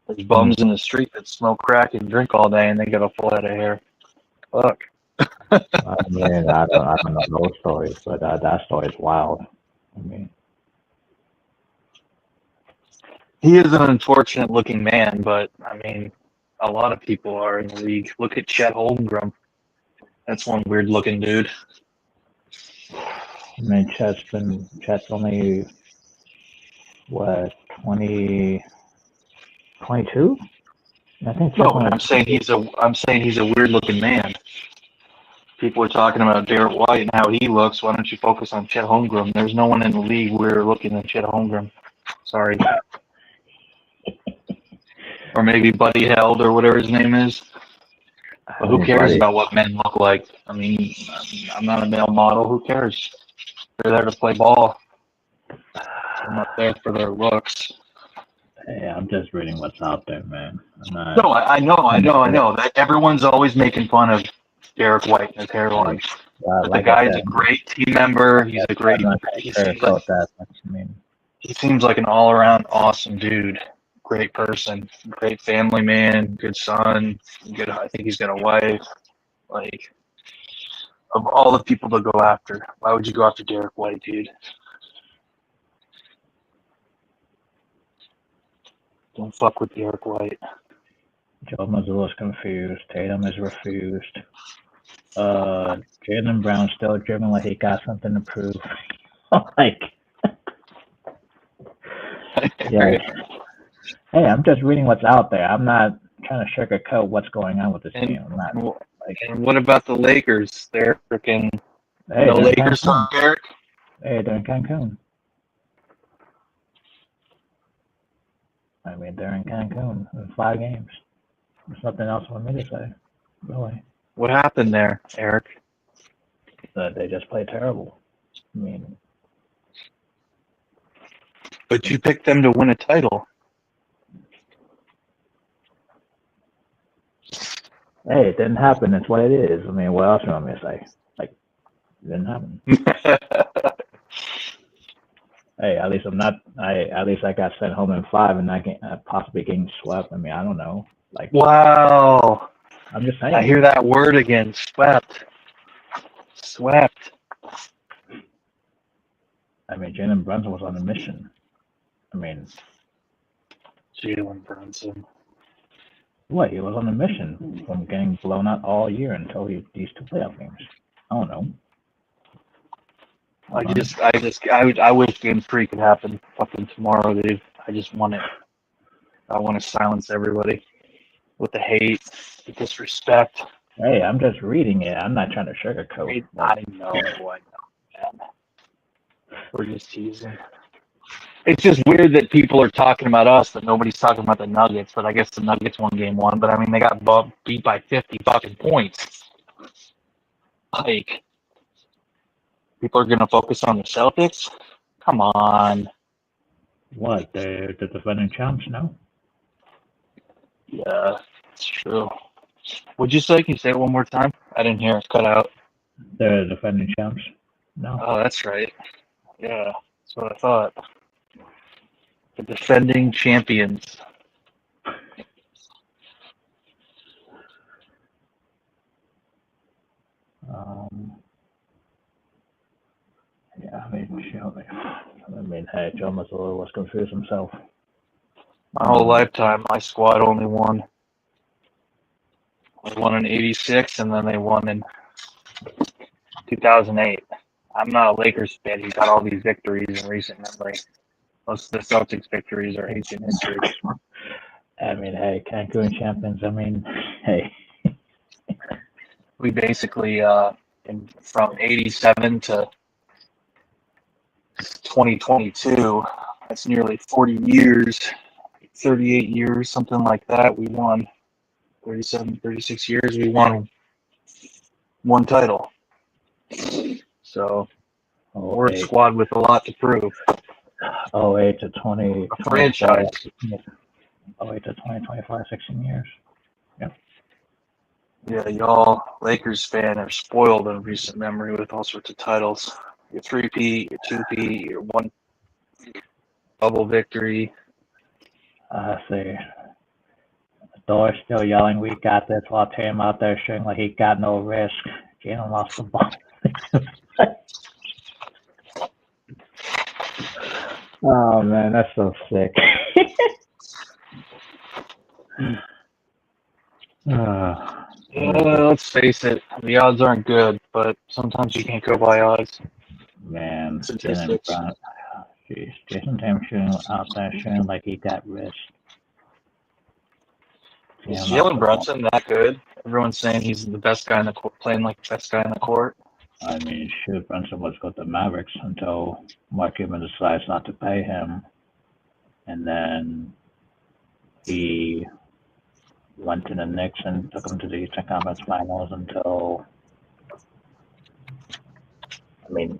There's bums in the street that smoke crack and drink all day and they get a full head of hair. Fuck. I mean, I don't know those stories, but that story is wild. I mean, He is an unfortunate looking man, but I mean, a lot of people are in the league. Look at Chet Holmgren. That's one weird looking dude. I mean, Chet's only what 20, 22? I think No, Chet's but only. I'm saying he's a weird looking man. People are talking about Derek White and how he looks. Why don't you focus on Chet Holmgren? There's no one in the league weirder looking than Chet Holmgren. Sorry. Or maybe Buddy Held or whatever his name is. But who cares about what men look like? I mean, I'm not a male model. Who cares? They're there to play ball. I'm not there for their looks. Hey, I'm just reading what's out there, man. I'm not. No, I know. That everyone's always making fun of Derek White and his hairline. But the Like I guy's said, a great team member. He's a great. I'm not He sure seems like about that. I mean, he seems like an all-around awesome dude. Great person, great family man, good son. Good. I think he's got a wife. Like, of all the people to go after, why would you go after Derek White, dude? Don't fuck with Derek White. Joe Mazzulla's confused. Tatum is refused. Jaylen Brown still dribbling like he got something to prove. Like, yeah. Hey, I'm just reading what's out there. I'm not trying to sugarcoat what's going on with this team. I'm not like. And what about the Lakers? They're freaking. Hey, No they're in Lakers, Cancun. Derek. Hey, they're in Cancun. I mean, they're in Cancun in 5 games. There's nothing else for me to say, really. What happened there, Eric? They just play terrible. I mean, but you picked them to win a title. Hey, it didn't happen. That's what it is. I mean, what else do you want me to say? Like, it didn't happen. Hey, at least I'm not. At least I got sent home in 5 and not possibly getting swept. I mean, I don't know. Like, wow. I'm just saying. I hear that word again. Swept. Swept. I mean, Jalen Brunson was on a mission. I mean, Jalen Brunson. What? He was on a mission from getting blown out all year until these 2 playoff games. I don't know. I wish Game 3 could happen fucking tomorrow, dude. I just want it. I want to silence everybody with the hate, the disrespect. Hey, I'm just reading it. I'm not trying to sugarcoat. I know, man. We're just teasing. It's just weird that people are talking about us, but nobody's talking about the Nuggets. But I guess the Nuggets won Game 1. But I mean, they got beat by 50 fucking points. Like, people are gonna focus on the Celtics? Come on. What? They're the defending champs now? Yeah, it's true. What'd you say? Can you say it one more time? I didn't hear it cut out. They're the defending champs? No. Oh, that's right. Yeah, that's what I thought. The defending champions. Yeah, I mean, hey, Joe Mazzulla was confused himself. My whole lifetime, my squad only won. They won in '86, and then they won in 2008. I'm not a Lakers fan. He's got all these victories in recent memory. Most of the Celtics victories are ancient history. I mean, hey, Cancun champions. I mean, hey. We basically, from '87 to 2022, that's nearly 40 years, 38 years, something like that. We won 37, 36 years. We won one title. So we're a squad with a lot to prove. 08 to 20. A franchise. 08 to 2025, 16 years. Yep. Yeah, y'all Lakers fan are spoiled in recent memory with all sorts of titles. Your 3P, your 2P, your one bubble victory. See. Thor's still yelling, "We got this," while Tatum out there shooting like he got no risk. Jalen lost the ball. Oh man, that's so sick. Let's face it, the odds aren't good, but sometimes you can't go by odds. Man, Statistics. Jason Tatum shooting out there shooting like he got risk. Is Jalen Brunson that good? Everyone's saying he's the best guy in the court, playing like the best guy in the court. I mean, shoot, Brunson was with the Mavericks until Mark Cuban decides not to pay him, and then he went to the Knicks and took him to the Eastern Conference Finals until, I mean,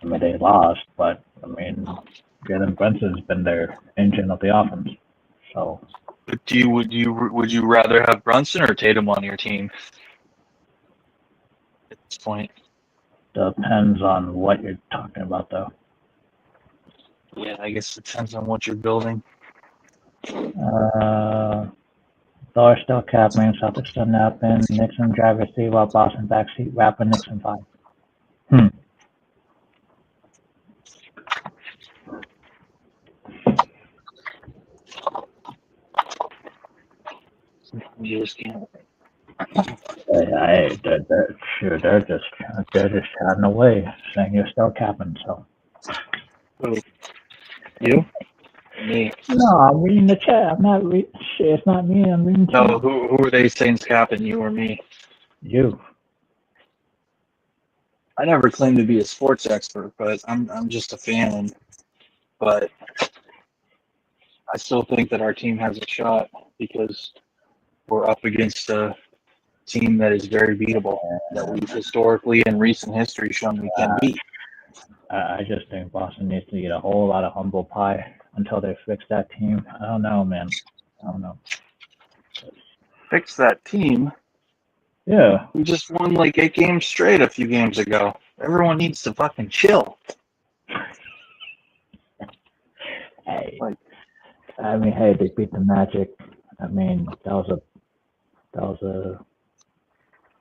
they lost, but I mean, Jalen Brunson's been their engine of the offense. So, But would you rather have Brunson or Tatum on your team at this point? Depends on what you're talking about, though. Yeah, I guess it depends on what you're building. Thor still capping, Celtics still napping, Nixon driver seat while Boston backseat rapping Nixon 5. You just can't. They're just chatting away, saying you're still capping. So. Who? You? Me? No, I'm reading the chat. I'm not reading. Shit, it's not me. I'm reading. No, who are they saying capping? You or me? You. I never claimed to be a sports expert, but I'm just a fan. But I still think that our team has a shot because we're up against a team that is very beatable, that we've historically in recent history shown we can beat. I just think Boston needs to eat a whole lot of humble pie until they fix that team. I don't know, man. I don't know. Fix that team? Yeah. We just won like 8 games straight a few games ago. Everyone needs to fucking chill. Hey. I mean, hey, they beat the Magic. I mean, that was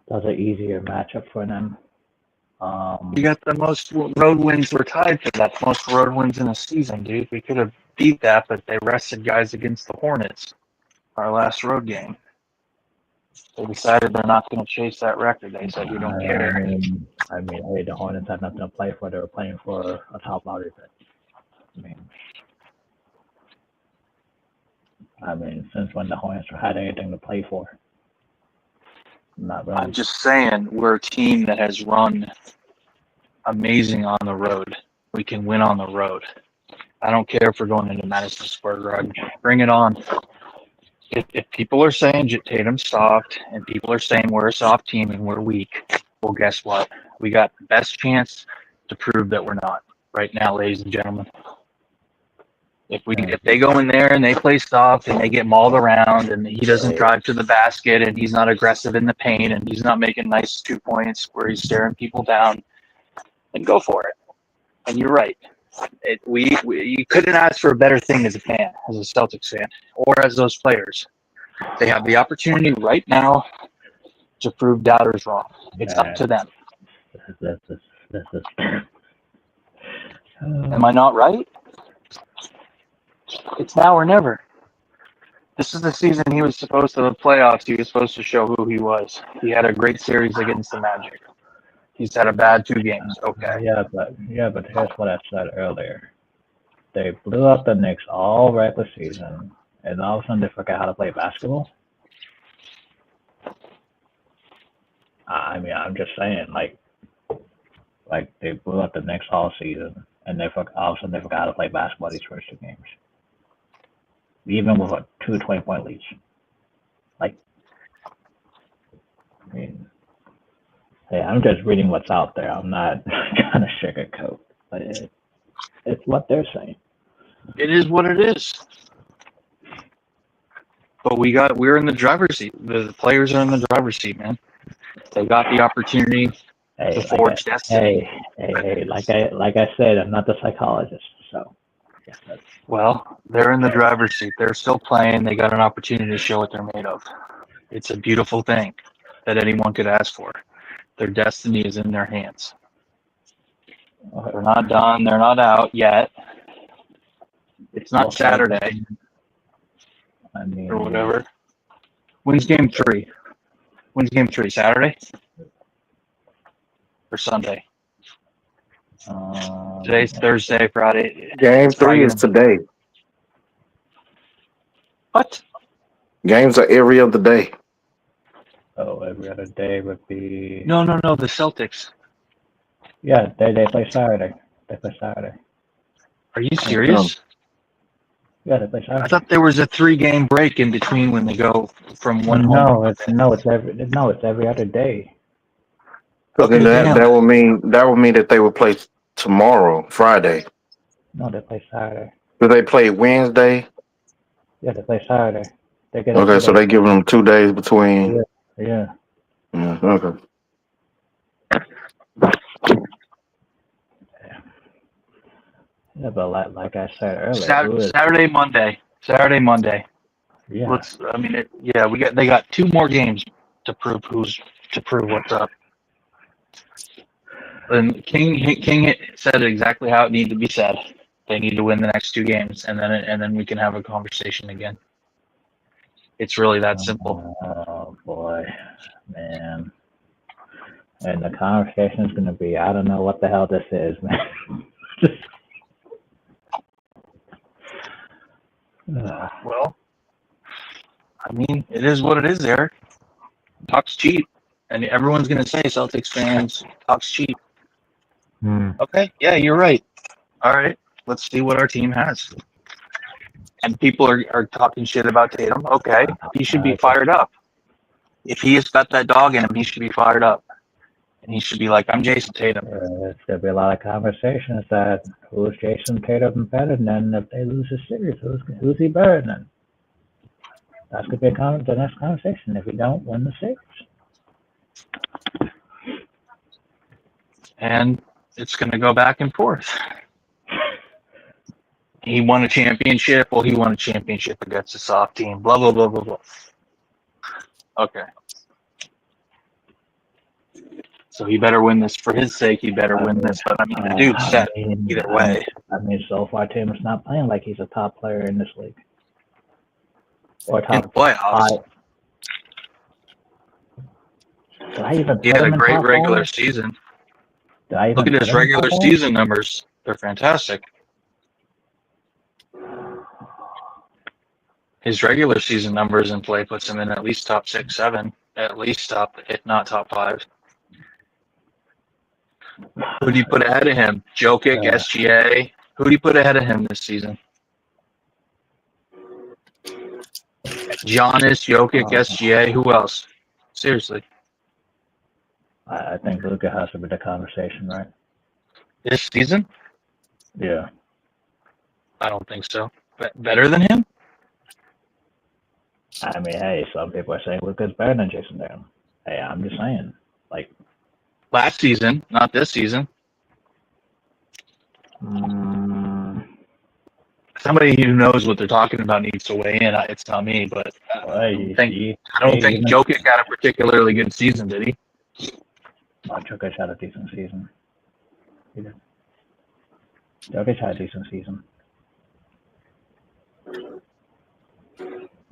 an easier matchup for them. We got the most road wins. We're tied for that most road wins in a season, dude. We could have beat that, but they rested guys against the Hornets, our last road game. They decided they're not going to chase that record. They said we don't care. I mean, hey, the Hornets had nothing to play for. They were playing for a top lottery pick. I mean, since when the Hornets had anything to play for? Not really. I'm just saying, we're a team that has run amazing on the road. We can win on the road. I don't care if we're going into Madison Square Garden. Bring it on. If people are saying Tatum's soft and people are saying we're a soft team and we're weak, well, guess what? We got the best chance to prove that we're not right now, ladies and gentlemen. If they go in there and they play soft and they get mauled around and he doesn't drive to the basket and he's not aggressive in the paint and he's not making nice 2 points where he's staring people down, then go for it. And you're right. You couldn't ask for a better thing as a fan, as a Celtics fan, or as those players. They have the opportunity right now to prove doubters wrong. It's up to them. Am I not right? It's now or never. This is the season he was supposed to the playoffs. He was supposed to show who he was. He had a great series against the Magic. He's had a bad 2 games. Okay. But here's what I said earlier. They blew up the Knicks all regular season, and all of a sudden they forgot how to play basketball. I mean, I'm just saying, like they blew up the Knicks all season, and all of a sudden they forgot how to play basketball these first 2 games, even with a 20-point lead. Like, I mean, hey, I'm just reading what's out there. I'm not trying to sugarcoat, but it's what they're saying. It is what it is. But we're in the driver's seat. The players are in the driver's seat, man. They got the opportunity to forge destiny. Hey, like I said, I'm not the psychologist, so yeah, well, they're in the driver's seat. They're still playing. They got an opportunity to show what they're made of. It's a beautiful thing that anyone could ask for. Their destiny is in their hands. They're not done. They're not out yet. It's not Saturday. I mean, or whatever. When's game 3? When's game 3? Saturday or Sunday? Today's Thursday, Friday. Game 3 is today. What? Games are every other day. Oh, every other day would be. No. The Celtics. Yeah, they play Saturday. They play Saturday. Are you serious? Yeah, they play Saturday. I thought there was a 3-game break in between when they go from one home. It's every other day. Because then that would mean that they would play tomorrow, Friday. No, they play Saturday. Do they play Wednesday? Yeah, they play Saturday. Okay, so they giving them 2 days between. Yeah. Okay. Yeah, but like I said earlier, Saturday, Monday. Yeah. They got 2 more games to prove what's up. And King said exactly how it needed to be said. They need to win the next 2 games, and then we can have a conversation again. It's really that simple. Oh boy, man. And the conversation is going to be, I don't know what the hell this is, man. Well, I mean, it is what it is, Eric. Talk's cheap. And everyone's going to say, Celtics fans, talk's cheap. Okay, yeah, you're right. All right, let's see what our team has. And people are talking shit about Tatum. Okay, he should be fired up. If he has got that dog in him, he should be fired up. And he should be like, I'm Jason Tatum. There's going to be a lot of conversations that who's Jason Tatum better than if they lose a series? Who's he better than? That's going to be the next conversation if we don't win the series. And it's going to go back and forth. He won a championship. Well, he won a championship against a soft team. Blah, blah, blah, blah, blah. Okay. So he better win this for his sake. He better win this. But I mean, the dude's set either way. I mean, so far Tatum's not playing like he's a top player in this league. Or top in playoffs. 5. He had a great regular season. Look at his regular season numbers. They're fantastic. His regular season numbers in play puts him in at least top 6, 7. At least top, if not top 5. Who do you put ahead of him? Jokic, SGA. Who do you put ahead of him this season? Giannis, Jokic, SGA. Who else? Seriously. I think Luka has to be the conversation, right? This season? Yeah. I don't think so. Better than him? I mean, hey, some people are saying Luka's better than Jason Tatum. Hey, I'm just saying, like. Last season, not this season. Somebody who knows what they're talking about needs to weigh in. It's not me, but I don't think Jokic had a particularly good season, did he? No, Jokic had a decent season. He did. Jokic had a decent season.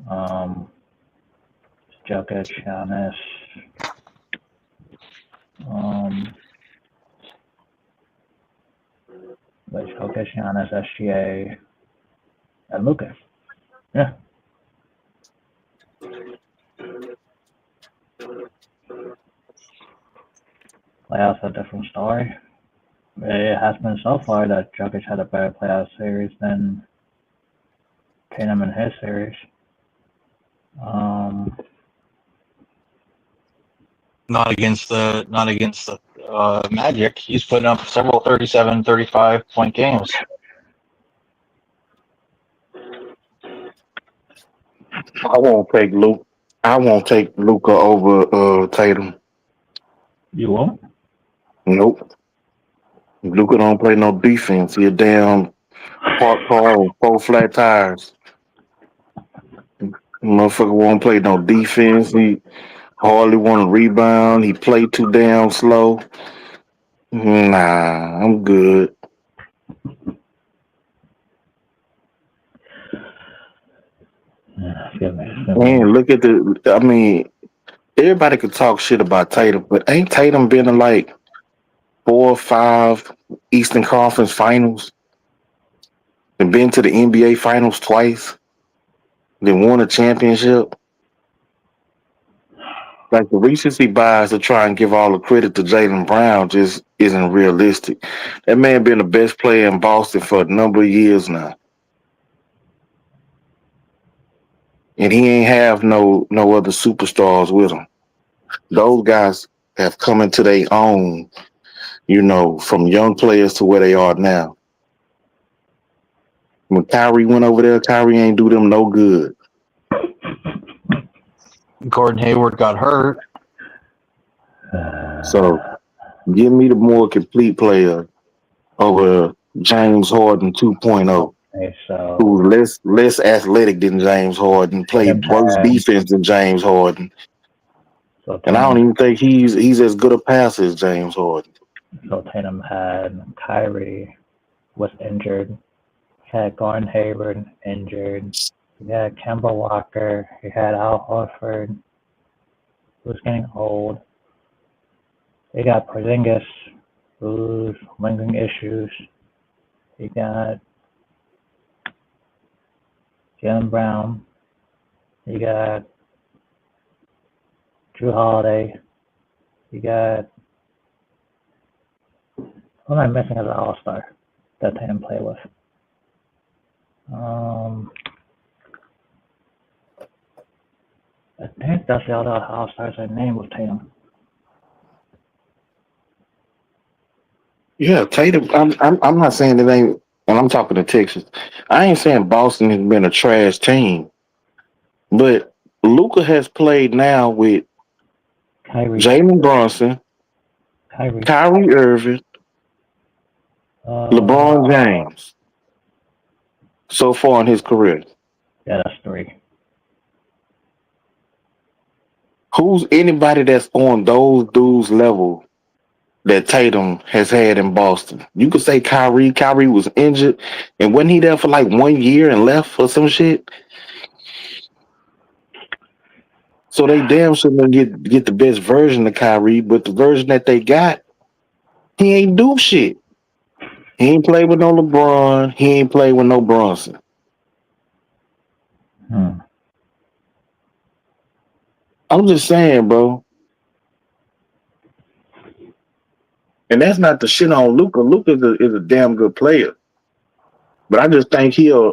Um, Jokic, Giannis, um, Jokic, Giannis, SGA, and Luka. Yeah. Playoffs a different story. It has been so far that Jokic had a better playoff series than Tatum in his series. Um, not against the Magic. He's putting up several 37, 35 point games. I won't take Luke. I won't take Luca over Tatum. you won't? Nope. Luca don't play no defense. He a damn park car with four flat tires. Motherfucker won't play no defense. He hardly want to rebound. He play too damn slow. Nah, I'm good. Yeah, excuse me. Man, look at the. I mean, everybody could talk shit about Tatum, but ain't Tatum been in like 4 or 5 Eastern Conference Finals and been to the NBA Finals twice? Then won a championship. Like the recency bias to try and give all the credit to Jalen Brown just isn't realistic. That man been the best player in Boston for a number of years now, and he ain't have no other superstars with him. Those guys have come into their own, from young players to where they are now. When Kyrie went over there, Kyrie ain't do them no good. Gordon Hayward got hurt. So give me the more complete player over James Harden 2.0. Okay, so Who's less athletic than James Harden, Tatum played worse had defense than James Harden, so and I don't Tatum even think he's as good a passer as James Harden. so Tatum had Kyrie was injured. He had Gordon Hayward injured. He had Kemba Walker. He had Al Horford, who's getting old. He got Porzingis, who's lingering issues. He got Jalen Brown. He got Drew Holiday. He got who am I missing as an All Star that Tatum played with? I think that's the other All Stars I named with Tatum. Yeah, Tatum. I'm not saying it ain't, and I'm talking to Texas. I ain't saying Boston has been a trash team, but Luca has played now with Kyrie, Jalen Brunson, Kyrie. Kyrie Irving, Uh, LeBron James so far in his career. yeah, that's three. Who's anybody that's on those dudes' level that Tatum has had in Boston? You could say Kyrie. Kyrie was injured, and wasn't he there for like 1 year and left for some shit? So they damn sure gonna get the best version of Kyrie, but the version that they got, he ain't do shit. He ain't play with no LeBron. He ain't play with no Bronson. Hmm. I'm just saying, bro. And that's not the shit on Luca. Luca is a damn good player, but I just think he a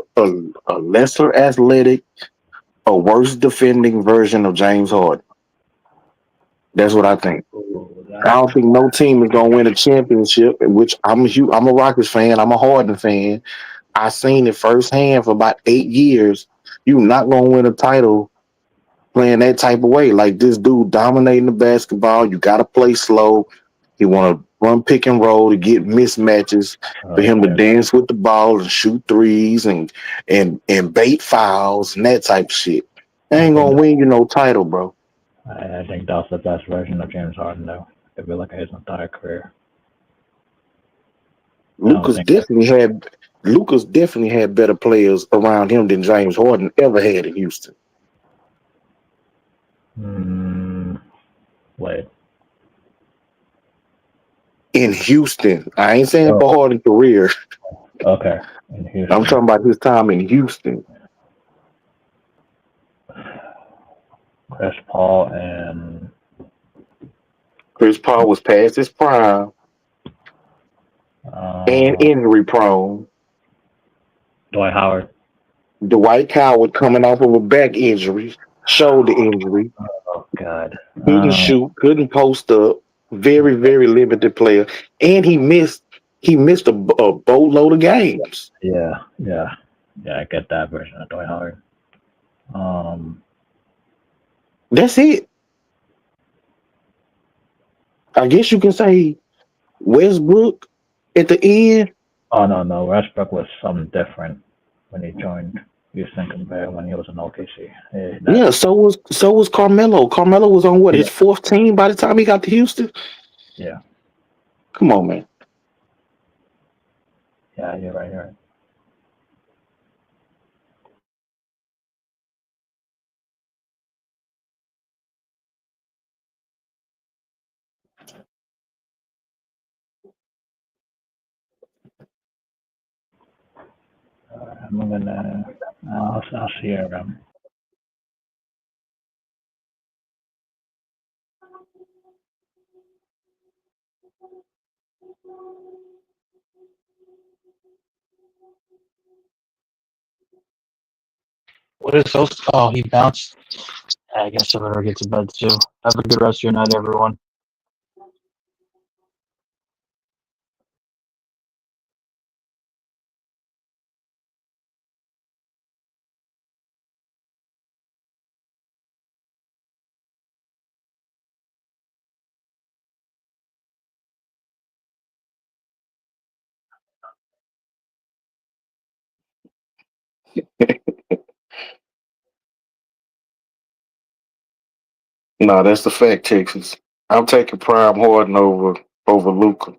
lesser athletic, a worse defending version of James Harden. That's what I think. I don't think no team is gonna win a championship. Which I'm a Rockets fan. I'm a Harden fan. I seen it firsthand for about 8 years. You not gonna win a title playing that type of way. Like this dude dominating the basketball. You gotta play slow. He wanna run pick and roll to get mismatches for him to Okay, dance with the ball and shoot threes and bait fouls and that type of shit. They I ain't think gonna win you no title, bro. I think that's the best version of James Harden, though. If you look at his entire career, I don't Lucas think that. definitely had Lucas definitely had better players around him than James Harden ever had in Houston. Mm, wait. In Houston. I ain't saying for Oh, Harden's career. okay. In I'm Houston. talking about his time in Houston. Chris Paul and Chris Paul was past his prime and uh, injury prone. Dwight Howard. Dwight Howard coming off of a back injury, shoulder injury, Oh God. couldn't shoot, couldn't post up. Very, very limited player, and he missed a boatload of games. Yeah, yeah, yeah. I get that version of Dwight Howard. Um, That's it. I guess you can say Westbrook at the end. oh no, Westbrook was something different when he joined Houston compared when he was in OKC. Yeah, so was Carmelo. Carmelo was on what, Yeah, his fourth team by the time he got to Houston. yeah, Come on, man. yeah. You're right. You're right. I'm gonna. I'll see you around. What is so? Oh, he bounced. I guess I better get to bed too. Have a good rest of your night, everyone. No, that's the fact, Texas. I'm taking Prime Harden over Luca.